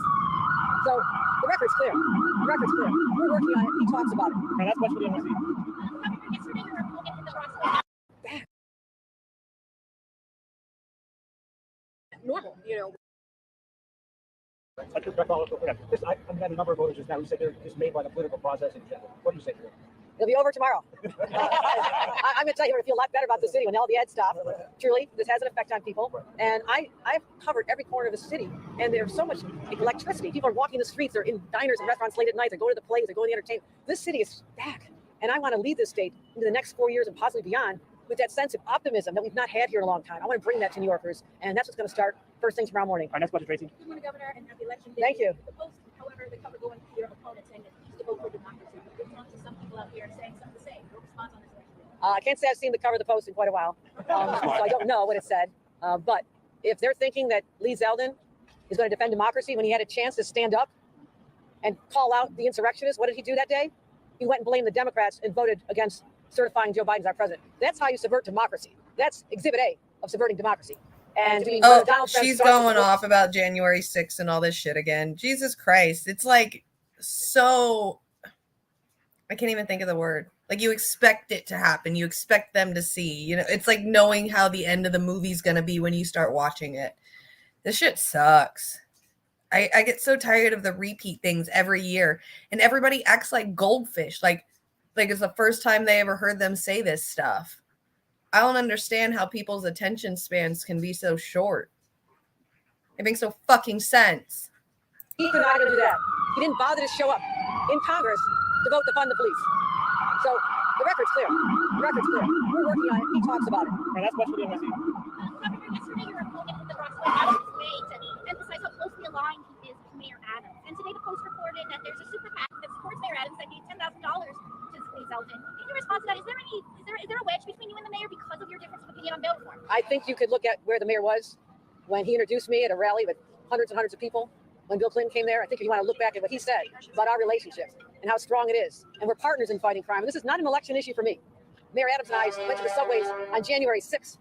So the record's clear. The record's clear. We're working on it. He talks about it. And that's much for the NYC. Normal, you know. I've met a number of voters just now who said they're dismayed by the political process in general. What do you say to them? It'll be over tomorrow. I'm going to tell you, we're going to feel a lot better about the city when all the ads stop. Truly, this has an effect on people. And I've covered every corner of the city, and there's so much electricity. People are walking the streets, they're in diners and restaurants late at night, they're going to the plays, they're going to the entertainment. This city is back. And I want to lead this state into the next 4 years and possibly beyond with that sense of optimism that we've not had here in a long time. I want to bring that to New Yorkers, and that's what's going to start first thing tomorrow morning. Our next question, Tracy. Good morning, Governor, and happy election day. Thank you. The post, however, the cover going to your opponent saying that he used to vote for democracy. We've talked to some people out here saying something the same. Your response on this election day? I can't say I've seen the cover of the Post in quite a while, so I don't know what it said. But if they're thinking that Lee Zeldin is going to defend democracy when he had a chance to stand up and call out the insurrectionists, what did he do that day? He went and blamed the Democrats and voted against certifying Joe Biden as our president. That's how you subvert democracy. That's Exhibit A of subverting democracy. And she's going off about January 6th and all this shit again. Jesus Christ. It's like so... I can't even think of the word. Like, you expect it to happen. You expect them to see. You know, it's like knowing how the end of the movie's going to be when you start watching it. This shit sucks. I get so tired of the repeat things every year. And everybody acts like goldfish. Like it's the first time they ever heard them say this stuff. I don't understand how people's attention spans can be so short. It makes no fucking sense. He could not do that. He didn't bother to show up in Congress to vote to fund the police. So the record's clear. The record's clear. We're working on it. He talks about it. And that's much for the NYC. Yesterday, your opponent hit the Bronx out of his way to emphasize how closely aligned he is with Mayor Adams. And today, the Post reported that there's a super PAC that supports Mayor Adams that gave $10,000 to Lee Zeldin. In your response to that, is there a wedge between you and the mayor because of your difference of opinion on bail reform? I think you could look at where the mayor was when he introduced me at a rally with hundreds and hundreds of people. When Bill Clinton came there, I think if you want to look back at what he said about our relationship and how strong it is, and we're partners in fighting crime. And this is not an election issue for me. Mayor Adams and I went to the subways on January 6th,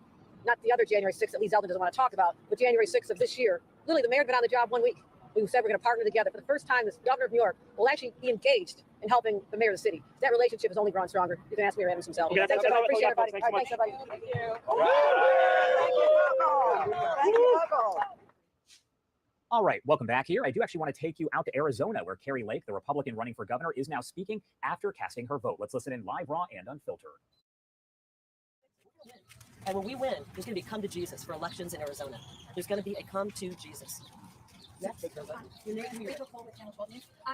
not the other January 6th that Lee Zeldin doesn't want to talk about, but January 6th of this year. Literally, the mayor had been on the job 1 week. We said we're going to partner together. For the first time, this governor of New York will actually be engaged in helping the mayor of the city. That relationship has only grown stronger. You can ask Mayor Adams himself. Okay, Thanks, everybody. Appreciate everybody. Thanks All right, so thanks, much. everybody. Thank you. All right, welcome back here. I do actually want to take you out to Arizona, where Carrie Lake, the Republican running for governor, is now speaking after casting her vote. Let's listen in live, raw, and unfiltered. And when we win, there's going to be come to Jesus for elections in Arizona. There's going to be a come to Jesus. I'm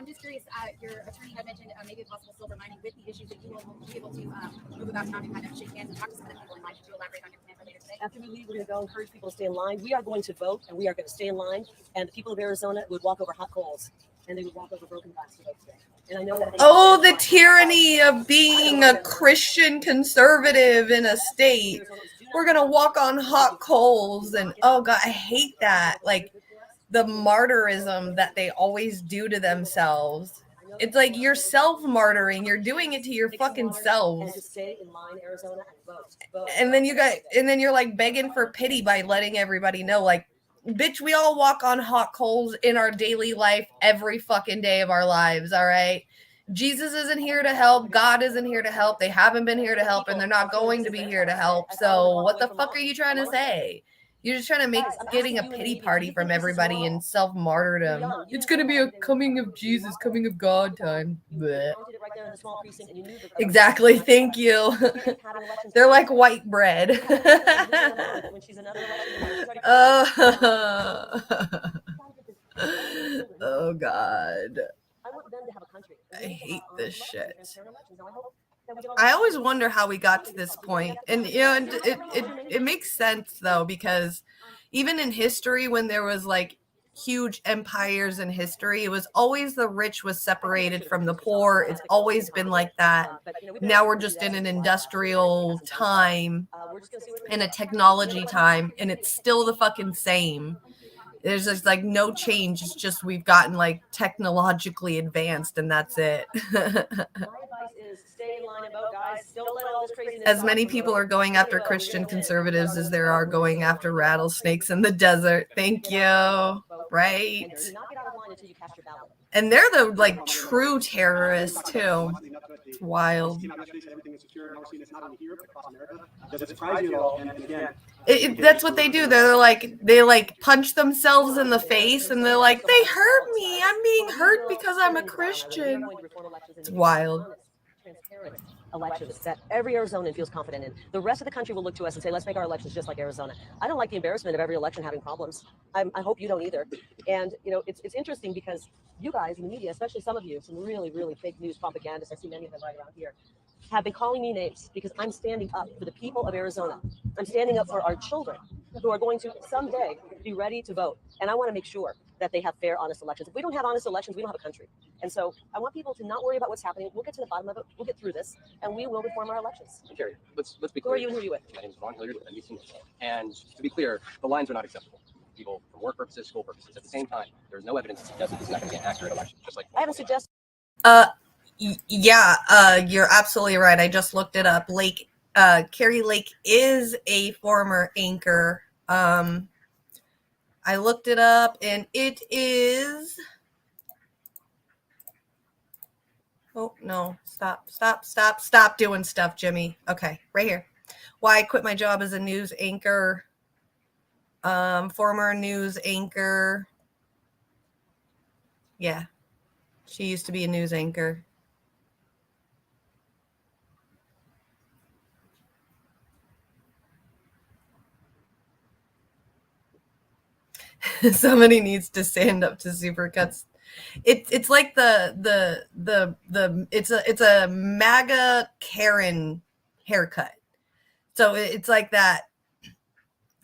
just curious, your attorney had mentioned maybe a possible silver lining with the issues that you will be able to move about town and kind of shake hands and talk to some of the people in line. Could you elaborate on your plan for later today? After we leave, we're going to go encourage people to stay in line. We are going to vote, and we are going to stay in line. And the people of Arizona would walk over hot coals, and they would walk over broken glass to vote today. And I know that. Oh, the tyranny of being a Christian conservative in a state. We're going to walk on hot coals. And oh God, I hate that. Like, the martyrism that they always do to themselves. It's like you're self-martyring. You're doing it to your fucking selves. And then you're like begging for pity by letting everybody know, like, bitch, we all walk on hot coals in our daily life every fucking day of our lives, all right? Jesus isn't here to help. God isn't here to help. They haven't been here to help, and they're not going to be here to help. So what the fuck are you trying to say? You're just trying to make getting a pity party from everybody and self-martyrdom. It's going to be a coming of Jesus, coming of God time. Blech. Exactly. Thank you. They're like white bread. Oh, God. I hate this shit. I always wonder how we got to this point. And you know, it makes sense though, because even in history, when there was like huge empires in history, it was always the rich was separated from the poor. It's always been like that. Now we're just in an industrial time, in a technology time, and it's still the fucking same. There's just like no change. It's just we've gotten like technologically advanced, and that's it. As many people are going after Christian conservatives as there are going after rattlesnakes in the desert. Thank you. Right. And they're the like true terrorists too. It's wild. That's what they do. They're like, they like punch themselves in the face and they're like, they hurt me. I'm being hurt because I'm a Christian. It's wild. Elections that every Arizonan feels confident in. The rest of the country will look to us and say, let's make our elections just like Arizona. I don't like the embarrassment of every election having problems. I hope you don't either. And, you know, it's interesting because you guys in the media, especially some of you, some really, really fake news propagandists, I see many of them right around here, have been calling me names because I'm standing up for the people of Arizona. I'm standing up for our children who are going to someday be ready to vote. And I want to make sure that they have fair, honest elections. If we don't have honest elections, we don't have a country. And so I want people to not worry about what's happening. We'll get to the bottom of it. We'll get through this, and we will reform our elections. Jerry, let's be clear. Who are you and who are you with? My name is Ron Hilliard with NBC News. And to be clear, the lines are not acceptable. People for work purposes, school purposes. At the same time, there's no evidence to suggest that this is not going to be an accurate election. Just like I haven't suggested. Yeah, you're absolutely right. I just looked it up. Carrie Lake is a former anchor. I looked it up and it is. Oh, no. Stop doing stuff, Jimmy. Okay, right here. Why I quit my job as a news anchor. Former news anchor. Yeah. She used to be a news anchor. Somebody needs to stand up to Supercuts. It's like it's a MAGA Karen haircut. So it's like that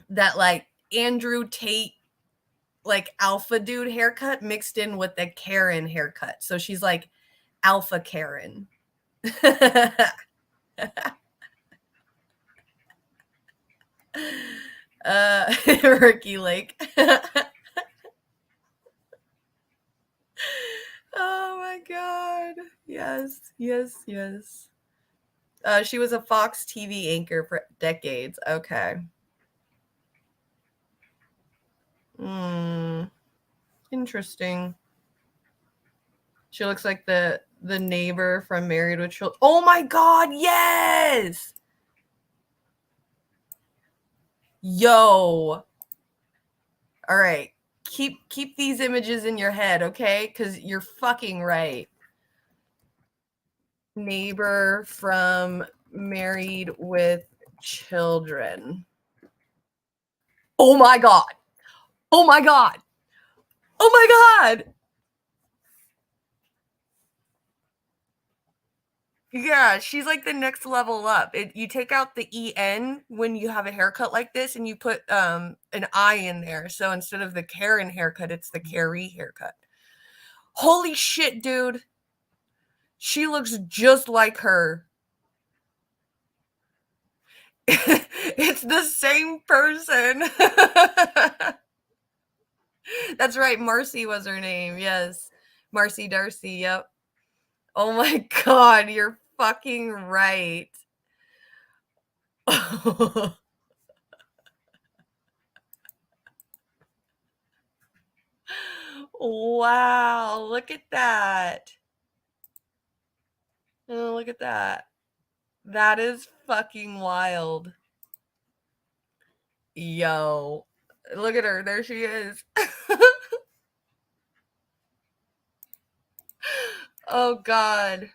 like Andrew Tate like alpha dude haircut mixed in with the Karen haircut. So she's like alpha Karen. Ricky Lake. Oh my God. Yes. She was a Fox TV anchor for decades. Okay. Interesting. She looks like the neighbor from Married with Children. Oh my God, yes. Yo. All right. Keep these images in your head, okay? Because you're fucking right. Neighbor from Married with Children. Oh my God. Oh my God. Oh my God. Yeah, she's like the next level up. You take out the EN when you have a haircut like this and you put an I in there. So instead of the Karen haircut, it's the Carrie haircut. Holy shit, dude. She looks just like her. It's the same person. That's right. Marcy was her name. Yes. Marcy Darcy. Yep. Oh my God. You're fucking right. Wow. Look at that. Oh, look at that. That is fucking wild. Yo. Look at her. There she is. Oh God.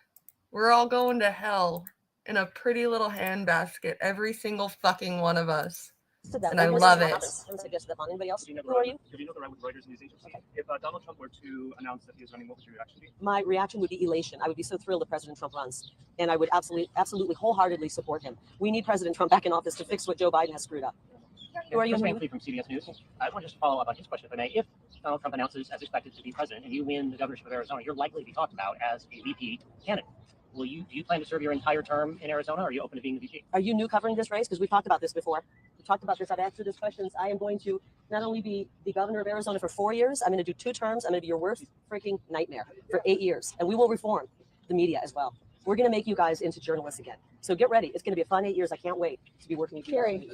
We're all going to hell in a pretty little handbasket. Every single fucking one of us. And I love it. Haven't suggested that on anybody else. Who are you? Have you know the right with Reuters news agency? Okay. If Donald Trump were to announce that he is running, what would your reaction be? My reaction would be elation. I would be so thrilled that President Trump runs, and I would absolutely, wholeheartedly support him. We need President Trump back in office to fix what Joe Biden has screwed up. Who are you? Chris Van Cleave from CBS News. I want to just follow up on his question, if I may. If Donald Trump announces, as expected, to be president, and you win the governorship of Arizona, you're likely to be talked about as a VP candidate. do you plan to serve your entire term in Arizona, or are you open to being the VP? Are you new covering this race? Because we've talked about this before. We've talked about this. I've answered these questions. I am going to not only be the governor of Arizona for 4 years, I'm going to do 2 terms. I'm going to be your worst freaking nightmare for 8 years. And we will reform the media as well. We're going to make you guys into journalists again. So get ready. It's going to be a fun 8 years. I can't wait to be working with you. Carrie,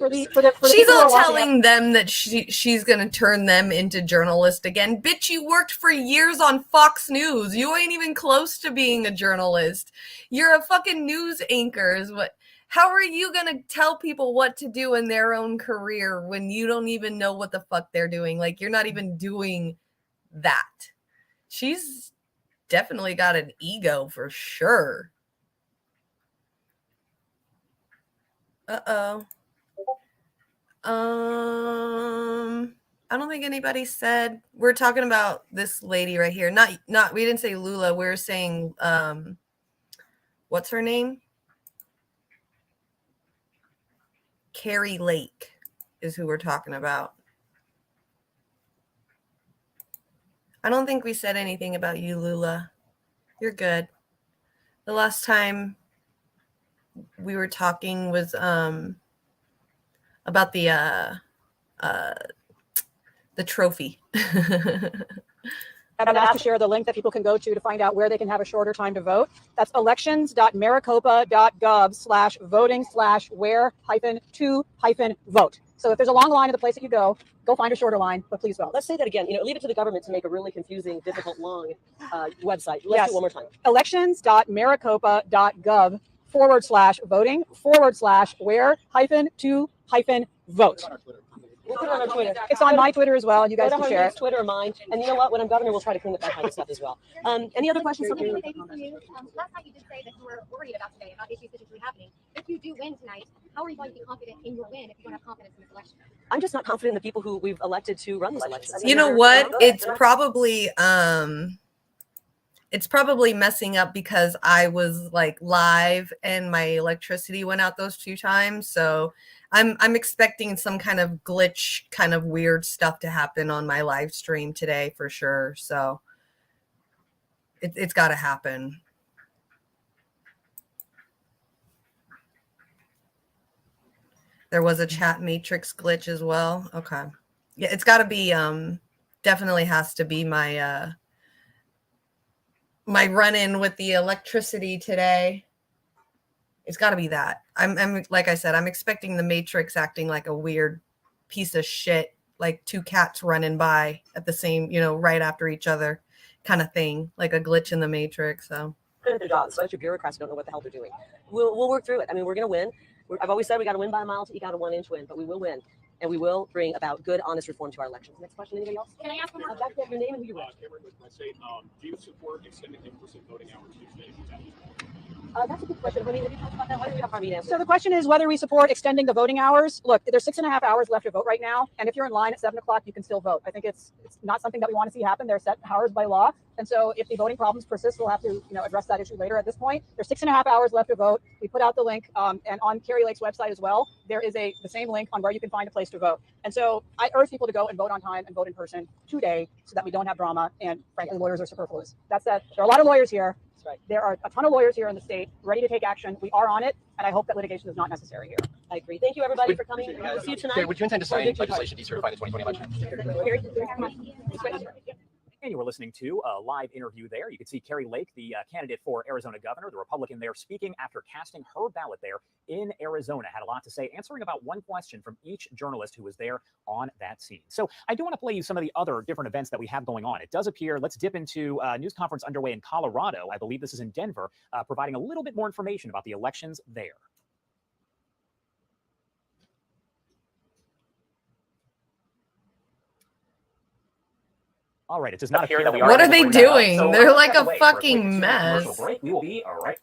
She's all telling them that she's going to turn them into journalists again. Bitch, you worked for years on Fox News. You ain't even close to being a journalist. You're a fucking news anchor. Is what? How are you going to tell people what to do in their own career when you don't even know what the fuck they're doing? Like, you're not even doing that. She's definitely got an ego for sure. Uh-oh. I don't think anybody said. We're talking about this lady right here. Not we didn't say Lula. We were saying what's her name? Carrie Lake is who we're talking about. I don't think we said anything about you, Lula. You're good. The last time we were talking was about the trophy. I've been asked to share the link that people can go to find out where they can have a shorter time to vote. That's elections.maricopa.gov/voting/where-2-vote. So if there's a long line at the place that you go find a shorter line, but please vote. Let's say that again. Leave it to the government to make a really confusing, difficult, long website. Let's do it one more time. Elections.maricopa.gov/voting/where-2-vote. We'll put it on our Twitter. It's on my Twitter as well, and you guys Go to can share Harmony's it. Twitter or mine. And you know what? When I'm governor, we'll try to clean up that kind of stuff as well. Any other questions? Last time you did say that you were worried about today, about issues that are happening. If you do win tonight, how are you going to be confident in your win if you don't have confidence in this election? I'm just not confident in the people who we've elected to run these elections. You know what? It's probably messing up because I was like live and my electricity went out those 2 times. So I'm expecting some kind of glitch, kind of weird stuff to happen on my live stream today for sure. So it's got to happen. There was a chat matrix glitch as well. Okay. Yeah, it's got to be definitely has to be my my run-in with the electricity today. It's got to be that. I'm like I said, I'm expecting the Matrix acting like a weird piece of shit, like 2 cats running by at the same, right after each other kind of thing, like a glitch in the Matrix. So their jobs. A bunch of bureaucrats don't know what the hell they're doing. We'll work through it. I mean, we're going to win. I've always said we got to win by a mile to eke out a 1-inch win, but we will win. And we will bring about good, honest reform to our elections. Next question, anybody else? Can I ask one more? Back to your name and who you are. Cameron with my state. Do you support extending in-person voting hours Tuesday? That's a good question. Honey, have you talked about that? Why don't we have Harvey answer? So the question is whether we support extending the voting hours. Look, there's 6.5 hours left to vote right now. And if you're in line at 7 o'clock, you can still vote. I think it's not something that we want to see happen. They're set hours by law. And so if the voting problems persist, we'll have to address that issue later. At this point, there's 6.5 hours left to vote. We put out the link and on Carrie Lake's website as well. There is the same link on where you can find a place to vote. And so I urge people to go and vote on time and vote in person today so that we don't have drama. And frankly, lawyers are superfluous. That's that. There are a lot of lawyers here. Right. There are a ton of lawyers here in the state ready to take action. We are on it, and I hope that litigation is not necessary here. I agree. Thank you, everybody, for coming. We'll see you tonight. Would you intend to sign legislation to decertify the 2020 election? And you were listening to a live interview there. You could see Carrie Lake, the candidate for Arizona governor, the Republican there, speaking after casting her ballot there in Arizona. Had a lot to say, answering about one question from each journalist who was there on that scene. So I do want to play you some of the other different events that we have going on. It does appear, let's dip into a news conference underway in Colorado. I believe this is in Denver, providing a little bit more information about the elections there. All right, it does not appear that we are. What are they doing? So They're like step a away for fucking quick mess. break. We will be all right.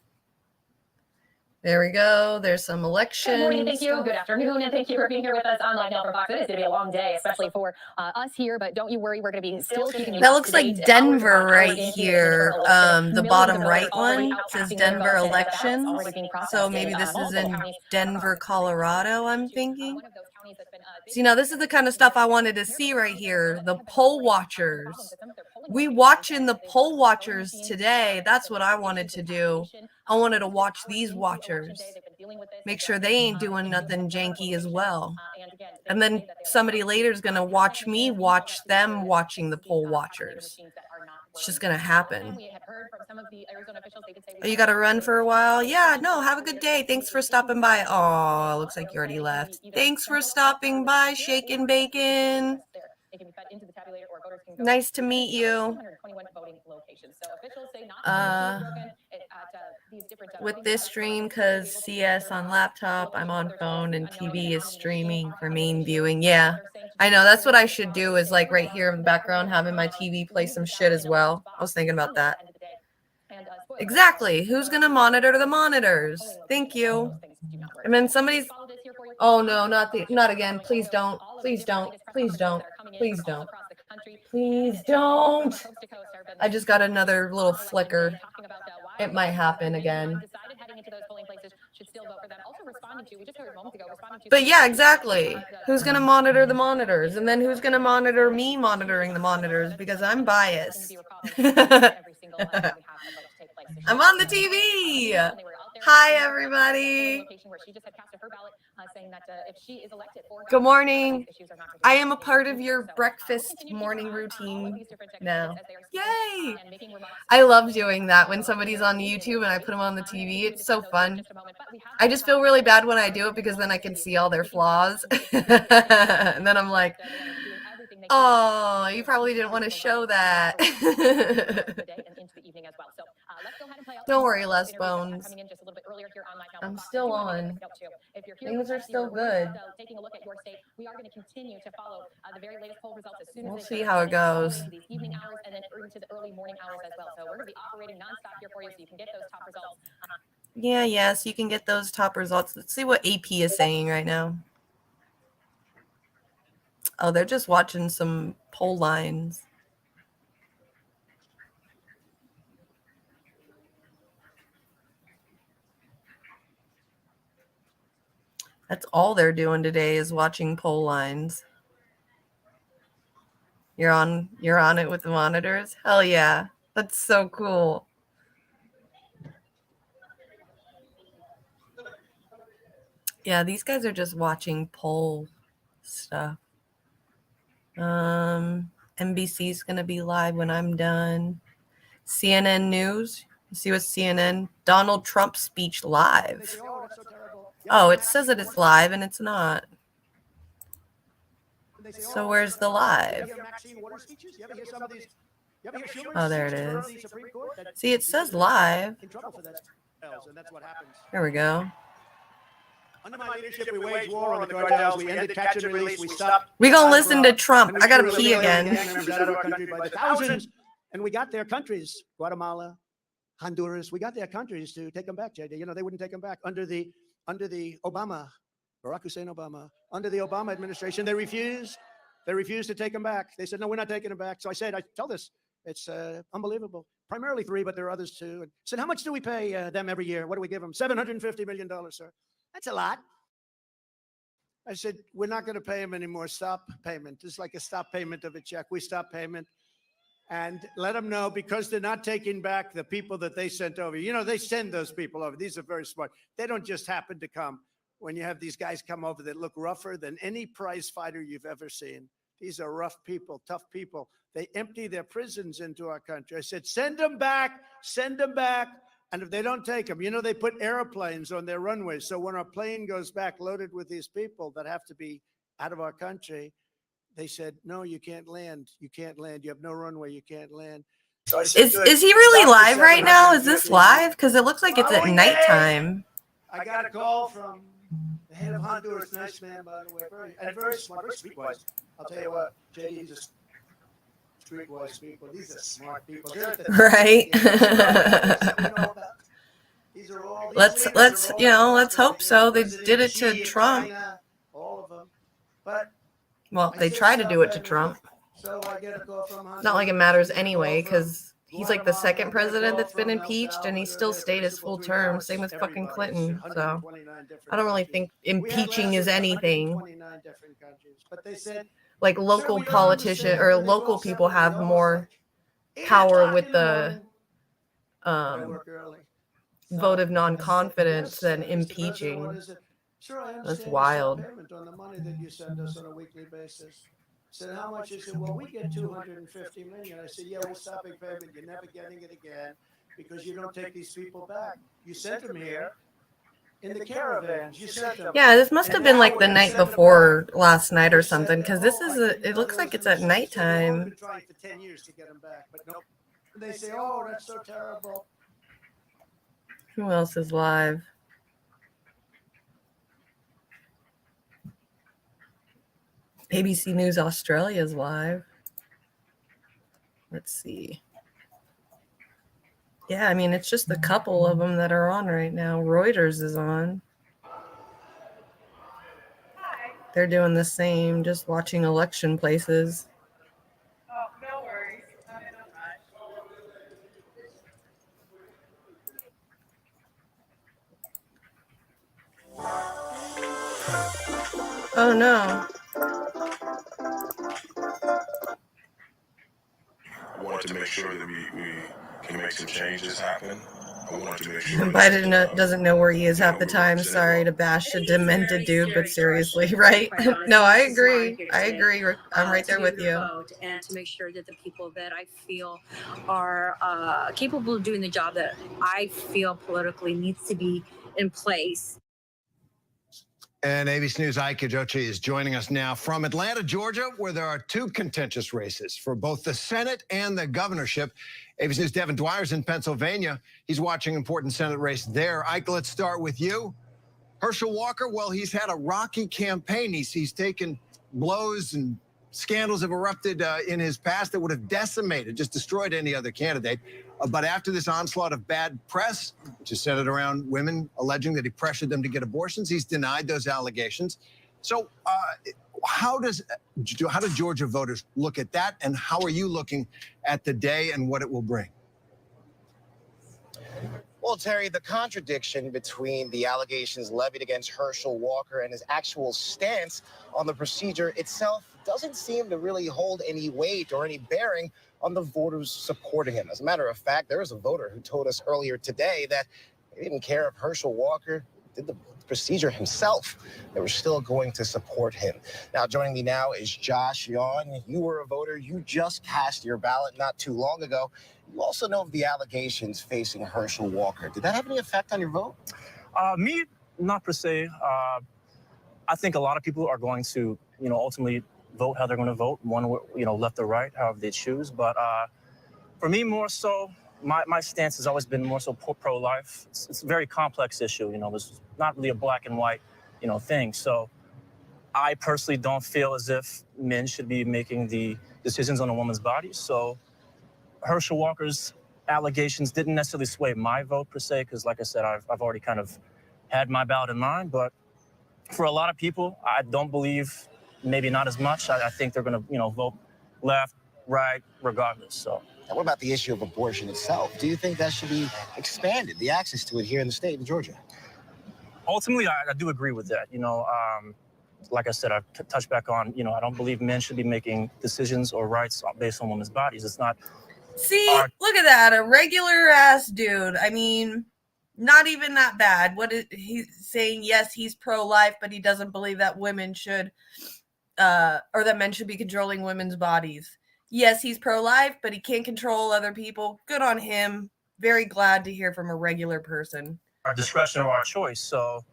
There we go. There's some elections. Good morning, thank you. Good afternoon, and thank you for being here with us on Live Now from Fox. It is going to be a long day, especially for us here, but don't you worry, we're going to be still keeping you That up looks to like date. Denver right Hours here. The bottom right one says Denver elections. elections. So maybe this is in Denver, Colorado, I'm thinking. So, this is the kind of stuff I wanted to see right here. The poll watchers. We watching the poll watchers today. That's what I wanted to do. I wanted to watch these watchers. Make sure they ain't doing nothing janky as well. And then somebody later is going to watch me watch them watching the poll watchers. It's just going to happen. Oh, you got to run for a while? Yeah, no, have a good day. Thanks for stopping by. Oh, looks like you already left. Thanks for stopping by, Shake and Bacon. Nice to meet you. With this stream, because CS on laptop, I'm on phone, and TV is streaming for main viewing. Yeah, I know. That's what I should do, is like right here in the background, having my TV play some shit as well. I was thinking about that. Exactly. Who's going to monitor the monitors? Thank you. And then somebody's... Oh, no, not again. Please don't. Please don't. Please don't. Please don't. Please don't. I just got another little flicker. It might happen again. But yeah, exactly. Who's going to monitor the monitors? And then who's going to monitor me monitoring the monitors? Because I'm biased. I'm on the TV. Hi, everybody. Good morning. I am a part of your breakfast morning routine now. Yay! I love doing that when somebody's on YouTube and I put them on the TV. It's so fun. I just feel really bad when I do it because then I can see all their flaws. And then I'm like, oh, you probably didn't want to show that. Don't worry, Les Bones. I'm still on. Things are still good. We'll see how it goes. Yeah, yes, you can get those top results. Let's see what AP is saying right now. Oh, they're just watching some poll lines. That's all they're doing today is watching poll lines. You're on it with the monitors? Hell yeah. That's so cool. Yeah, these guys are just watching poll stuff. NBC's going to be live when I'm done. CNN News. You see what CNN? Donald Trump speech live. Oh, it says that it's live and it's not. So where's the live? Oh, there it is. See, it says live. Here we go. Under my leadership, we waged war on the cartels. We ended catch and release. We stopped. We gonna listen to Trump. I gotta pee again. Thousands, and we got their countries, Guatemala, Honduras. We got their countries to take them back, JD. They wouldn't take them back under the Obama, Barack Hussein Obama. Under the Obama administration, they refused. They refused to take them back. They said, no, we're not taking them back. So I tell this, it's unbelievable. Primarily 3, but there are others too. And said, how much do we pay them every year? What do we give them? $750 million, sir. That's a lot. I said, we're not going to pay them anymore. Stop payment. It's like a stop payment of a check. We stop payment and let them know, because they're not taking back the people that they sent over. They send those people over. These are very smart. They don't just happen to come. When you have these guys come over that look rougher than any prize fighter you've ever seen. These are rough people, tough people. They empty their prisons into our country. I said, send them back, send them back. And if they don't take them, they put airplanes on their runways. So when our plane goes back loaded with these people that have to be out of our country, they said, no, you can't land. You can't land. You have no runway. You can't land. So Is he really live right now? Is this live? Because it looks like it's at nighttime. I got a call from the head of Honduras. Nice man, by the way. Very smart, very streetwise. I'll tell you what, JD, he's just streetwise people. These are smart people. Right. Let's hope so. They did it to Trump. All of them. But well, they try to do it to Trump. So I get a call from Not like it matters anyway, because he's like the second president that's been impeached, and he still stayed his full term. Same with fucking Clinton. So I don't really think impeaching is anything. 29 different countries, but they said Like local politician or local people have more power with the vote of non-confidence than impeaching. Sure, I That's understand wild. your payment on the money that you send us on a weekly basis. I said, how much? He said, well, we get 250 million. I said, yeah, we're stopping payment. You're never getting it again because you don't take these people back. You sent them here in the caravans. You sent them. Yeah, this must have been like the night before last night or something, because this is it looks like it's at nighttime. I've been trying for 10 years to get them back, but nope. They say, oh, that's so terrible. Who else is live? ABC News Australia is live. Let's see. Yeah, I mean, it's just a couple of them that are on right now. Reuters is on. They're doing the same, just watching election places. Oh, no worries. Oh no. I wanted to make sure that we can make some changes happen. I wanted to make sure Biden doesn't know where he is half the time. Sorry to bash a demented dude, but seriously, right? No, I agree. I agree. I'm right there with you. And to make sure that the people that I feel are capable of doing the job that I feel politically needs to be in place. And ABC News' Ike Ejochi is joining us now from Atlanta, Georgia, where there are two contentious races for both the Senate and the governorship. ABC News' Devin Dwyer's in Pennsylvania. He's watching an important Senate race there. Ike, let's start with you. Herschel Walker, well, he's had a rocky campaign. He's taken blows and scandals have erupted in his past that would have decimated, just destroyed any other candidate. But after this onslaught of bad press, which is centered around women alleging that he pressured them to get abortions, he's denied those allegations. So how do Georgia voters look at that, and how are you looking at the day and what it will bring? Well, Terry, the contradiction between the allegations levied against Herschel Walker and his actual stance on the procedure itself doesn't seem to really hold any weight or any bearing on the voters supporting him. As a matter of fact, there was a voter who told us earlier today that he didn't care if Herschel Walker did the procedure himself. They were still going to support him. Now, joining me now is Josh Yawn. You were a voter. You just cast your ballot not too long ago. You also know of the allegations facing Herschel Walker. Did that have any effect on your vote? Me, not per se. I think a lot of people are going to, ultimately vote how they're going to vote, one, left or right, however they choose. But for me, more so, my stance has always been more so pro-life. It's a very complex issue. It's not really a black and white, thing. So I personally don't feel as if men should be making the decisions on a woman's body. So Herschel Walker's allegations didn't necessarily sway my vote per se, because like I said, I've already kind of had my ballot in mind. But for a lot of people, I don't believe, maybe not as much. I think they're going to, vote left, right, regardless. So. And what about the issue of abortion itself? Do you think that should be expanded, the access to it here in the state of Georgia? Ultimately, I do agree with that. Like I said, I've touched back on, I don't believe men should be making decisions or rights based on women's bodies. It's not. See, look at that. A regular ass dude. I mean, not even that bad. What is he's saying? Yes, he's pro-life, but he doesn't believe that women should, or that men should be controlling women's bodies. Yes, he's pro-life, but he can't control other people. Good on him. Very glad to hear from a regular person. Our discretion or our choice. So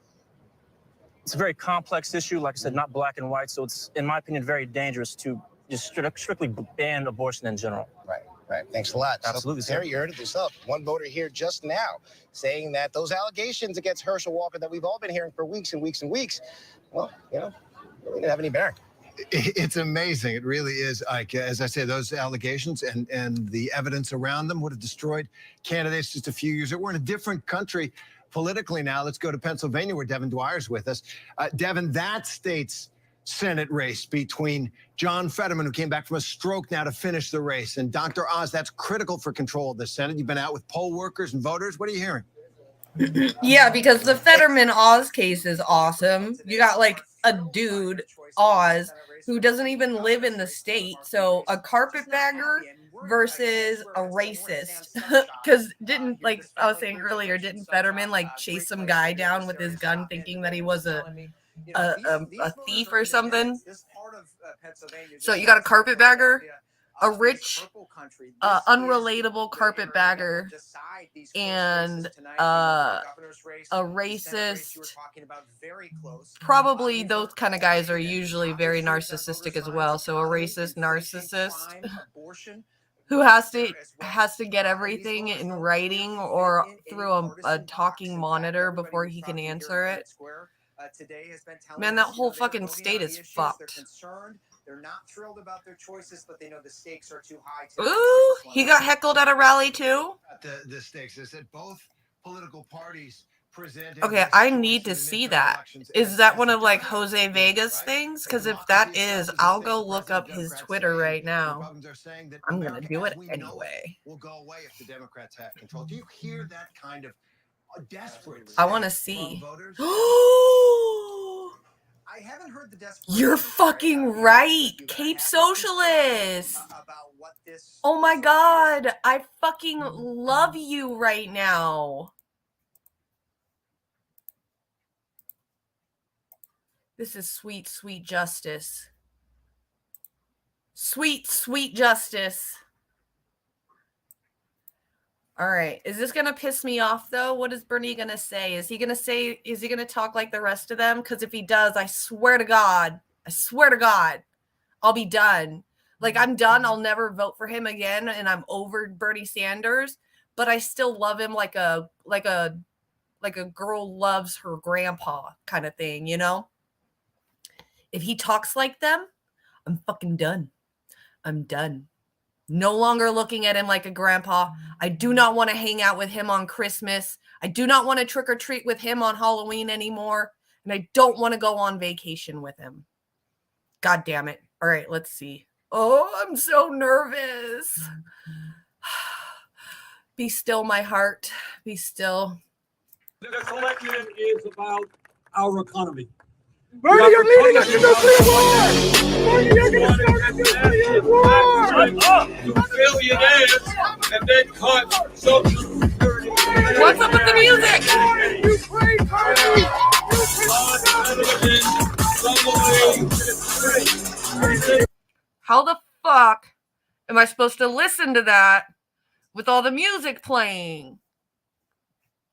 it's a very complex issue. Like I said, not black and white. So it's, in my opinion, very dangerous to just strictly ban abortion in general. Right. Right. Thanks a lot. Absolutely. So, Terry, you heard it yourself. One voter here just now saying that those allegations against Herschel Walker that we've all been hearing for weeks and weeks and weeks, well, really didn't have any bearing. It's amazing. It really is, Ike. As I say, those allegations and the evidence around them would have destroyed candidates just a few years ago. We're in a different country politically now. Let's go to Pennsylvania, where Devin Dwyer's with us. Devin, that state's Senate race between John Fetterman, who came back from a stroke now to finish the race, and Dr. Oz. That's critical for control of the Senate. You've been out with poll workers and voters. What are you hearing? Yeah, because the Fetterman Oz case is awesome. You got like a dude, Oz, who doesn't even live in the state. So a carpetbagger versus a racist. Because didn't, like I was saying earlier, didn't Fetterman like chase some guy down with his gun thinking that he was a thief or something? So you got a carpetbagger, a rich, unrelatable carpetbagger, and a racist. Probably those kind of guys are usually very narcissistic as well. So a racist narcissist who has to get everything in writing or through a talking monitor before he can answer it. Man, that whole fucking state is fucked. They're not thrilled about their choices, but they know the stakes are too high. Ooh, he got heckled at a rally too. The stakes is that both political parties presented. Okay, I need to see that. Is that one of like Jose Vega's things? Because if that is, I'll go look up his Twitter right now. I'm gonna do it anyway. Will go away if the Democrats have control. Do you hear that kind of desperate? I want to see. I haven't heard the You're fucking right, Cape Socialist. Oh my god, I fucking love you right now. This is sweet, sweet justice. Sweet, sweet justice. All right. Is this going to piss me off, though? What is Bernie going to say? Is he going to talk like the rest of them? Because if he does, I swear to God, I'll be done. Like, I'm done. I'll never vote for him again. And I'm over Bernie Sanders. But I still love him like a girl loves her grandpa kind of thing, you know? If he talks like them, I'm fucking done. I'm done. No longer looking at him like a grandpa. I do not want to hang out with him on Christmas. I do not want to trick or treat with him on Halloween anymore. And I don't want to go on vacation with him. God damn it. All right, let's see. Oh, I'm so nervous. Be still, my heart. Be still. This election is about our economy. Bernie, you're leading us to nuclear war! Bernie, you're going to start a nuclear war! To billionaires and then cut Social Security. What's up with the music? Ukraine, Bernie! How the fuck am I supposed to listen to that with all the music playing?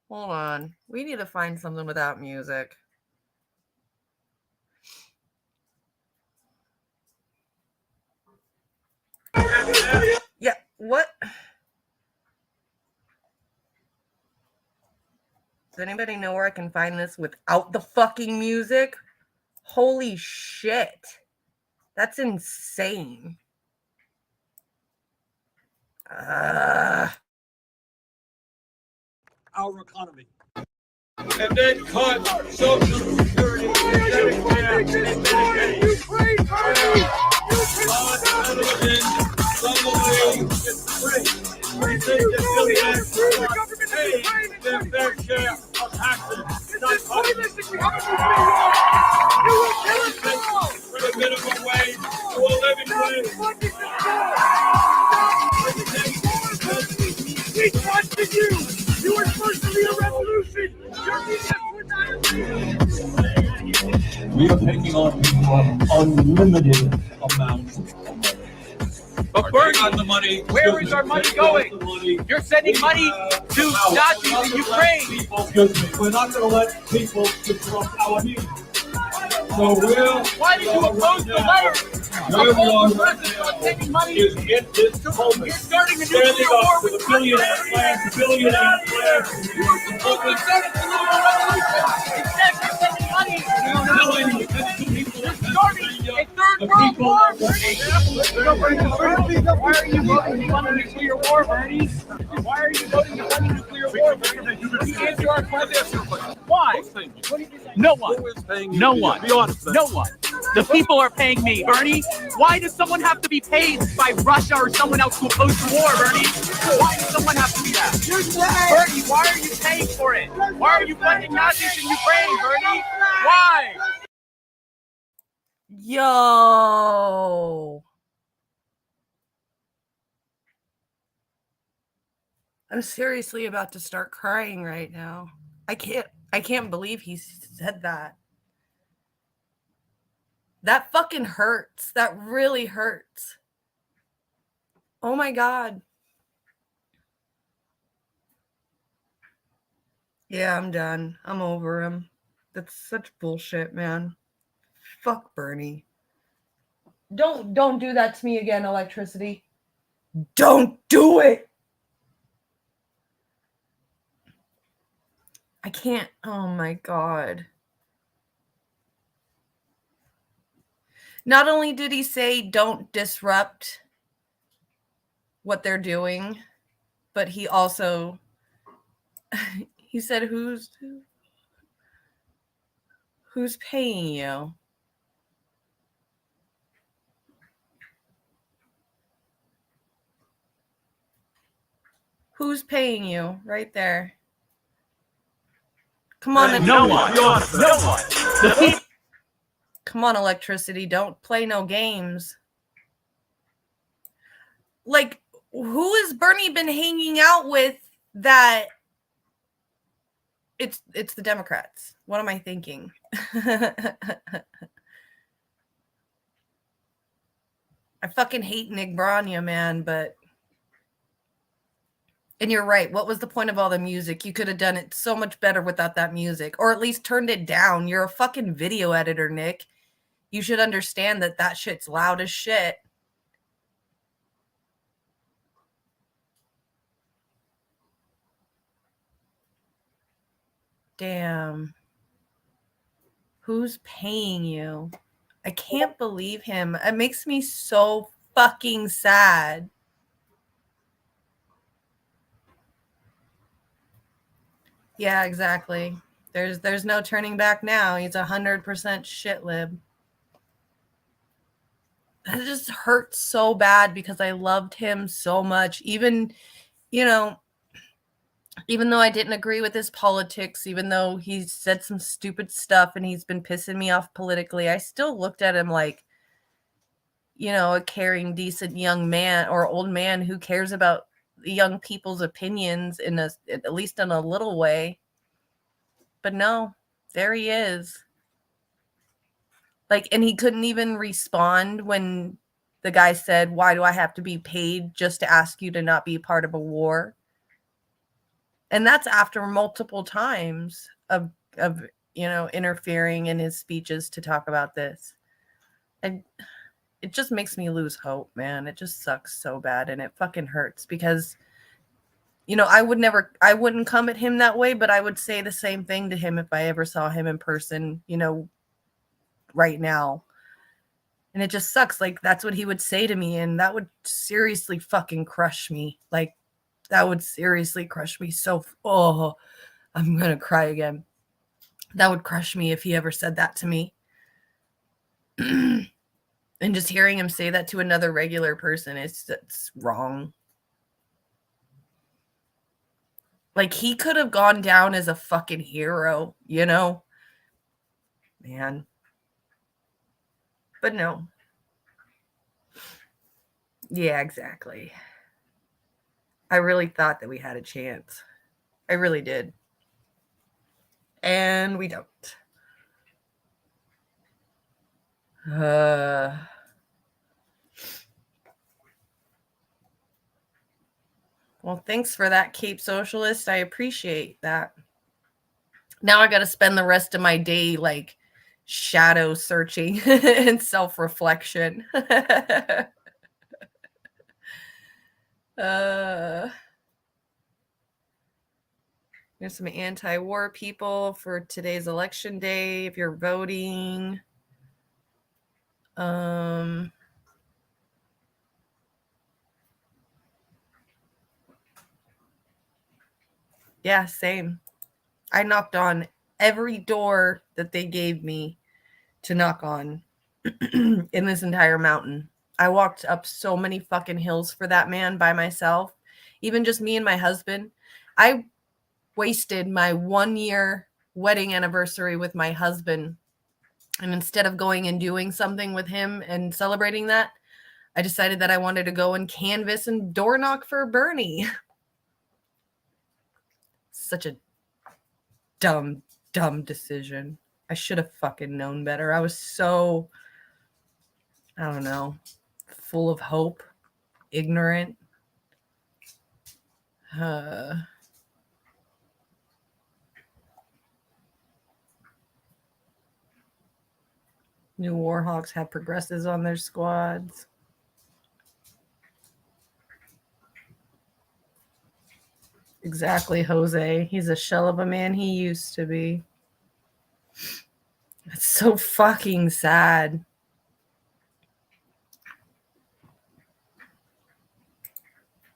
Hold on. We need to find something without music. Yeah, what? Does anybody know where I can find this without the fucking music? Holy shit. That's insane. Our economy. And then cut Social Security. Their fair share of taxes. For the minimum wage to a living wage. We trusted you! You were supposed to be a revolution! We are taking on people who have unlimited amounts of money. But Bernie, the money, where is our money going? You're sending money to Nazis in Ukraine. We're not going to let people disrupt our meetings. So why did you oppose the letter? Where we are right now is in this moment. You're starting a Standing nuclear war up to the billionaire plan, billionaire plan. You were supposed to send it to the revolution. Instead, you're sending money. You're starting a third world war, Bernie. Why are you voting to fund a nuclear war, Bernie? Why are you voting to fund a nuclear war, Bernie? You answer our question. Why? No one. No one. Be honest. No one. The people are paying me, Bernie. Why does someone have to be paid by Russia or someone else to oppose the war, Bernie? Why does someone have to do that? Bernie, why are you paying for it? Why are you funding Nazis in Ukraine, Bernie? Why? Yo. I'm seriously about to start crying right now. I can't believe he said that. That fucking hurts. That really hurts. Oh my God. Yeah, I'm done. I'm over him. That's such bullshit, man. Fuck Bernie. Don't do that to me again, electricity. Don't do it. I can't. Oh my God. Not only did he say don't disrupt what they're doing, but he also he said who's paying you? Who's paying you? Right there. Come on, No one. No one. Come on, electricity. Don't play no games. Like, who has Bernie been hanging out with that it's the Democrats? What am I thinking? I fucking hate Nick Brania, man, but and you're right. What was the point of all the music? You could have done it so much better without that music, or at least turned it down. You're a fucking video editor, Nick. You should understand that that shit's loud as shit. Damn. Who's paying you? I can't believe him. It makes me so fucking sad. Yeah, exactly. There's no turning back now. He's 100% shit lib. That just hurts so bad because I loved him so much. Even, even though I didn't agree with his politics, even though he said some stupid stuff and he's been pissing me off politically, I still looked at him like, a caring, decent young man or old man who cares about young people's opinions at least in a little way. But no, there he is. And he couldn't even respond when the guy said, "Why do I have to be paid just to ask you to not be part of a war?" And that's after multiple times of interfering in his speeches to talk about this. And it just makes me lose hope, man. It just sucks so bad, and it fucking hurts because I wouldn't come at him that way, but I would say the same thing to him if I ever saw him in person, right now. And it just sucks. That's what he would say to me, and that would seriously fucking crush me. That would seriously crush me. So, I'm going to cry again. That would crush me if he ever said that to me. And just hearing him say that to another regular person, it's wrong. He could have gone down as a fucking hero, Man. But no. Yeah, exactly. I really thought that we had a chance. I really did. And we don't. Well, thanks for that, Cape Socialist. I appreciate that. Now I got to spend the rest of my day shadow searching and self-reflection. There's some anti-war people for today's election day if you're voting. Yeah, same. I knocked on every door that they gave me to knock on. in this entire mountain. I walked up so many fucking hills for that man by myself. Even just me and my husband. I wasted my 1-year wedding anniversary with my husband. And instead of going and doing something with him and celebrating that, I decided that I wanted to go and canvas and door knock for Bernie. Such a dumb decision. I should have fucking known better. I was so, I don't know, full of hope, ignorant. New Warhawks have progressives on their squads. Exactly, Jose. He's a shell of a man he used to be. That's so fucking sad.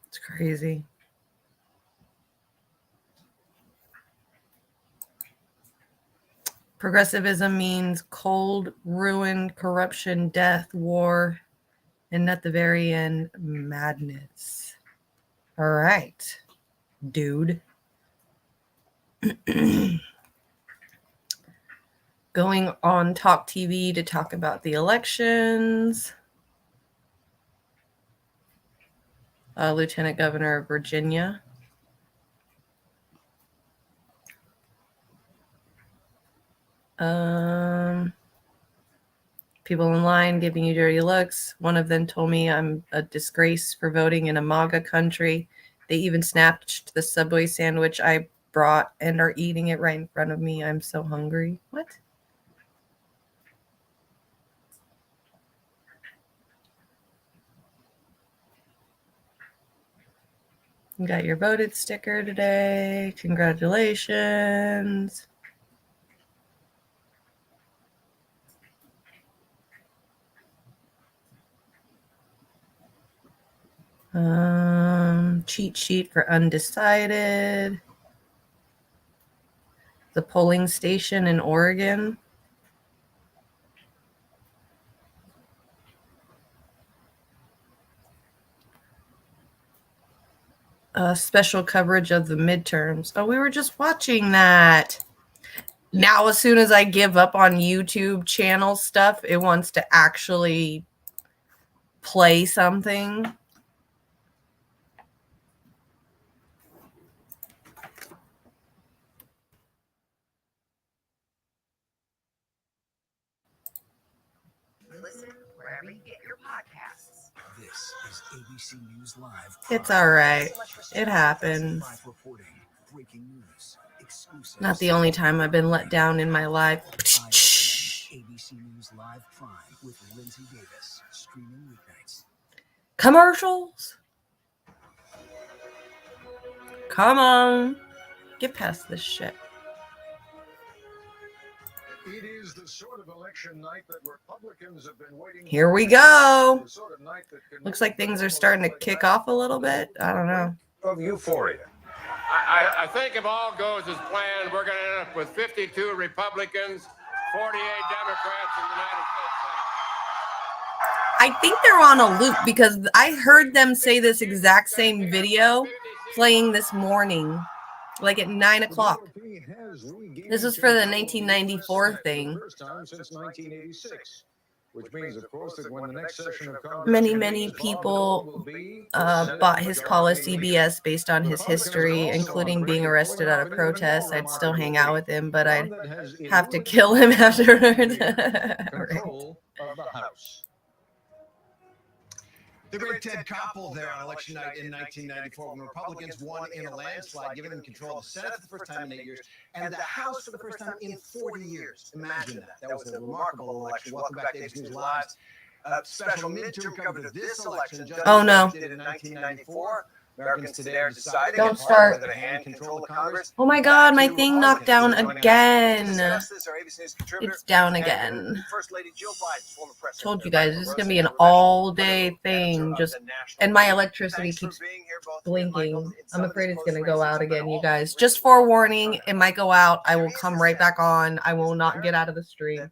It's crazy. Progressivism means cold, ruin, corruption, death, war, and at the very end, madness. All right, dude. Going on Talk TV to talk about the elections. Lieutenant Governor of Virginia. People in line giving you dirty looks. One of them told me I'm a disgrace for voting in a MAGA country. They even snatched the Subway sandwich I brought and are eating it right in front of me. I'm so hungry. What? You got your voted sticker today. Congratulations. Cheat sheet for undecided. The polling station in Oregon. Special coverage of the midterms. Oh, we were just watching that. Now, as soon as I give up on YouTube channel stuff, it wants to actually play something. Listen wherever you get your podcasts. This is ABC News Live. It's all right. It happens. Not the only time I've been let down in my life. ABC News Live Prime with Lindsay Davis, streaming weeknights. Commercials. Come on. Get past this shit. It is the sort of election night that Republicans have been waiting. Here we go. Looks like things are starting to kick off a little bit. I don't know. Of euphoria. I think if all goes as planned, we're going to end up with 52 Republicans, 48 Democrats in the United States Senate. I think they're on a loop because I heard them say this exact same video playing this morning, like at 9 o'clock. This was for the 1994 thing. First time since 1986, which means, of course, that when the next session of Congress Many people bought his policy BS based on his history, including being arrested at a protest. I'd still hang out with him, but I'd have to kill him afterwards. Control of the House. The great Ted Koppel there on election night in 1994 when Republicans won in a landslide, giving them control of the Senate for the first time in 8 years and the House for the first time in 40 years. Imagine that. That was a remarkable election. Welcome back to ABC News Live's special midterm coverage of this election. Oh, no. In 1994, Americans today are deciding Don't start. whether to hand control of Congress. Oh my God, my thing knocked down again. It's down again. Told you guys, this is going to be an all-day thing. And my electricity keeps blinking. I'm afraid it's going to go out again, you guys. Just forewarning, it might go out. I will come right back on. I will not get out of the stream.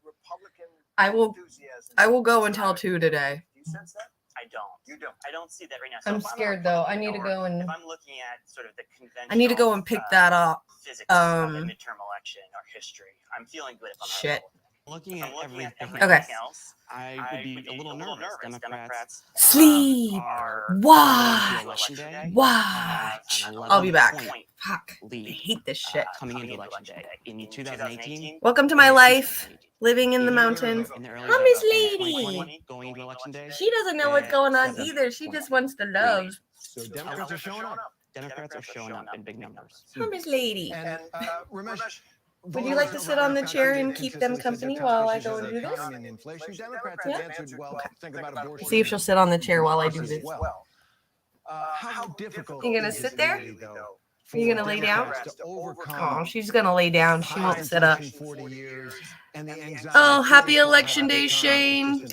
I will go until 2 today. Do you sense that? I don't. You don't. I don't see that right now. I'm if scared though. I need to go and if I'm looking at sort of the conventional, I need to go and pick that up. Physics of the midterm election or history. I'm feeling good if I'm Shit. looking at everything Okay. else. I would be a little nervous. Democrats Sleep. Watch. Watch. I'll be back. Fuck. I hate this shit. Coming into election day in 2018. Welcome to my life. Living in the mountains. Hi, Miss Lady. Going into election day. She doesn't know what's going on either. She just wants the love. So Democrats are showing up. Democrats are showing up in big numbers. Hi, Miss Lady. And Ramesh, would you like to sit on the chair and keep them company while I go and do this? Inflation. Democrats have answered well. Think about abortion. See if she'll sit on the chair while I do this. How difficult? You gonna sit there? Are you gonna lay down? Oh, she's gonna lay down. She won't sit up. Oh, happy election day, Shane.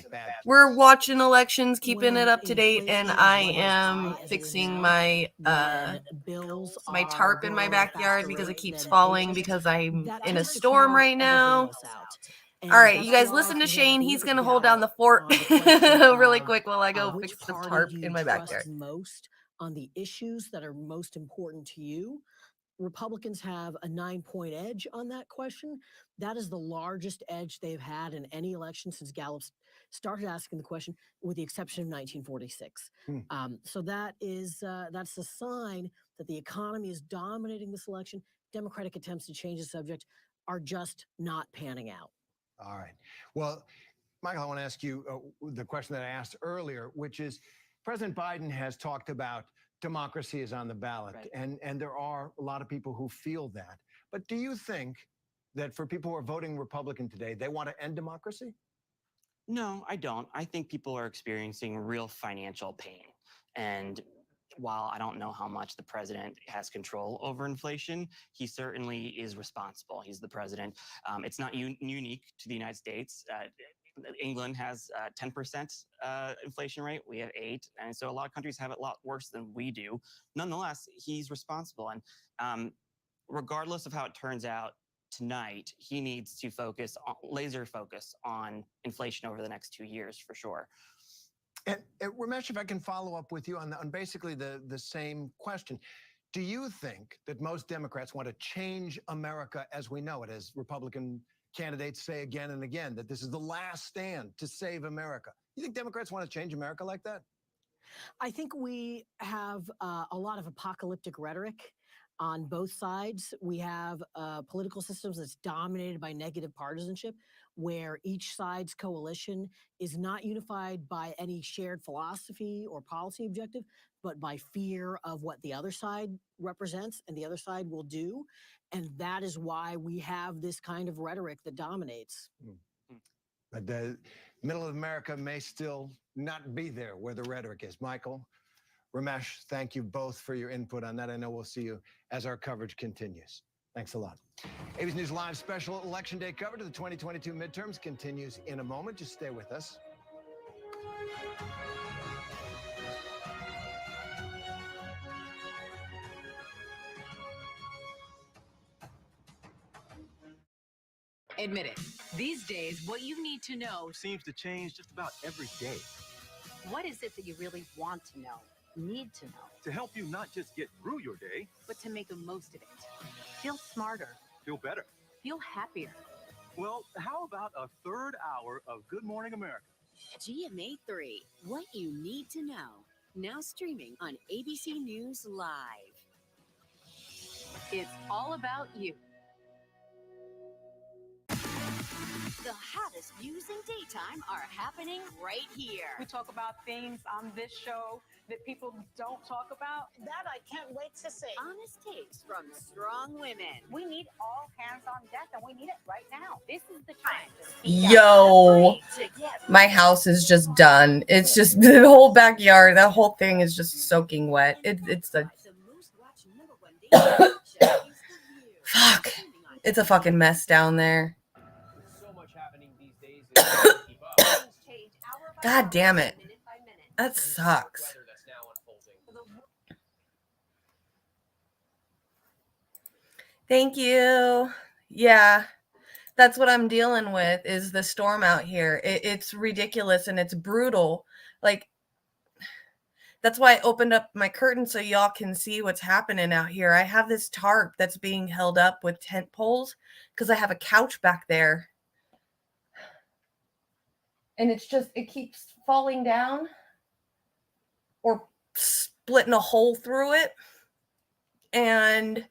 We're watching elections, keeping it up to date, and I am fixing my my tarp in my backyard because it keeps falling because I'm in a storm right now. All right, you guys listen to Shane. He's gonna hold down the fort really quick while I go fix the tarp in my backyard. Most on the issues that are most important to you. Republicans have a 9-point edge on that question. That is the largest edge they've had in any election since Gallup started asking the question, with the exception of 1946. So that is that's a sign that the economy is dominating this election. Democratic attempts to change the subject are just not panning out. All right. Well, Michael, I want to ask you the question that I asked earlier, which is President Biden has talked about democracy is on the ballot, and there are a lot of people who feel that. But do you think that for people who are voting Republican today, they want to end democracy? No, I don't. I think people are experiencing real financial pain. And while I don't know how much the president has control over inflation, he certainly is responsible. He's the president. It's not unique to the United States. England has 10% inflation rate. We have 8%. And so a lot of countries have it a lot worse than we do. Nonetheless, he's responsible. And regardless of how it turns out tonight, he needs to laser focus on inflation over the next 2 years for sure. And Ramesh, if I can follow up with you on basically the same question. Do you think that most Democrats want to change America as we know it, as Republican candidates say again and again, that this is the last stand to save America? You think Democrats want to change America like that? I think we have a lot of apocalyptic rhetoric on both sides. We have political systems that's dominated by negative partisanship, where each side's coalition is not unified by any shared philosophy or policy objective, but by fear of what the other side represents and the other side will do. And that is why we have this kind of rhetoric that dominates. But the middle of America may still not be there where the rhetoric is. Michael, Ramesh, thank you both for your input on that. I know we'll see you as our coverage continues. Thanks a lot. ABC News Live special Election Day coverage of the 2022 midterms continues in a moment. Just stay with us. Admit it. These days, what you need to know seems to change just about every day. What is it that you really want to know, need to know? To help you not just get through your day, but to make the most of it. Feel smarter. Feel better. Feel happier. Well, how about a third hour of Good Morning America? GMA 3, what you need to know. Now streaming on ABC News Live. It's all about you. The hottest views in daytime are happening right here. We talk about things on this show that people don't talk about. That I can't wait to see. Honest takes from strong women. We need all hands on deck, and we need it right now. This is the time to speak Yo, my house is just done. It's just the whole backyard. That whole thing is just soaking wet. It's a fuck. It's a fucking mess down there. God damn it. That sucks. Thank you. Yeah. That's what I'm dealing with, is the storm out here. It's ridiculous and it's brutal. Like, that's why I opened up my curtain so y'all can see what's happening out here. I have this tarp that's being held up with tent poles because I have a couch back there. And it's just, it keeps falling down or splitting a hole through it. And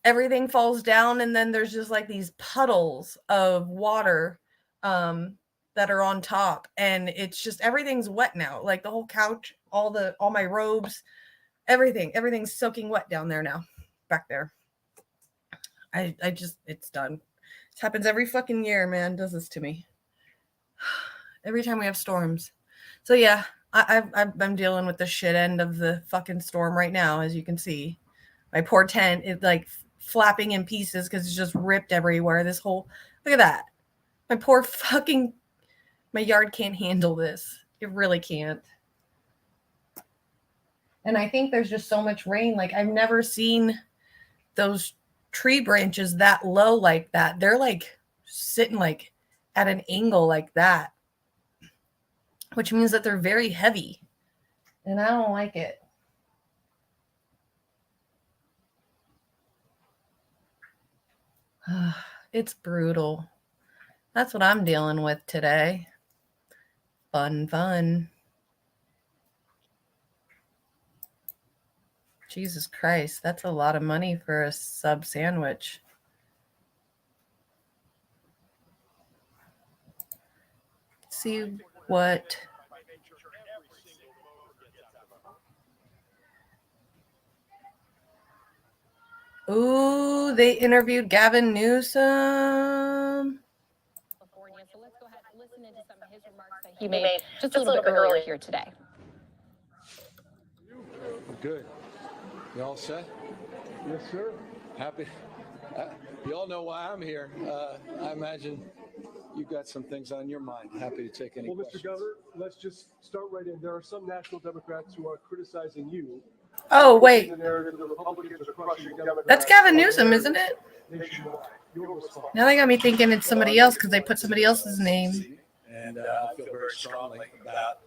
everything falls down, and then there's just like these puddles of water that are on top, and it's just, everything's wet now. Like the whole couch, all my robes, everything's soaking wet down there now, back there. I just, it's done. This happens every fucking year, man. It does this to me every time we have storms. So yeah, I'm dealing with the shit end of the fucking storm right now, as you can see. My poor tent is like flapping in pieces because it's just ripped everywhere. This whole, look at that. My poor fucking, my yard can't handle this. It really can't. And I think there's just so much rain. Like, I've never seen those tree branches that low like that. They're like sitting like at an angle like that, which means that they're very heavy. And I don't like it. It's brutal. That's what I'm dealing with today. Fun. Jesus Christ, that's a lot of money for a sub sandwich. See what... Ooh, they interviewed Gavin Newsom. So let's go ahead and listen into some of his remarks that he made just a little bit earlier here today. Good. You all set? Yes, sir. Happy. You all know why I'm here. I imagine you've got some things on your mind. Happy to take any questions. Mr. Governor, let's just start right in. There are some national Democrats who are criticizing you. Oh, wait. The narrative, the Republicans are crushing Democrats. That's Gavin Newsom, isn't it? Nationwide. Your response. Now they got me thinking it's somebody else because they put somebody else's name. And I feel very strongly about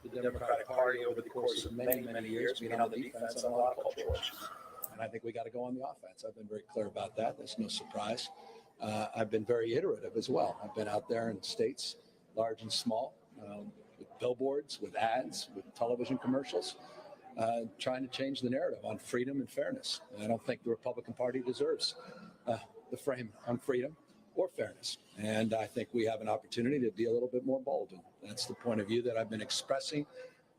the Democratic Party over the course of many, many years being on the defense on a lot of cultural issues. And I think we got to go on the offense. I've been very clear about that. That's no surprise. I've been very iterative as well. I've been out there in states, large and small, with billboards, with ads, with television commercials, trying to change the narrative on freedom and fairness. And I don't think the Republican Party deserves the frame on freedom or fairness. And I think we have an opportunity to be a little bit more bold. And that's the point of view that I've been expressing,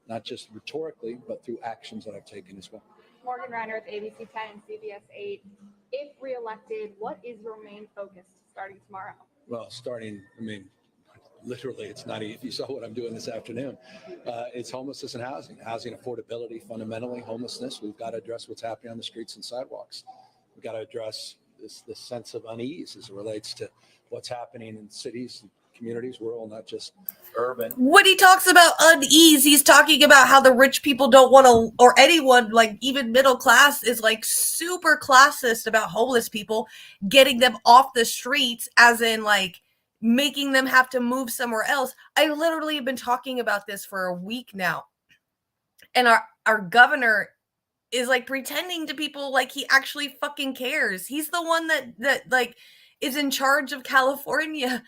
not just rhetorically, but through actions that I've taken as well. Morgan Reiner with ABC 10 and CBS 8. If reelected, what is your main focus starting tomorrow? Well, literally, it's not, if you saw what I'm doing this afternoon, it's homelessness and housing affordability, fundamentally homelessness. We've got to address what's happening on the streets and sidewalks. We've got to address this sense of unease as it relates to what's happening in cities and communities, rural, not just urban. When he talks about unease, he's talking about how the rich people don't want to, or anyone, like even middle class, is like super classist about homeless people, getting them off the streets, as in like making them have to move somewhere else. I literally have been talking about this for a week now. And our governor is like pretending to people like he actually fucking cares. He's the one that like is in charge of California.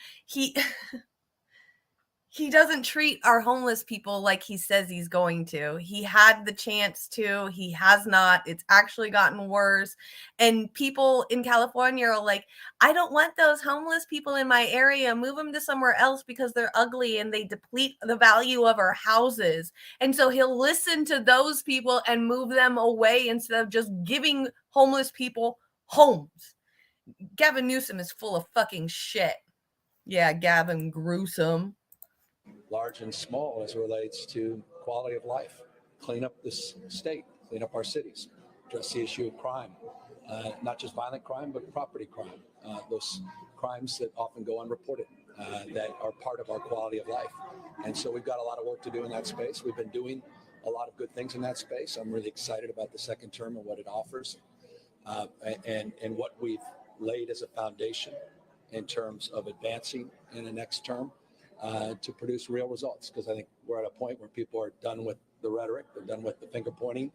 He doesn't treat our homeless people like he says he's going to. He had the chance to. He has not. It's actually gotten worse. And people in California are like, I don't want those homeless people in my area. Move them to somewhere else because they're ugly and they deplete the value of our houses. And so he'll listen to those people and move them away instead of just giving homeless people homes. Gavin Newsom is full of fucking shit. Yeah, Gavin Gruesome. Large and small as it relates to quality of life, clean up this state, clean up our cities, address the issue of crime, not just violent crime, but property crime, those crimes that often go unreported, that are part of our quality of life. And so we've got a lot of work to do in that space. We've been doing a lot of good things in that space. I'm really excited about the second term and what it offers, and what we've laid as a foundation in terms of advancing in the next term to produce real results. Because I think we're at a point where people are done with the rhetoric, they're done with the finger pointing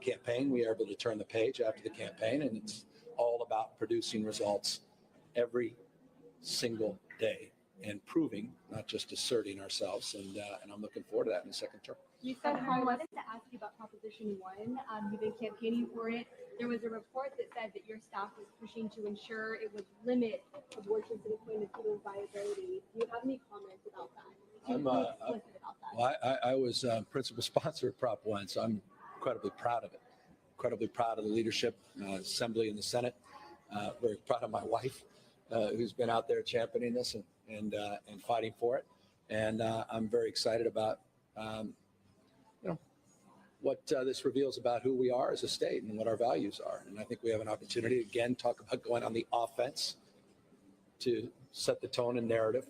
campaign. We are able to turn the page after the campaign, and it's all about producing results every single day and proving, not just asserting ourselves. And I'm looking forward to that in the second term. You said I wanted to ask you about Proposition 1. You've been campaigning for it. There was a report that said that your staff was pushing to ensure it would limit abortion to the point of fetal viability. Do you have any comments about that? Well, I was principal sponsor of Prop 1, so I'm incredibly proud of it. Incredibly proud of the leadership, Assembly and the Senate. Very proud of my wife, who's been out there championing this and fighting for it. And I'm very excited about what this reveals about who we are as a state and what our values are. And I think we have an opportunity to, again, talk about going on the offense to set the tone and narrative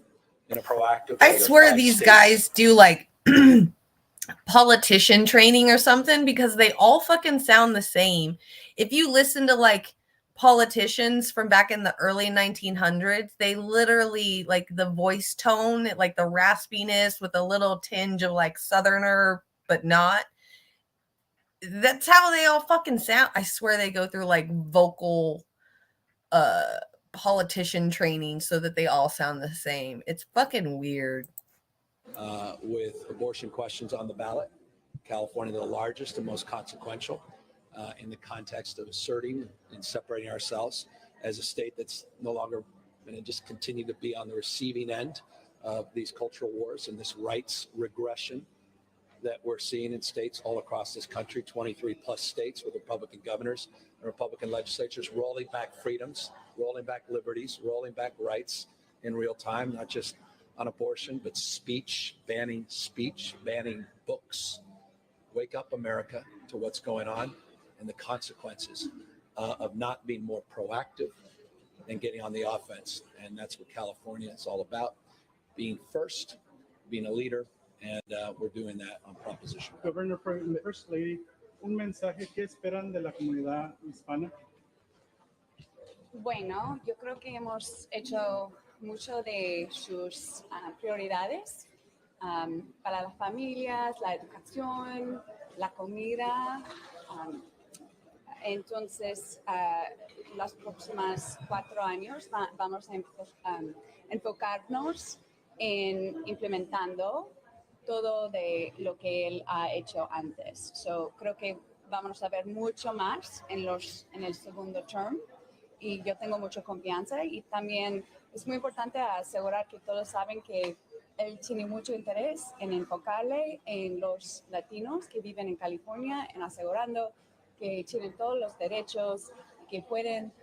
in a proactive way. I swear these guys do like politician training or something, because they all fucking sound the same. If you listen to like politicians from back in the early 1900s, they literally, like, the voice tone, like the raspiness with a little tinge of like Southerner, but not. That's how they all fucking sound. I swear they go through like vocal politician training so that they all sound the same. It's fucking weird. With abortion questions on the ballot, California the largest and most consequential in the context of asserting and separating ourselves as a state that's no longer going to just continue to be on the receiving end of these cultural wars and this rights regression that we're seeing in states all across this country, 23 plus states with Republican governors and Republican legislatures rolling back freedoms, rolling back liberties, rolling back rights in real time, not just on abortion, but speech, banning books. Wake up, America, to what's going on and the consequences of not being more proactive and getting on the offense. And that's what California is all about, being first, being a leader, and we're doing that on Proposition 1. Governor, First Lady, un mensaje que esperan de la comunidad hispana. Bueno, yo creo que hemos hecho mucho de sus prioridades para las familias, la educación, la comida. Entonces, los próximos 4 años vamos a enfocarnos en implementando todo de lo que él ha hecho antes. So, creo que vamos a ver mucho más en el segundo term. Y yo tengo mucha confianza, y también es muy importante asegurar que todos saben que él tiene mucho interés en enfocarle en los latinos que viven en California, en asegurando que tienen todos los derechos, que pueden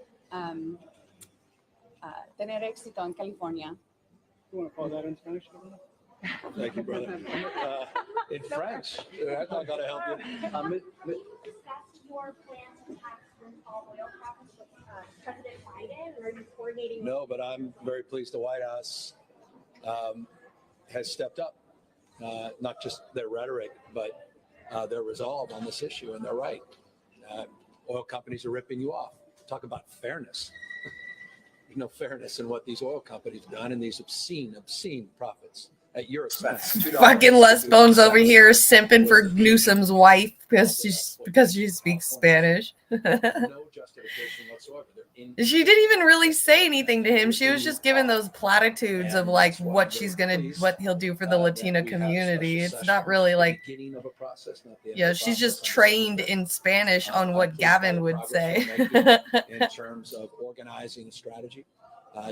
tener éxito en California. You want to call that in Spanish? Thank you, brother. In French, that's not going to help you. Your plans to tax all oil profits with President Biden, or are you coordinating? No, but I'm very pleased the White House has stepped up, not just their rhetoric, but their resolve on this issue, and they're right. Oil companies are ripping you off. Talk about fairness. There's no fairness in what these oil companies have done, and these obscene profits at your expense. Fucking Les Bones over here simping for Newsom's wife because she speaks Spanish. No justification whatsoever. She didn't even really say anything to him. She was just giving those platitudes of like what he'll do for the Latina community. It's not really like, yeah, she's just trained in Spanish on what Gavin would say. In terms of organizing a strategy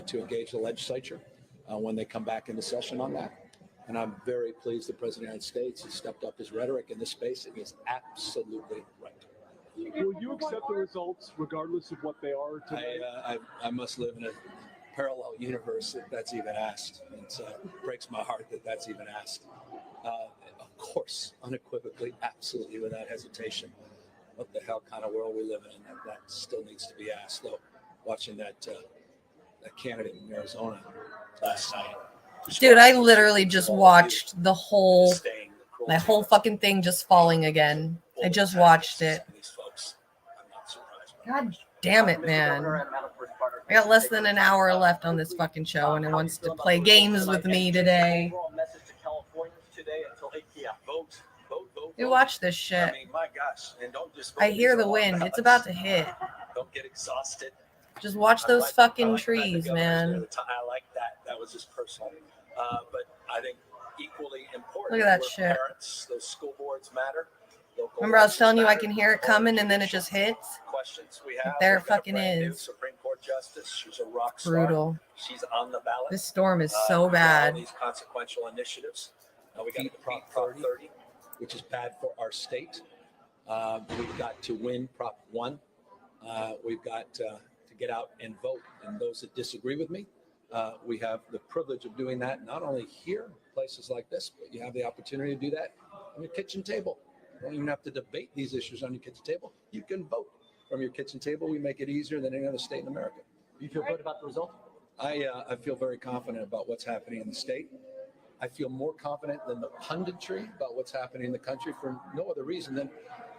to engage the legislature when they come back into session on that. And I'm very pleased the President of the United States has stepped up his rhetoric in this space, and he's absolutely right. Will you accept the results regardless of what they are today? I must live in a parallel universe if that's even asked. It breaks my heart that that's even asked. Of course, unequivocally, absolutely, without hesitation. What the hell kind of world we live in? That still needs to be asked, though. Watching that candidate in Arizona last night. Dude, I literally just watched that whole fucking thing just falling again. I just watched it. God damn it, man. I got less than an hour left on this fucking show, and it wants to play games with me today. You watch this shit. I mean, my gosh, and don't just. I hear the wind. It's about to hit. Don't get exhausted. Just watch those fucking trees, man. I like that. That was just personal. But I think equally important. Look at that shit. Parents, those school boards matter. Remember I was telling you I can hear it coming and then it just hits? Questions we have. There it fucking is. Supreme Court Justice. She's a rock star. Brutal. She's on the ballot. This storm is so bad. All these consequential initiatives. We got Prop 30, which is bad for our state. We've got to win Prop 1. We've got to get out and vote. And those that disagree with me, we have the privilege of doing that not only here, places like this, but you have the opportunity to do that on your kitchen table. You don't even have to debate these issues on your kitchen table. You can vote from your kitchen table. We make it easier than any other state in America. You feel good about the result? I feel very confident about what's happening in the state. I feel more confident than the punditry about what's happening in the country for no other reason than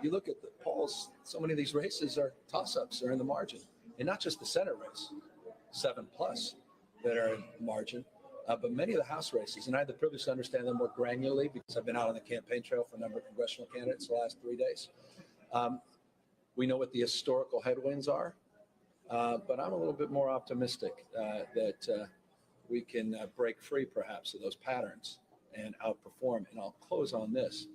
you look at the polls. So many of these races are toss-ups, are in the margin. And not just the Senate race, 7+ that are in margin, but many of the House races. And I had the privilege to understand them more granularly because I've been out on the campaign trail for a number of congressional candidates the last 3 days. We know what the historical headwinds are, but I'm a little bit more optimistic that we can break free perhaps of those patterns and outperform. And I'll close on this,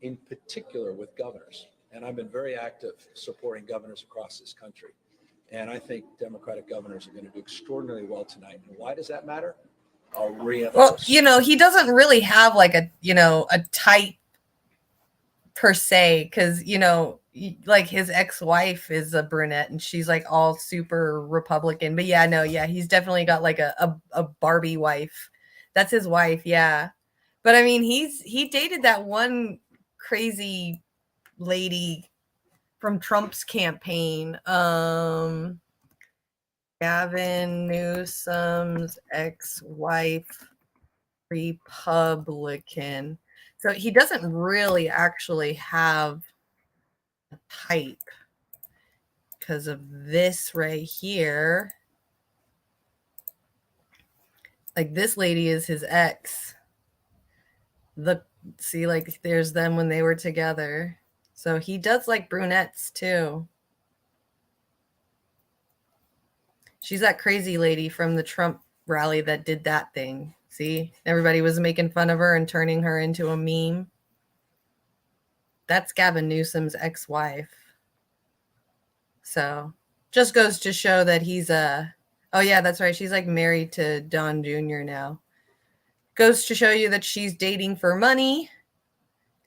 in particular with governors. And I've been very active supporting governors across this country. And I think Democratic governors are going to do extraordinarily well tonight. And why does that matter? I'll reinforce. Well, you know, he doesn't really have like a, you know, a type per se, because, you know, like his ex-wife is a brunette and she's like all super Republican. But yeah, no, yeah, he's definitely got like a Barbie wife. That's his wife, yeah. But I mean, he dated that one crazy lady from Trump's campaign. Gavin Newsom's ex-wife, Republican. So he doesn't really actually have a type because of this right here. Like this lady is his ex. See, like there's them when they were together. So he does like brunettes too. She's that crazy lady from the Trump rally that did that thing. See, everybody was making fun of her and turning her into a meme. That's Gavin Newsom's ex-wife. So just goes to show that he's oh yeah, that's right. She's like married to Don Jr. now. Goes to show you that she's dating for money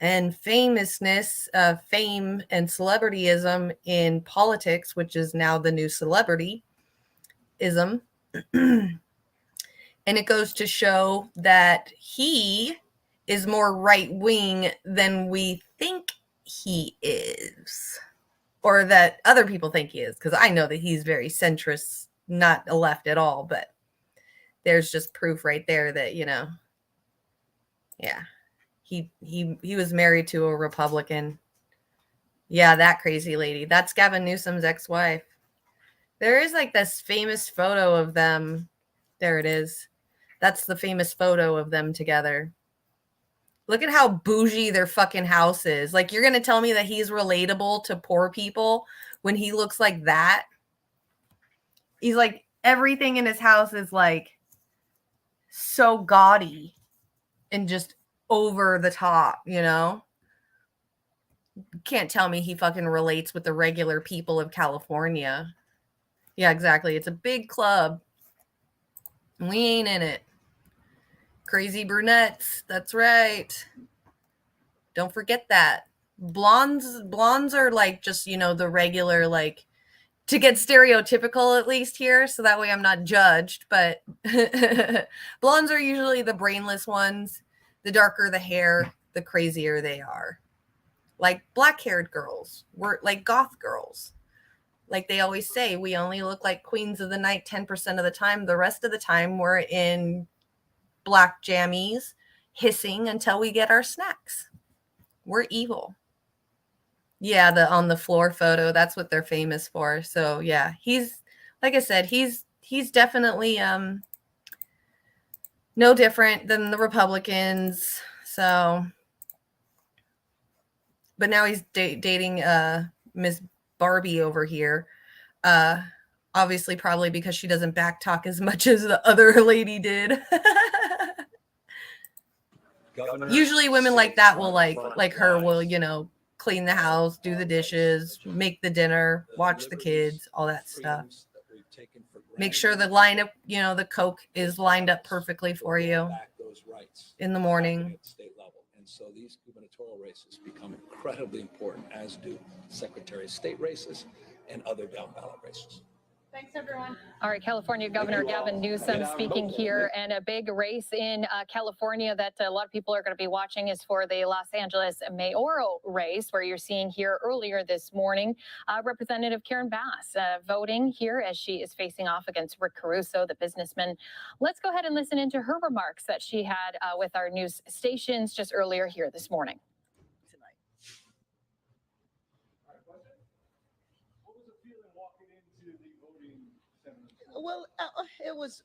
and famousness, fame and celebrityism in politics, which is now the new celebrityism. And it goes to show that he is more right-wing than we think he is, or that other people think he is, because I know that he's very centrist, not a left at all, but there's just proof right there that, you know, yeah, he was married to a Republican. Yeah, that crazy lady. That's Gavin Newsom's ex-wife. There is like this famous photo of them. There it is. That's the famous photo of them together. Look at how bougie their fucking house is. Like, you're going to tell me that he's relatable to poor people when he looks like that? He's like, everything in his house is like so gaudy and just over the top, you know? Can't tell me he fucking relates with the regular people of California. Yeah, exactly. It's a big club. We ain't in it. Crazy brunettes. That's right. Don't forget that. Blondes are like just, you know, the regular, like, to get stereotypical at least here, so that way I'm not judged, but blondes are usually the brainless ones. The darker the hair, the crazier they are. Like black-haired girls. We're like goth girls. Like they always say, we only look like queens of the night 10% of the time. The rest of the time we're in black jammies, hissing until we get our snacks. We're evil. Yeah, the on the floor photo, that's what they're famous for. So yeah, he's, like I said, he's he's definitely no different than the Republicans. So, but now he's dating Miss Barbie over here. Obviously, probably because she doesn't backtalk as much as the other lady did. Usually, women like that will like her will, you know, clean the house, do the dishes, make the dinner, watch the kids, all that stuff. Make sure the lineup, you know, the Coke is lined up perfectly for you in the morning. State level. And so these gubernatorial races become incredibly important, as do Secretary of State races and other down ballot races. Thanks, everyone. All right, California Governor Gavin Newsom speaking here, and a big race in California that a lot of people are going to be watching is for the Los Angeles mayoral race, where you're seeing here earlier this morning, Representative Karen Bass voting here as she is facing off against Rick Caruso, the businessman. Let's go ahead and listen into her remarks that she had with our news stations just earlier here this morning. Well, it was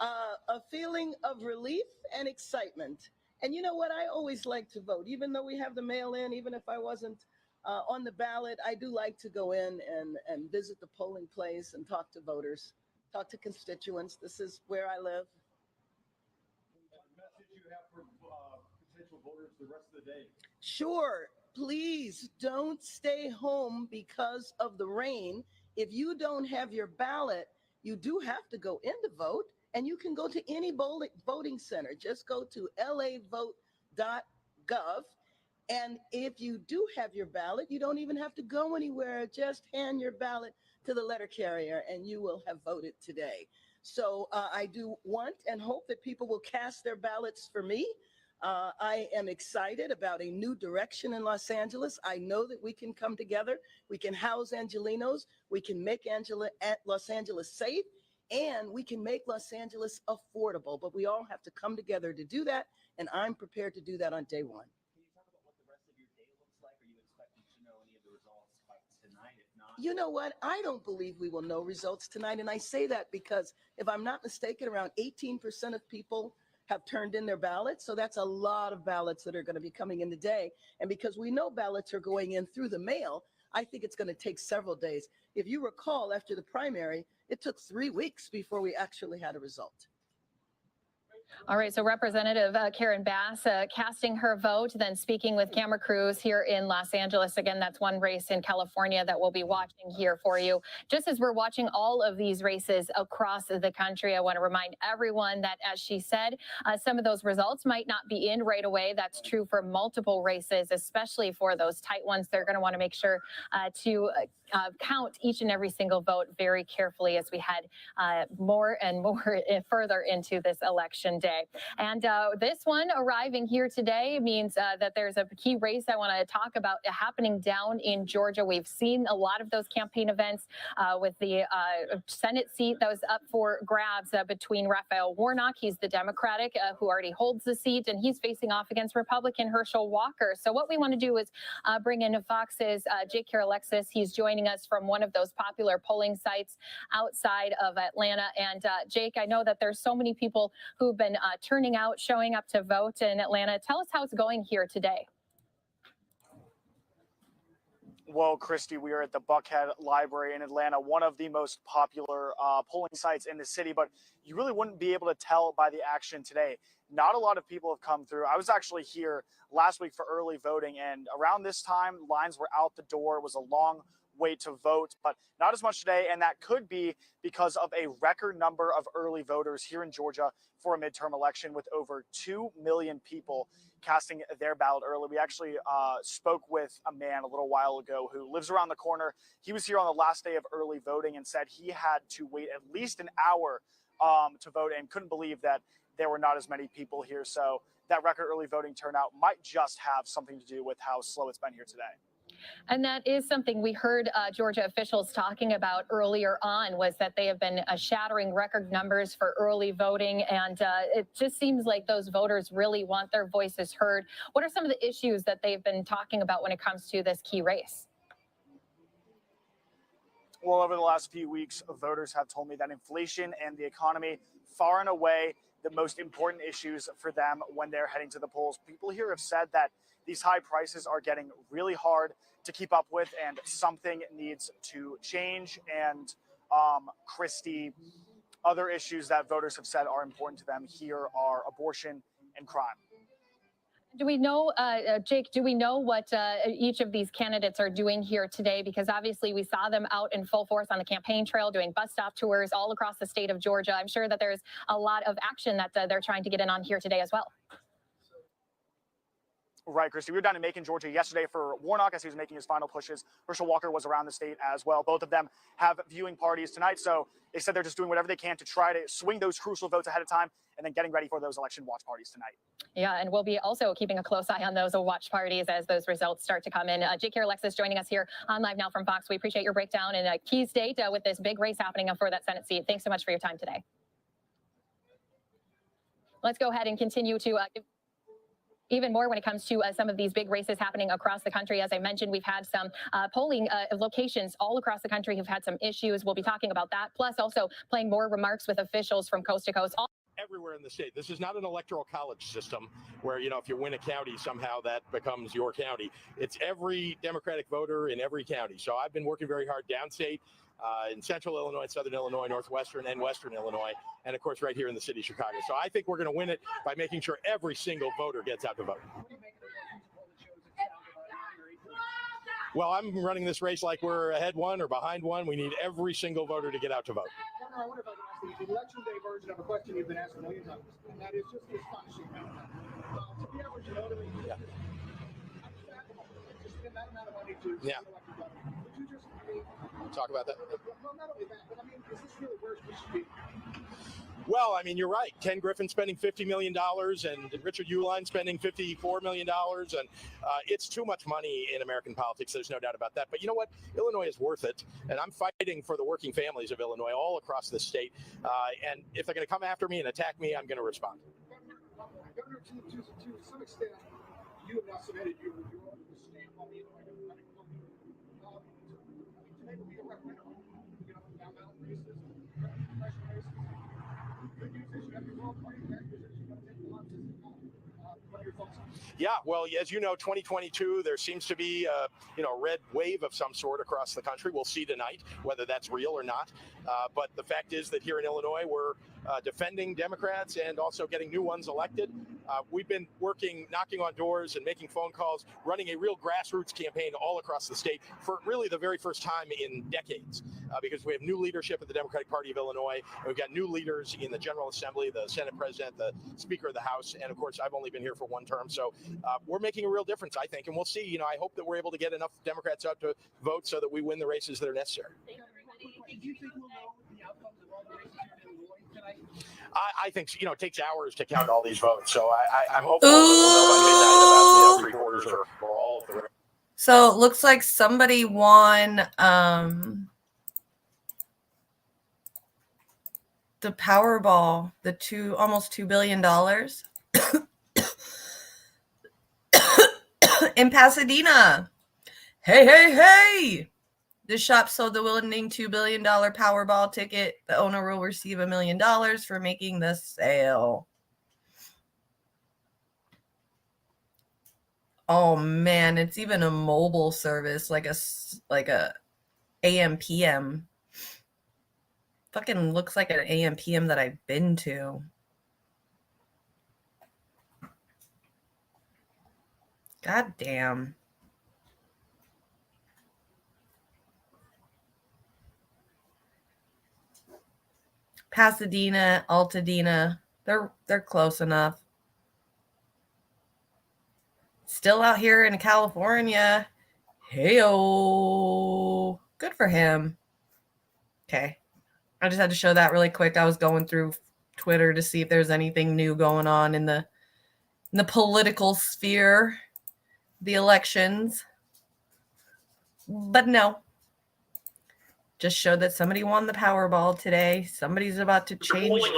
a feeling of relief and excitement. And you know what? I always like to vote, even though we have the mail-in, even if I wasn't on the ballot, I do like to go in and visit the polling place and talk to voters, talk to constituents. This is where I live. What message you have for potential voters the rest of the day? Sure. Please don't stay home because of the rain. If you don't have your ballot, you do have to go in to vote, and you can go to any voting center. Just go to lavote.gov. And if you do have your ballot, you don't even have to go anywhere. Just hand your ballot to the letter carrier, and you will have voted today. So I do want and hope that people will cast their ballots for me. I am excited about a new direction in Los Angeles. I know that we can come together. We can house Angelenos. We can make Los Angeles safe, and we can make Los Angeles affordable. But we all have to come together to do that, and I'm prepared to do that on day one. Can you talk about what the rest of your day looks like? Are you expecting to know any of the results by tonight? If not, You know what? I don't believe we will know results tonight. And I say that because if I'm not mistaken, around 18% of people have turned in their ballots. So that's a lot of ballots that are going to be coming in today. And because we know ballots are going in through the mail, I think it's going to take several days. If you recall, after the primary, it took 3 weeks before we actually had a result. All right, so Representative Karen Bass casting her vote, then speaking with camera crews here in Los Angeles. Again, that's one race in California that we'll be watching here for you. Just as we're watching all of these races across the country, I want to remind everyone that, as she said, some of those results might not be in right away. That's true for multiple races, especially for those tight ones. They're going to want to make sure to count each and every single vote very carefully as we head more and more further into this election day. And this one arriving here today means that there's a key race I want to talk about happening down in Georgia. We've seen a lot of those campaign events with the Senate seat that was up for grabs between Raphael Warnock. He's the Democratic who already holds the seat, and he's facing off against Republican Herschel Walker. So what we want to do is bring in Fox's Jake Alexis. He's joining us from one of those popular polling sites outside of Atlanta. And Jake, I know that there's so many people who've been turning out, showing up to vote in Atlanta. Tell us how it's going here today. Well, Christy, we are at the Buckhead Library in Atlanta, one of the most popular polling sites in the city, but you really wouldn't be able to tell by the action today. Not a lot of people have come through. I was actually here last week for early voting, and around this time, lines were out the door. It was a long wait to vote, but not as much today, and that could be because of a record number of early voters here in Georgia for a midterm election, with over 2 million people casting their ballot early. We actually spoke with a man a little while ago who lives around the corner. He was here on the last day of early voting and said he had to wait at least an hour to vote, and couldn't believe that there were not as many people here. So that record early voting turnout might just have something to do with how slow it's been here today. And that is something we heard Georgia officials talking about earlier on, was that they have been shattering record numbers for early voting. And it just seems like those voters really want their voices heard. What are some of the issues that they've been talking about when it comes to this key race? Well, over the last few weeks, voters have told me that inflation and the economy far and away the most important issues for them when they're heading to the polls. People here have said that these high prices are getting really hard to keep up with and something needs to change. And Christy, other issues that voters have said are important to them here are abortion and crime. Do we know, Jake, do we know what each of these candidates are doing here today? Because obviously we saw them out in full force on the campaign trail doing bus stop tours all across the state of Georgia. I'm sure that there's a lot of action that they're trying to get in on here today as well. Right, Christy. We were down in Macon, Georgia yesterday for Warnock as he was making his final pushes. Herschel Walker was around the state as well. Both of them have viewing parties tonight. So they said they're just doing whatever they can to try to swing those crucial votes ahead of time and then getting ready for those election watch parties tonight. Yeah, and we'll be also keeping a close eye on those watch parties as those results start to come in. Jake Alexis joining us here on Live Now from Fox. We appreciate your breakdown in a key state with this big race happening for that Senate seat. Thanks so much for your time today. Let's go ahead and continue to even more when it comes to some of these big races happening across the country. As I mentioned, we've had some polling locations all across the country who've had some issues. We'll be talking about that, plus also playing more remarks with officials from coast to coast. Everywhere in the state. This is not an electoral college system where, you know, if you win a county, somehow that becomes your county. It's every Democratic voter in every county. So I've been working very hard downstate, in central Illinois, southern Illinois, northwestern and western Illinois, and of course right here in the city of Chicago. So I think we're going to win it by making sure every single voter gets out to vote. Well, I'm running this race like we're ahead one or behind one. We need every single voter to get out to vote. I wonder if I can ask the election day version of a question you've been asked a million times, and that is just the astonishing amount of time. To the average voter, Yeah. to spend that amount of money to Yeah. elect a governor, would you just Talk about that. Well, not only that, but I mean, is this really where we should be? Well, I mean, you're right. Ken Griffin spending $50 million and Richard Uihlein spending $54 million. And it's too much money in American politics. There's no doubt about that. But you know what? Illinois is worth it. And I'm fighting for the working families of Illinois all across the state. And if they're going to come after me and attack me, I'm going to respond. Governor, to some extent, you have now submitted your own stamp on the Illinois Democratic Party. Today will be a referendum. You know, down ballot races, congressional races. Good news is you have your own party. Bad news is you don't take the losses. What are your thoughts on that? Yeah, well, as you know, 2022, there seems to be a red wave of some sort across the country. We'll see tonight whether that's real or not. But the fact is that here in Illinois, we're defending Democrats and also getting new ones elected. We've been working, knocking on doors and making phone calls, running a real grassroots campaign all across the state for really the very first time in decades, because we have new leadership at the Democratic Party of Illinois. And we've got new leaders in the General Assembly, the Senate President, the Speaker of the House. And of course, I've only been here for one term. So we're making a real difference, I think. And we'll see. I hope that we're able to get enough Democrats out to vote so that we win the races that are necessary. Do you think we'll know the outcomes of all the races here in Illinois tonight? I think, it takes hours to count all these votes. So I'm hopeful that we'll know by midnight about 3/4 or all of the. So it looks like somebody won the Powerball, almost $2 billion in Pasadena. Hey, hey, hey! The shop sold the winning $2 billion Powerball ticket. The owner will receive $1 million for making the sale. Oh man, it's even a mobile service, like a AM PM. Fucking looks like an AM PM that I've been to. God damn. Pasadena, Altadena, they're close enough. Still out here in California. Heyo. Good for him. Okay. I just had to show that really quick. I was going through Twitter to see if there's anything new going on in the political sphere, the elections. But no. Just showed that somebody won the Powerball today. Somebody's about to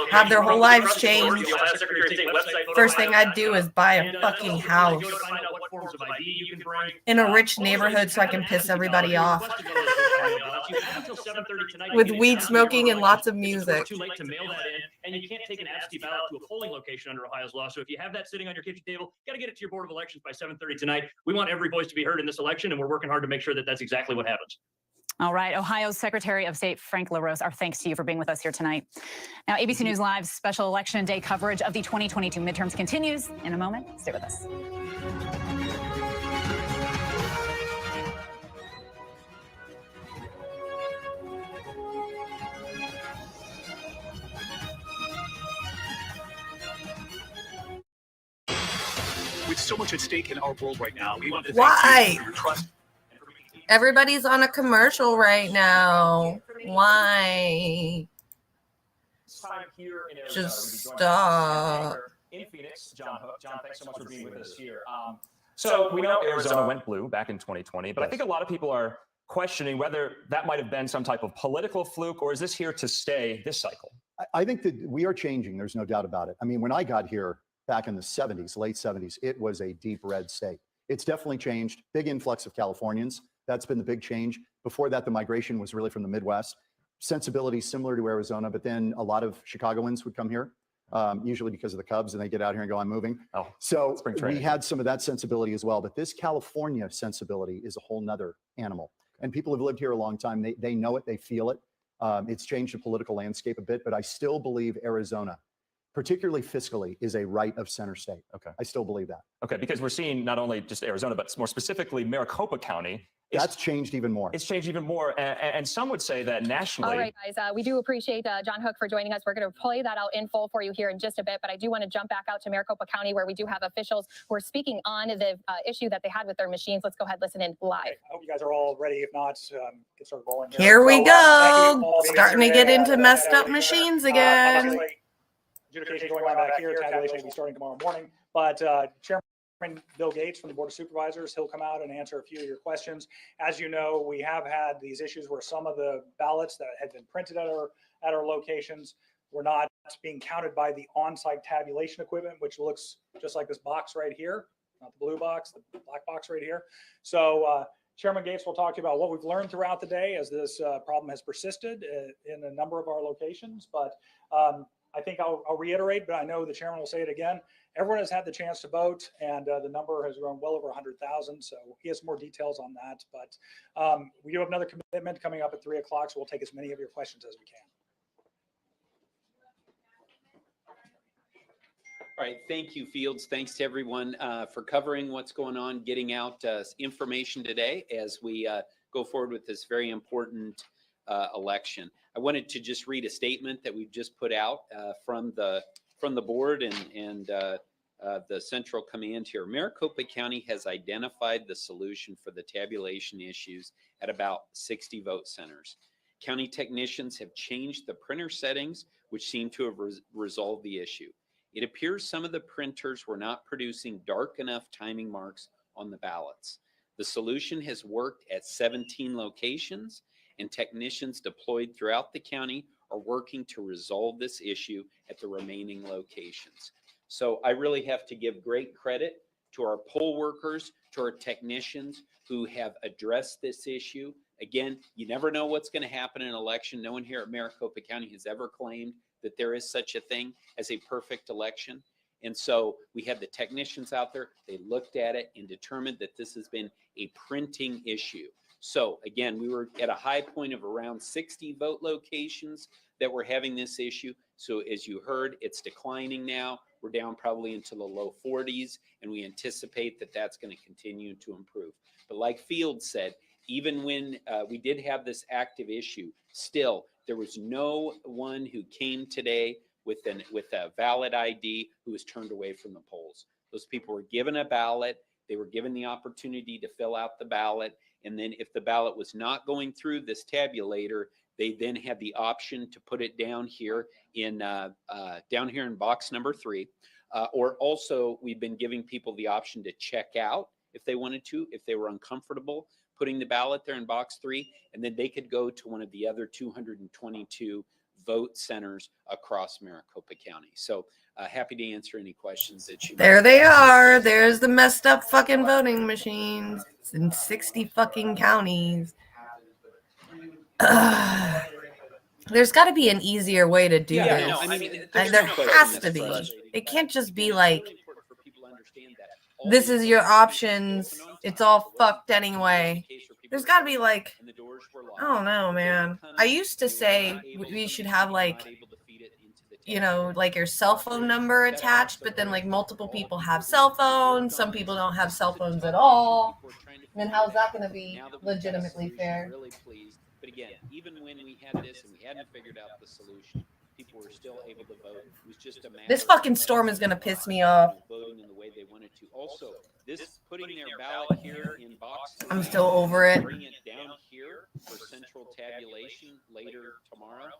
have their whole lives changed. First thing I'd do is buy a fucking house in a rich neighborhood so I can piss everybody off. slots. You have until 7:30 tonight. With weed smoking and lots of music. It's too late to mail that in, and you can't take an absentee ballot to a polling location under Ohio's law. So if you have that sitting on your kitchen table, got to get it to your Board of Elections by 7:30 tonight. We want every voice to be heard in this election, and we're working hard to make sure that that's exactly what happens. All right. Ohio's Secretary of State Frank LaRose, our thanks to you for being with us here tonight. Now, ABC News Live's special election day coverage of the 2022 midterms continues in a moment. Stay with us. With so much at stake in our world right now, we want to Why? thank you for your trust. Everybody's on a commercial right now. Why? Time here in Arizona. Just stop. In Phoenix, John Hook. John, thanks so much for being with us here. So we know Arizona went blue back in 2020, but I think a lot of people are questioning whether that might have been some type of political fluke, or is this here to stay this cycle? I think that we are changing. There's no doubt about it. I mean, when I got here back in the 70s, late 70s, it was a deep red state. It's definitely changed. Big influx of Californians. That's been the big change. Before that, the migration was really from the Midwest. Sensibility similar to Arizona, but then a lot of Chicagoans would come here, usually because of the Cubs, and they get out here and go, I'm moving. Oh, so we had some of that sensibility as well. But this California sensibility is a whole nother animal. And people have lived here a long time. They know it, they feel it. It's changed the political landscape a bit, but I still believe Arizona, particularly fiscally, is a right of center state. Okay. I still believe that. Okay, because we're seeing not only just Arizona, but more specifically Maricopa County. That's changed even more. It's changed even more. And some would say that nationally. All right, guys, we do appreciate John Hook for joining us. We're going to play that out in full for you here in just a bit, but I do want to jump back out to Maricopa County, where we do have officials who are speaking on the issue that they had with their machines. Let's go ahead, listen in live. I hope you guys are all ready. If not, get started rolling here. Here we So, go. Starting to get into messed up machines again. Obviously, adjudication going on back here. Tabulation will be starting tomorrow morning. But Chairman Bill Gates from the Board of Supervisors, he'll come out and answer a few of your questions. As you know, we have had these issues where some of the ballots that had been printed at our locations were not being counted by the on-site tabulation equipment, which looks just like this box right here, not the blue box, the black box right here. So Chairman Gates will talk to you about what we've learned throughout the day as this problem has persisted in a number of our locations. But I think I'll reiterate, but I know the chairman will say it again. Everyone has had the chance to vote, and the number has grown well over 100,000. So he has more details on that. But we do have another commitment coming up at 3 o'clock, so we'll take as many of your questions as we can. All right. Thank you, Fields. Thanks to everyone for covering what's going on, getting out information today as we go forward with this very important election. I wanted to just read a statement that we've just put out from the board and the central command here. Maricopa County has identified the solution for the tabulation issues at about 60 vote centers. County technicians have changed the printer settings, which seem to have resolved the issue. It appears some of the printers were not producing dark enough timing marks on the ballots. The solution has worked at 17 locations, and technicians deployed throughout the county are working to resolve this issue at the remaining locations. So I really have to give great credit to our poll workers, to our technicians who have addressed this issue. Again, you never know what's going to happen in an election. No one here at Maricopa County has ever claimed that there is such a thing as a perfect election. And so we have the technicians out there. They looked at it and determined that this has been a printing issue. So again, we were at a high point of around 60 vote locations that were having this issue. So as you heard, it's declining now. We're down probably into the low 40s, and we anticipate that that's going to continue to improve. But like Field said, even when we did have this active issue, still, there was no one who came today with a valid ID who was turned away from the polls. Those people were given a ballot. They were given the opportunity to fill out the ballot. And then if the ballot was not going through this tabulator, they then had the option to put it down here in box number 3. Or also, we've been giving people the option to check out if they wanted to, if they were uncomfortable putting the ballot there in box 3, and then they could go to one of the other 222 vote centers across Maricopa County. So happy to answer any questions that you There they are. There's the messed up fucking voting machines. It's in 60 fucking counties. There's got to be an easier way to do Yeah, this. no, I mean, There has to be. It can't just be like, this is your options. It's all fucked anyway. There's got to be like, I don't know, man. I used to say we should have like, you know, like your cell phone number attached, but then like multiple people have cell phones. Some people don't have cell phones at all. Then how's that going to be legitimately fair? Really pleased. But again, even when we had this and we hadn't figured out the solution, people were still able to vote. It was just a matter This fucking storm is going to piss me off. Voting in the way they wanted to. Also, this putting their ballot here in box 3, I'm still over it. Bring it down here for central tabulation later tomorrow.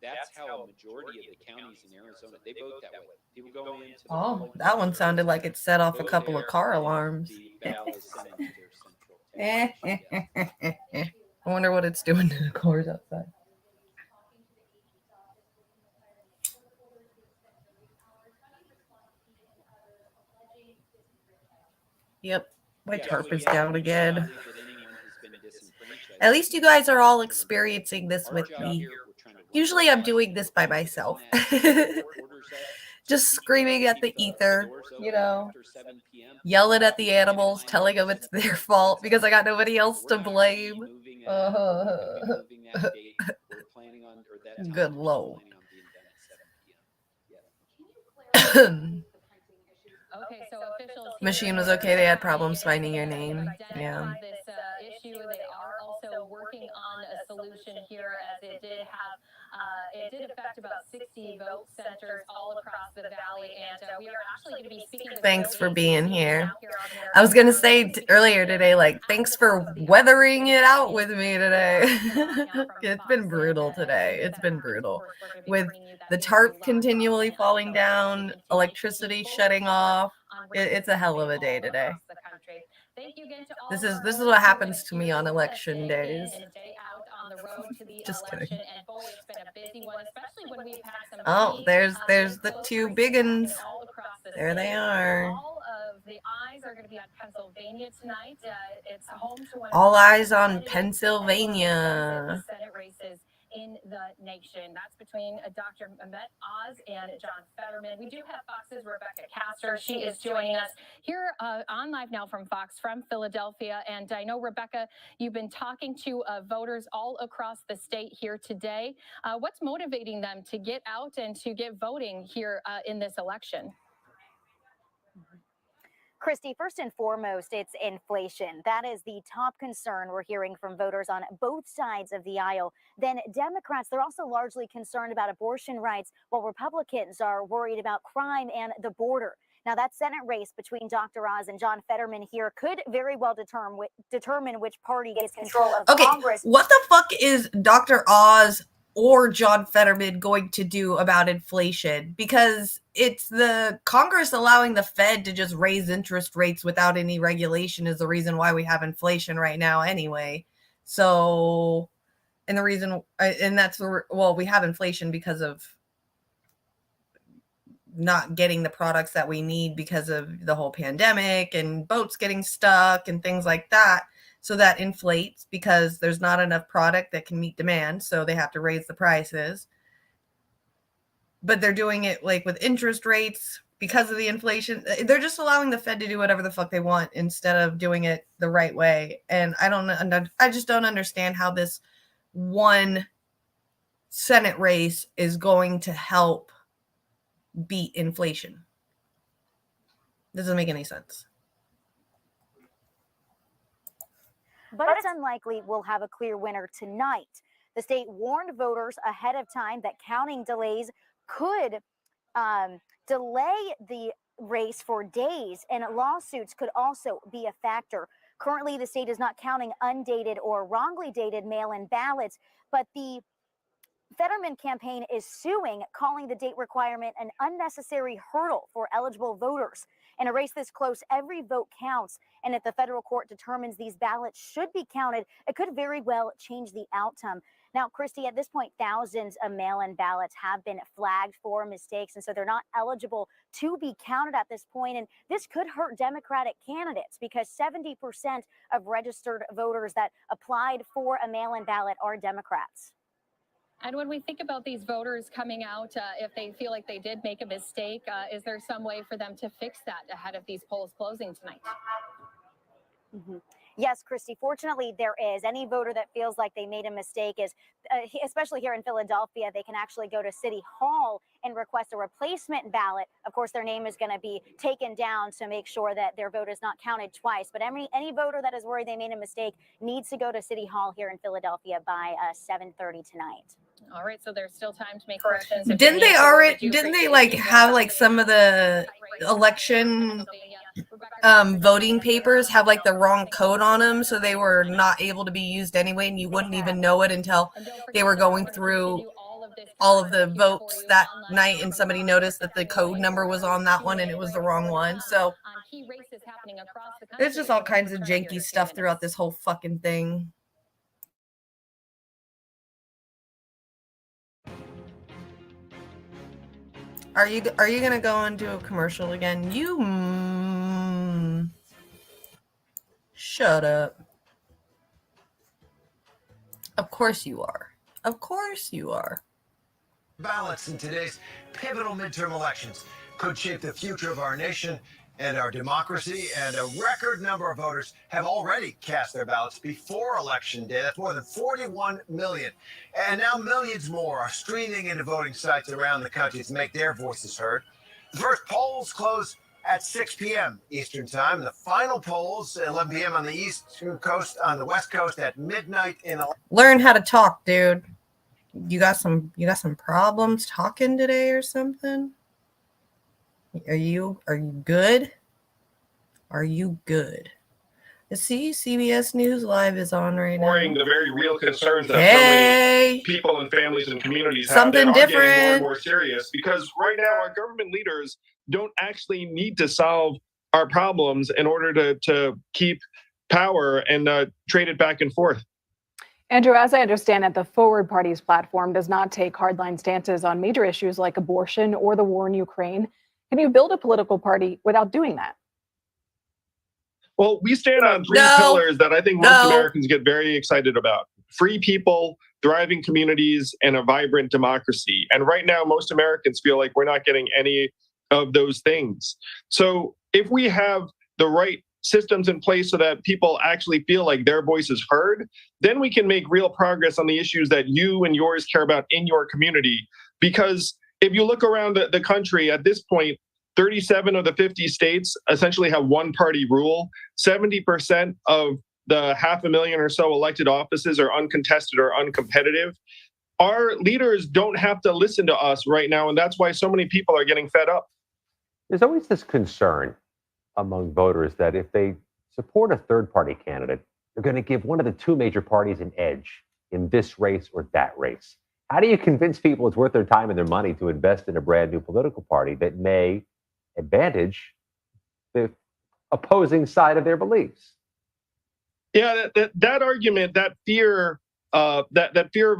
That's how a majority of the counties in Arizona, they vote that way. People go in. Oh, that one sounded like it set off a couple of car alarms. I wonder what it's doing to the cars outside. Yep, my tarp is down again. At least you guys are all experiencing this with me. Usually I'm doing this by myself. Just screaming at the ether, you know, yelling at the animals, telling them it's their fault because I got nobody else to blame. Good Lord. Okay, so officials Machine was okay. They had problems finding your name. Yeah. this issue. They are also working on a solution here, as it did affect about 60 vote centers all across the valley, and we are actually going to be speaking. Thanks for being here. I was gonna say earlier today, like, thanks for weathering it out with me today. It's been brutal today. It's been brutal with the tarp continually falling down, electricity shutting off. It's a hell of a day today. This is what happens to me on election days. Just kidding. Oh, there's the two big uns. There they are. All of the eyes are going to be on Pennsylvania tonight. It's home to one All eyes on Pennsylvania. Senate races in the nation. That's between Dr. Mehmet Oz and John Fetterman. We do have Fox's Rebecca Castor. She is joining us here on Live Now from Fox from Philadelphia. And I know, Rebecca, you've been talking to voters all across the state here today. What's motivating them to get out and to get voting here in this election? Christy, first and foremost, it's inflation. That is the top concern we're hearing from voters on both sides of the aisle. Then Democrats, they're also largely concerned about abortion rights, while Republicans are worried about crime and the border. Now, that Senate race between Dr. Oz and John Fetterman here could very well determine which party gets control of Congress. What the fuck is Dr. Oz or John Fetterman going to do about inflation? Because it's the Congress allowing the Fed to just raise interest rates without any regulation is the reason why we have inflation right now anyway. So, and the reason, and that's, well, we have inflation because of not getting the products that we need because of the whole pandemic and boats getting stuck and things like that. So that inflates because there's not enough product that can meet demand. So they have to raise the prices. But they're doing it like with interest rates because of the inflation. They're just allowing the Fed to do whatever the fuck they want instead of doing it the right way. And I just don't understand how this one Senate race is going to help beat inflation. Doesn't make any sense. But it's unlikely we'll have a clear winner tonight. The state warned voters ahead of time that counting delays could delay the race for days, and lawsuits could also be a factor. Currently, the state is not counting undated or wrongly dated mail-in ballots, but the Fetterman campaign is suing, calling the date requirement an unnecessary hurdle for eligible voters. In a race this close, every vote counts, and if the federal court determines these ballots should be counted, it could very well change the outcome. Now, Christy, at this point, thousands of mail-in ballots have been flagged for mistakes, and so they're not eligible to be counted at this point. And this could hurt Democratic candidates because 70% of registered voters that applied for a mail-in ballot are Democrats. And when we think about these voters coming out, if they feel like they did make a mistake, is there some way for them to fix that ahead of these polls closing tonight? Yes, Christy, fortunately there is. Any voter that feels like they made a mistake is, especially here in Philadelphia, they can actually go to City Hall and request a replacement ballot. Of course, their name is going to be taken down to make sure that their vote is not counted twice. But any voter that is worried they made a mistake needs to go to City Hall here in Philadelphia by 7:30 tonight. All right, so there's still time to make corrections. Didn't they like have like some of the election voting papers have like the wrong code on them, so they were not able to be used anyway, and you wouldn't even know it until they were going through all of the votes that night and somebody noticed that the code number was on that one and it was the wrong one. So there's just all kinds of janky stuff throughout this whole fucking thing. Are you gonna go and do a commercial again? Shut up. Of course you are. Of course you are. Ballots in today's pivotal midterm elections could shape the future of our nation and our democracy, and a record number of voters have already cast their ballots before Election Day. That's more than 41 million. And now millions more are streaming into voting sites around the country to make their voices heard. The first polls close at 6 p.m. Eastern Time. The final polls at 11 p.m. on the Eastern Coast, on the West Coast at midnight in... Learn how to talk, dude. You got some problems talking today or something? Are you good? Are you good? See, CBS News Live is on right now. The very real concerns that so many people and families and communities have that are getting more and more serious, because right now our government leaders don't actually need to solve our problems in order to keep power and trade it back and forth. Andrew, as I understand it, the Forward Party's platform does not take hardline stances on major issues like abortion or the war in Ukraine. Can you build a political party without doing that? Well, we stand on three pillars that I think most Americans get very excited about: free people, thriving communities, and a vibrant democracy. And right now, most Americans feel like we're not getting any of those things. So if we have the right systems in place so that people actually feel like their voice is heard, then we can make real progress on the issues that you and yours care about in your community. Because if you look around the country at this point, 37 of the 50 states essentially have one-party rule. 70% of the 500,000 or so elected offices are uncontested or uncompetitive. Our leaders don't have to listen to us right now, and that's why so many people are getting fed up. There's always this concern among voters that if they support a third-party candidate, they're going to give one of the two major parties an edge in this race or that race. How do you convince people it's worth their time and their money to invest in a brand new political party that may advantage the opposing side of their beliefs? Yeah, that argument, that fear of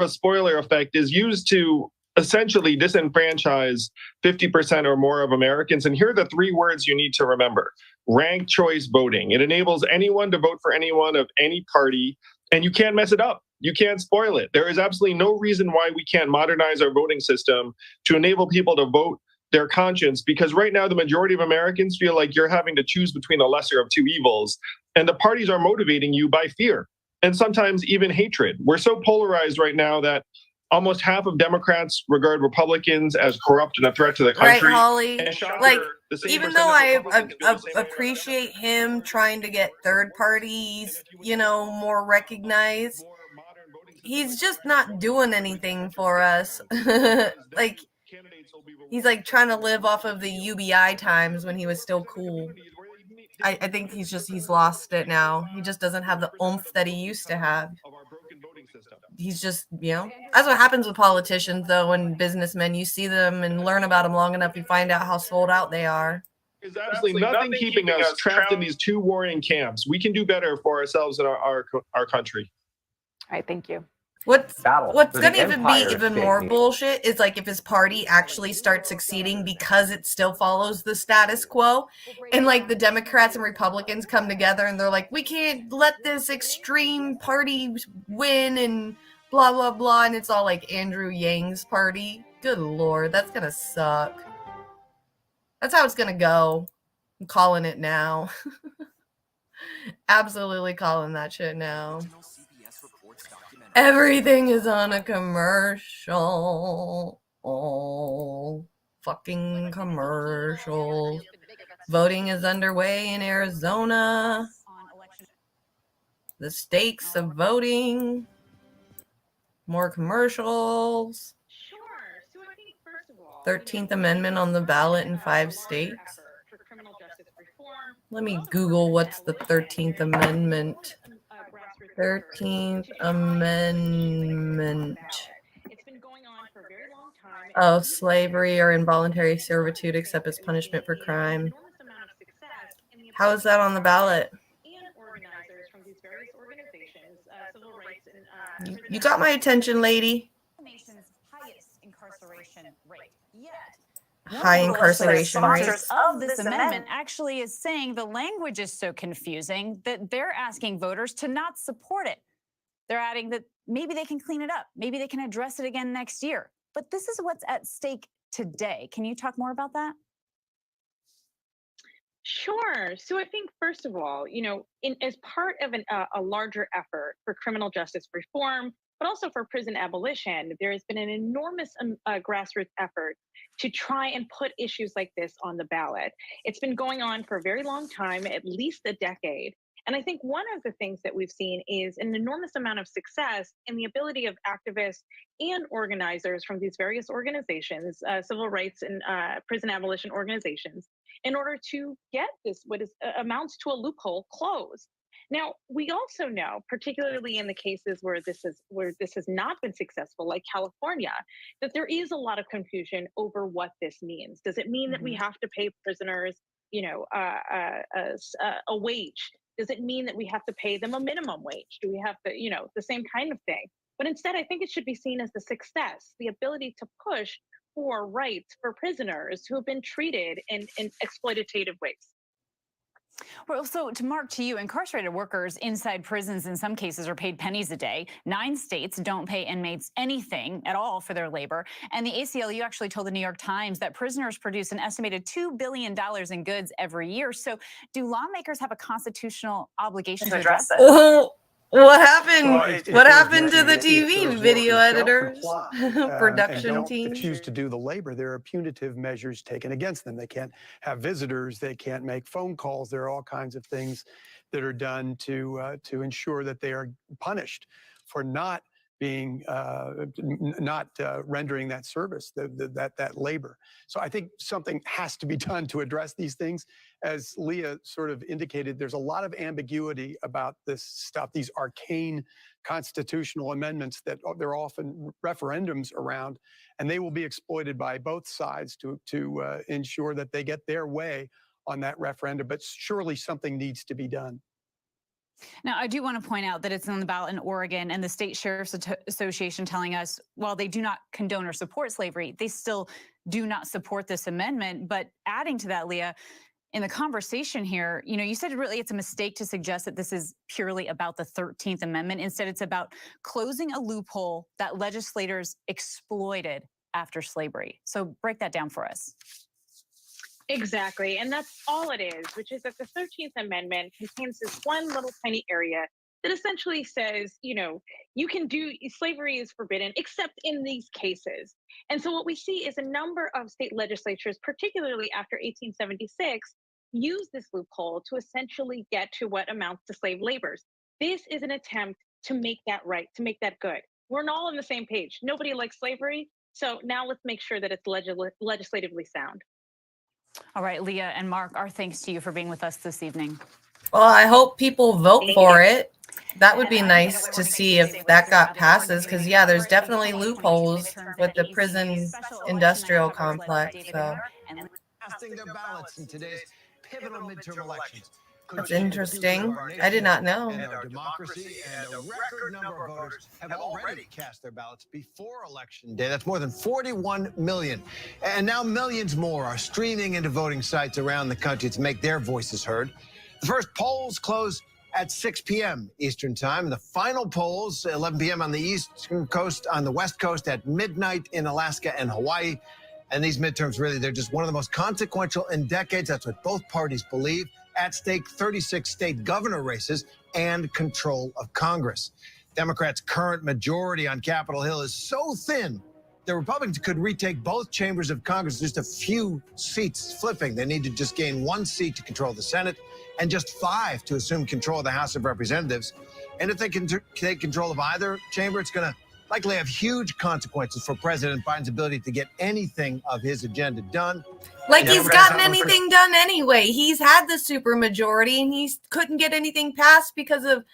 a spoiler effect is used to essentially disenfranchise 50% or more of Americans. And here are the three words you need to remember: ranked choice voting. It enables anyone to vote for anyone of any party, and you can't mess it up. You can't spoil it. There is absolutely no reason why we can't modernize our voting system to enable people to vote their conscience, because right now the majority of Americans feel like you're having to choose between the lesser of two evils, and the parties are motivating you by fear and sometimes even hatred. We're so polarized right now that almost half of Democrats regard Republicans as corrupt and a threat to the country. Right, Holly? Like, even though I appreciate him trying to get third parties, more recognized, he's just not doing anything for us. Like, he's like trying to live off of the UBI times when he was still cool. I think he's lost it now. He just doesn't have the oomph that he used to have. He's just, that's what happens with politicians, though, and businessmen. You see them and learn about them long enough, you find out how sold out they are. There's absolutely nothing keeping us trapped in these two warring camps. We can do better for ourselves and our country. All right, thank you. What's battle. what's So gonna the even be Empire even State more needs bullshit is like if his party actually starts succeeding because it still follows the status quo, and like the Democrats and Republicans come together and they're like, we can't let this extreme party win and blah blah blah, and it's all like Andrew Yang's party. Good lord, that's gonna suck. That's how it's gonna go. I'm calling it now. Absolutely calling that shit now. Everything is on a commercial. Oh, fucking commercials. Voting is underway in Arizona. The stakes of voting. More commercials. 13th Amendment on the ballot in 5 states. Let me Google what's the 13th Amendment. 13th Amendment. Oh, slavery or involuntary servitude except as punishment for crime. How is that on the ballot? You got my attention, lady. High incarceration rate. Of this amendment actually is saying the language is so confusing that they're asking voters to not support it. They're adding that maybe they can clean it up. Maybe they can address it again next year. But this is what's at stake today. Can you talk more about that? Sure. So I think, first of all, as part of a larger effort for criminal justice reform, but also for prison abolition, there has been an enormous grassroots effort to try and put issues like this on the ballot. It's been going on for a very long time, at least a decade. And I think one of the things that we've seen is an enormous amount of success in the ability of activists and organizers from these various organizations, civil rights and prison abolition organizations, in order to get this, what is amounts to a loophole, closed. Now, we also know, particularly in the cases where this has not been successful, like California, that there is a lot of confusion over what this means. Does it mean that we have to pay prisoners, a wage? Does it mean that we have to pay them a minimum wage? Do we have to, the same kind of thing? But instead, I think it should be seen as the success, the ability to push for rights for prisoners who have been treated in exploitative ways. Well, so to Mark, to you, incarcerated workers inside prisons in some cases are paid pennies a day. 9 states don't pay inmates anything at all for their labor. And the ACLU actually told the New York Times that prisoners produce an estimated $2 billion in goods every year. So do lawmakers have a constitutional obligation to address this? What happened? Well, What happened to the if TV those video workers don't editors, comply, production and team? don't choose to do the labor, there are punitive measures taken against them. They can't have visitors. They can't make phone calls. There are all kinds of things that are done to ensure that they are punished for not being rendering that service, that labor. So I think something has to be done to address these things. As Leah sort of indicated, there's a lot of ambiguity about this stuff, these arcane constitutional amendments that there are often referendums around, and they will be exploited by both sides to ensure that they get their way on that referendum. But surely something needs to be done. Now, I do want to point out that it's on the ballot in Oregon, and the State Sheriff's Association telling us, while they do not condone or support slavery, they still do not support this amendment. But adding to that, Leah, in the conversation here, you said really it's a mistake to suggest that this is purely about the 13th Amendment. Instead, it's about closing a loophole that legislators exploited after slavery. So break that down for us. Exactly. And that's all it is, which is that the 13th Amendment contains this one little tiny area that essentially says, you can do slavery is forbidden except in these cases. And so what we see is a number of state legislatures, particularly after 1876, use this loophole to essentially get to what amounts to slave labors. This is an attempt to make that right, to make that good. We're all on the same page. Nobody likes slavery. So now let's make sure that it's legislatively sound. All right, Leah and Mark, our thanks to you for being with us this evening. Well, I hope people vote for it. That would be nice to see if that got passes, because yeah, there's definitely loopholes with the prison industrial complex. So Casting their ballots in today's pivotal midterm elections That's interesting. I did not know. And our democracy, and a record number of voters have already cast their ballots before Election Day. That's more than 41 million. And now millions more are streaming into voting sites around the country to make their voices heard. The first polls close at 6 p.m. Eastern Time. The final polls, 11 p.m. on the Eastern Coast, on the West Coast at midnight in Alaska and Hawaii. And these midterms, really, they're just one of the most consequential in decades. That's what both parties believe. At stake, 36 state governor races and control of Congress. Democrats' current majority on Capitol Hill is so thin, the Republicans could retake both chambers of Congress, just a few seats flipping. They need to just gain 1 seat to control the Senate and just 5 to assume control of the House of Representatives. And if they can take control of either chamber, it's going to likely have huge consequences for President Biden's ability to get anything of his agenda done. Like he's gotten anything done anyway. He's had the supermajority and he couldn't get anything passed because of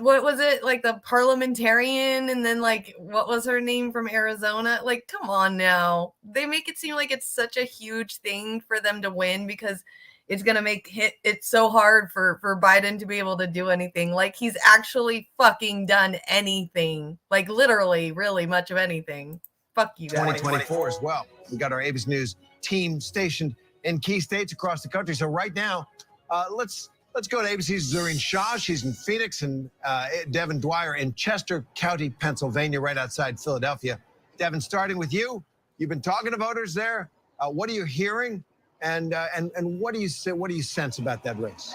what was it, like the parliamentarian, and then like what was her name from Arizona? Like, come on now. They make it seem like it's such a huge thing for them to win because it's gonna make it so hard for Biden to be able to do anything. Like he's actually fucking done anything. Like literally, really much of anything. Fuck you guys. 2024 as well. We got our ABC News team stationed in key states across the country. So right now, let's go to ABC's Zoreen Shah. She's in Phoenix, and Devin Dwyer in Chester County, Pennsylvania, right outside Philadelphia. Devin, starting with you. You've been talking to voters there. What are you hearing, and what do you sense about that race?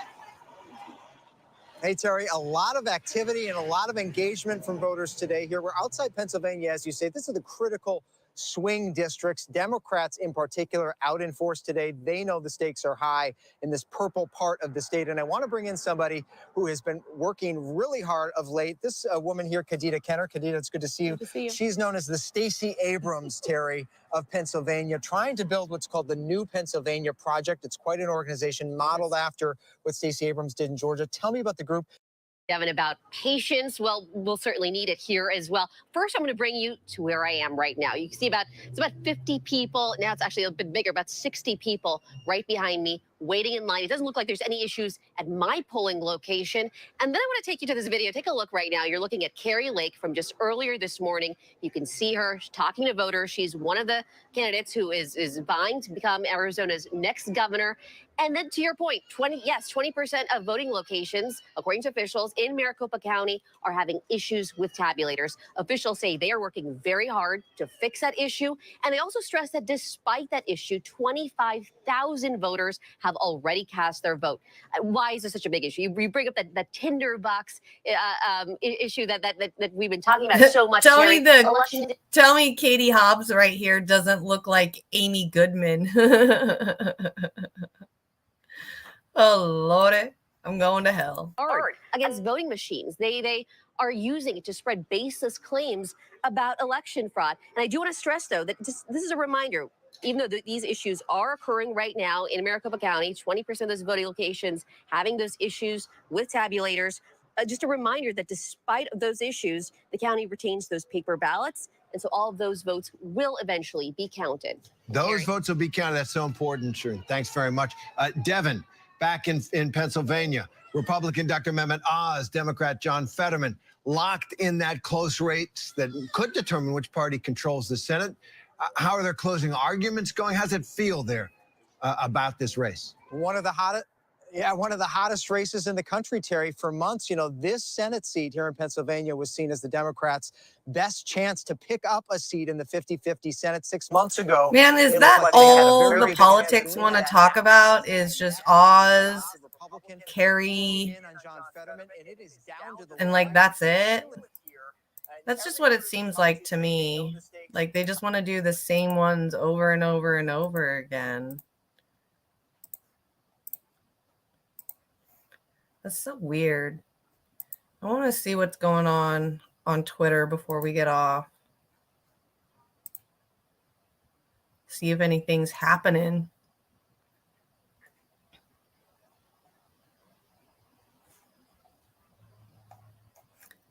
Hey, Terry, a lot of activity and a lot of engagement from voters today here. We're outside Pennsylvania, as you say. This is the critical swing districts. Democrats in particular out in force today. They know the stakes are high in this purple part of the state. And I want to bring in somebody who has been working really hard of late. This woman here, Kadita Kenner. Kadita, it's good to see you. Good to see you. She's known as the Stacey Abrams, Terry, of Pennsylvania, trying to build what's called the New Pennsylvania Project. It's quite an organization modeled after what Stacey Abrams did in Georgia. Tell me about the group. Devin, about patience. Well, we'll certainly need it here as well. First, I'm going to bring you to where I am right now. You can see it's about 50 people. Now it's actually a bit bigger, about 60 people right behind me waiting in line. It doesn't look like there's any issues at my polling location. And then I want to take you to this video. Take a look right now. You're looking at Carrie Lake from just earlier this morning. You can see her talking to voters. She's one of the candidates who is vying to become Arizona's next governor. And then to your point, 20% of voting locations, according to officials in Maricopa County, are having issues with tabulators. Officials say they are working very hard to fix that issue. And they also stress that despite that issue, 25,000 voters have already cast their vote. Why is this such a big issue? You bring up that tinderbox issue that we've been talking about so much. Tell me Katie Hobbs right here doesn't look like Amy Goodman. Oh, Lordy, I'm going to hell. Against voting machines. They are using it to spread baseless claims about election fraud. And I do want to stress, though, that this is a reminder. Even though these issues are occurring right now in Maricopa County, 20% of those voting locations having those issues with tabulators, just a reminder that despite those issues, the county retains those paper ballots. And so all of those votes will eventually be counted. Those votes will be counted. That's so important, Sharon. Thanks very much. Devin, back in Pennsylvania, Republican Dr. Mehmet Oz, Democrat John Fetterman, locked in that close race that could determine which party controls the Senate. How are their closing arguments going? How's it feel there about this race? One of the hottest races in the country, Terry. For months, this Senate seat here in Pennsylvania was seen as the Democrats' best chance to pick up a seat in the 50-50 Senate 6 months ago. Man, is that all the politics want to talk about? Is just Oz, Kerry, and like that's it? That's just what it seems like to me. Like they just want to do the same ones over and over and over again. That's so weird. I want to see what's going on Twitter before we get off. See if anything's happening.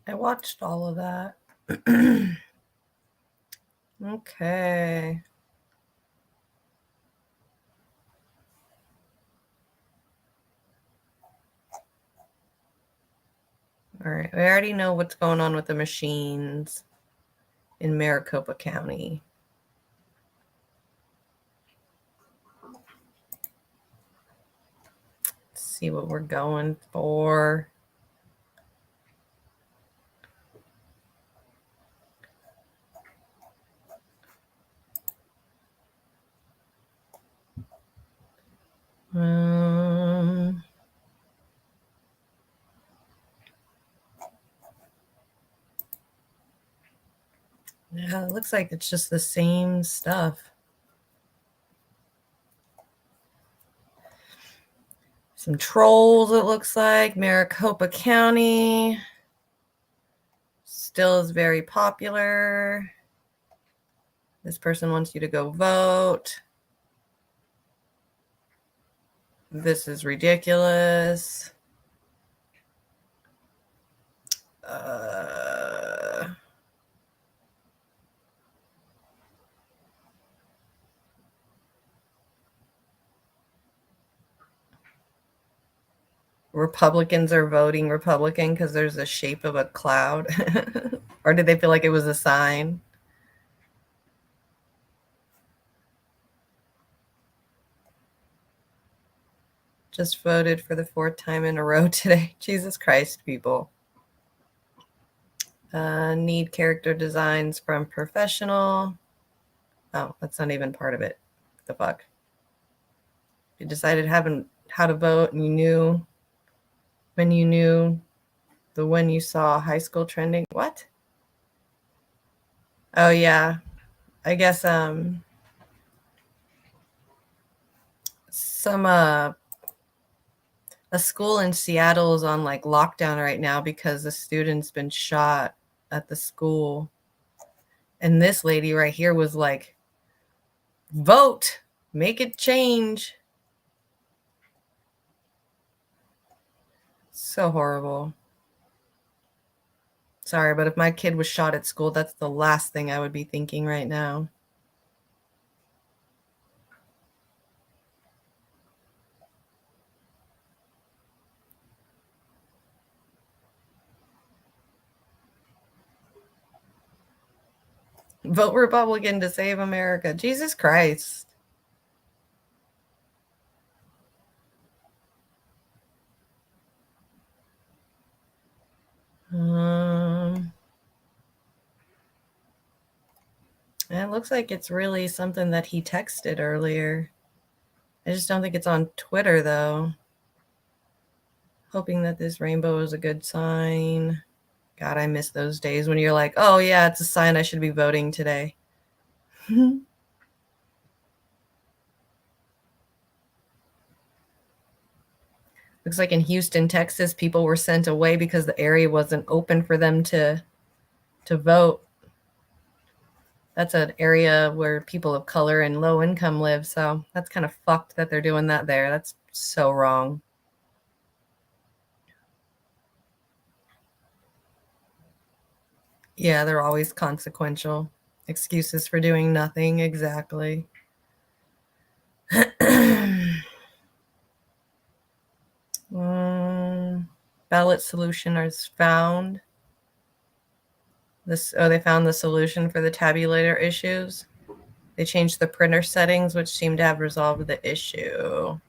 I watched all of that. Okay. All right, we already know what's going on with the machines in Maricopa County. Let's see what we're going for. Yeah, it looks like it's just the same stuff. Some trolls, it looks like. Maricopa County still is very popular. This person wants you to go vote. This is ridiculous. Republicans are voting Republican because there's a shape of a cloud. Or did they feel like it was a sign? Just voted for the 4th time in a row today. Jesus Christ, people. Need character designs from professional. Oh, that's not even part of it. What the fuck? You decided how to vote and you knew when you saw high school trending. What? Oh yeah. I guess a school in Seattle is on like lockdown right now because a student's been shot at the school. And this lady right here was like, vote, make it change. So horrible. Sorry, but if my kid was shot at school, that's the last thing I would be thinking right now. Vote Republican to save America. Jesus Christ. It looks like it's really something that he texted earlier. I just don't think it's on Twitter, though. Hoping that this rainbow is a good sign. God, I miss those days when you're like, oh, yeah, it's a sign I should be voting today. Looks like in Houston, Texas, people were sent away because the area wasn't open for them to vote. That's an area where people of color and low income live, so that's kind of fucked that they're doing that there. That's so wrong. Yeah, they're always consequential. Excuses for doing nothing, exactly. Ballot solution is found. They found the solution for the tabulator issues. They changed the printer settings, which seem to have resolved the issue.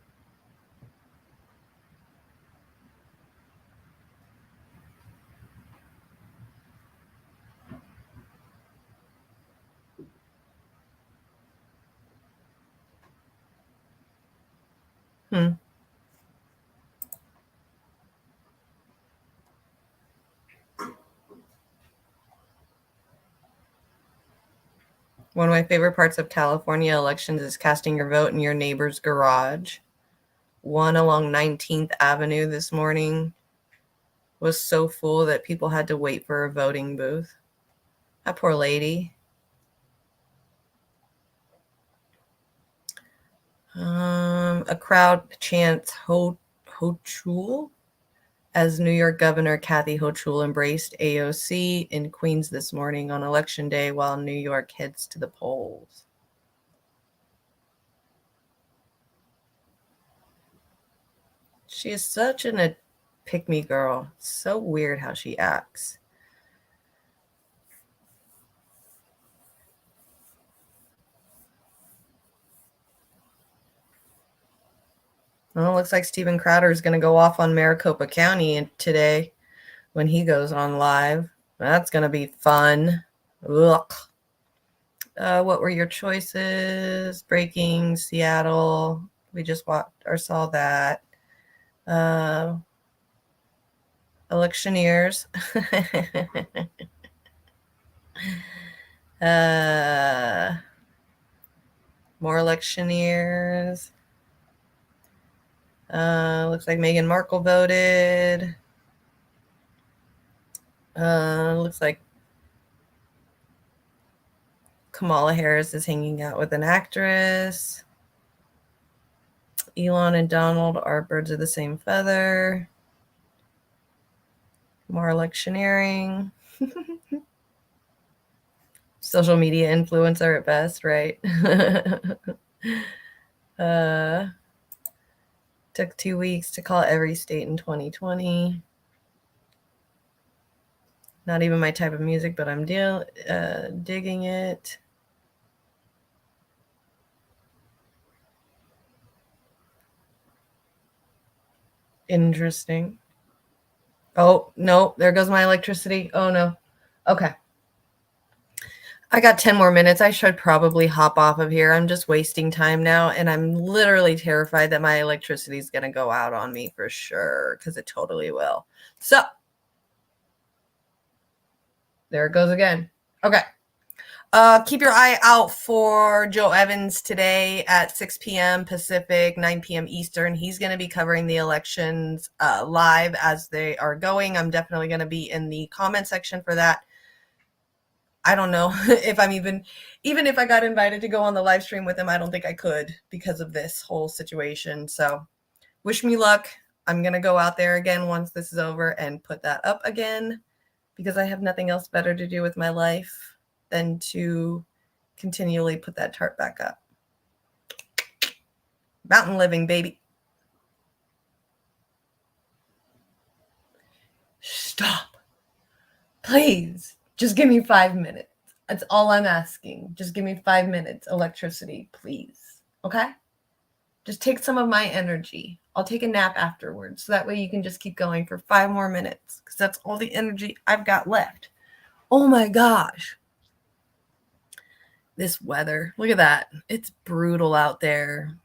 One of my favorite parts of California elections is casting your vote in your neighbor's garage. One along 19th Avenue this morning was so full that people had to wait for a voting booth. That poor lady. A crowd chants Hochul as New York Governor Kathy Hochul embraced AOC in Queens this morning on Election Day while New York heads to the polls. She is such an Pick me girl. So weird how she acts. Well, it looks like Steven Crowder is going to go off on Maricopa County today when he goes on live. That's going to be fun. Ugh. What were your choices? Breaking, Seattle. We just watched or saw that. Electioneers. More electioneers. Looks like Meghan Markle voted. Looks like Kamala Harris is hanging out with an actress. Elon and Donald are birds of the same feather. More electioneering. Social media influencer at best, right? Took 2 weeks to call every state in 2020. Not even my type of music, but I'm digging it. Interesting. Oh, no, there goes my electricity. Oh, no. Okay. I got 10 more minutes. I should probably hop off of here. I'm just wasting time now, and I'm literally terrified that my electricity is going to go out on me for sure, because it totally will. So, there it goes again. Okay. Keep your eye out for Joe Evans today at 6 p.m. Pacific, 9 p.m. Eastern. He's going to be covering the elections live as they are going. I'm definitely going to be in the comment section for that. I don't know if I'm even if I got invited to go on the live stream with him, I don't think I could because of this whole situation. So wish me luck. I'm going to go out there again once this is over and put that up again because I have nothing else better to do with my life than to continually put that tarp back up. Mountain living, baby. Stop. Please, just give me 5 minutes. That's all I'm asking. Just give me 5 minutes, electricity, please. Okay? Just take some of my energy. I'll take a nap afterwards. So that way you can just keep going for 5 more minutes because that's all the energy I've got left. Oh my gosh. This weather. Look at that. It's brutal out there.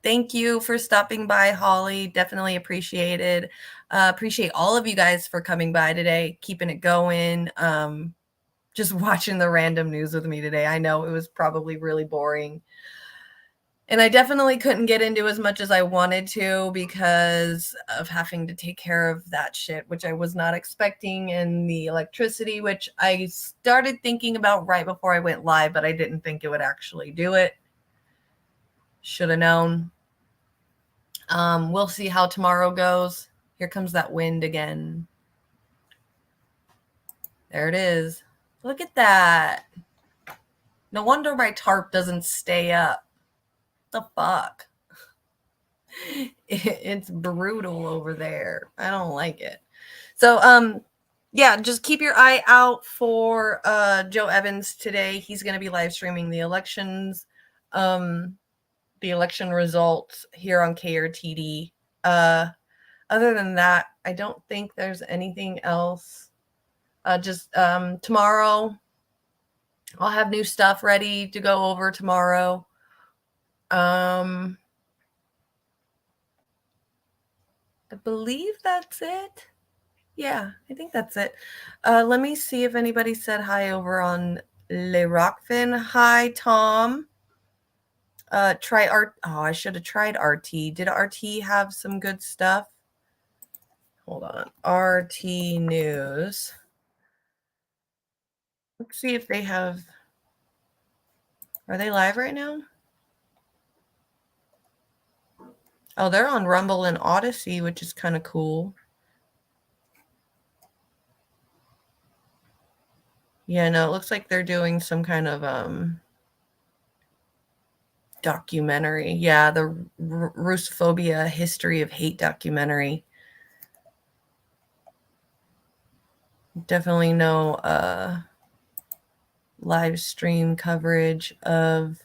Thank you for stopping by, Holly. Definitely appreciated. Appreciate all of you guys for coming by today, keeping it going. Just watching the random news with me today. I know it was probably really boring. And I definitely couldn't get into as much as I wanted to because of having to take care of that shit, which I was not expecting, and the electricity, which I started thinking about right before I went live, but I didn't think it would actually do it. Should have known. We'll see how tomorrow goes. Here comes that wind again. There it is. Look at that. No wonder my tarp doesn't stay up. The fuck? It's brutal over there. I don't like it. So, yeah, just keep your eye out for Joe Evans today. He's going to be live streaming the elections, the election results here on KRTD. Other than that, I don't think there's anything else. Just tomorrow, I'll have new stuff ready to go over tomorrow. I believe that's it. Yeah, I think that's it. Let me see if anybody said hi over on Le Rockfin. Hi, Tom. Try art. Oh, I should have tried RT. Did RT have some good stuff? Hold on. RT News. Let's see if they have. Are they live right now? Oh, they're on Rumble and Odyssey, which is kind of cool. Yeah, no, it looks like they're doing some kind of documentary. Yeah, the Russophobia History of Hate documentary. definitely no live stream coverage of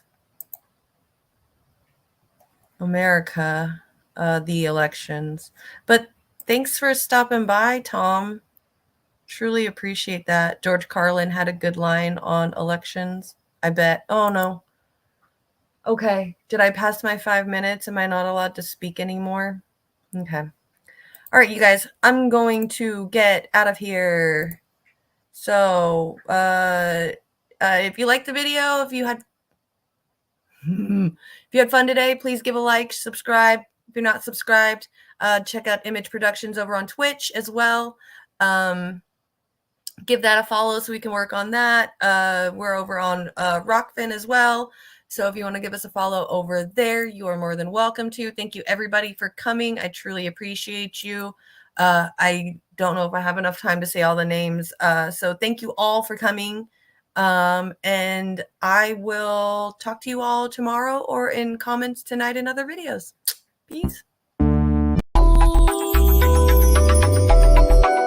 America, the elections. But thanks for stopping by, Tom. Truly appreciate that. George Carlin had a good line on elections, I bet. Oh, no. Okay. Did I pass my 5 minutes? Am I not allowed to speak anymore? Okay. All right, you guys. I'm going to get out of here. So, if you liked the video, if you had fun today, please give a like, subscribe. If you're not subscribed, check out Image Productions over on Twitch as well. Give that a follow so we can work on that. We're over on Rockfin as well. So if you want to give us a follow over there, you are more than welcome to. Thank you, everybody, for coming. I truly appreciate you. I don't know if I have enough time to say all the names. So thank you all for coming. And I will talk to you all tomorrow or in comments tonight in other videos. Peace.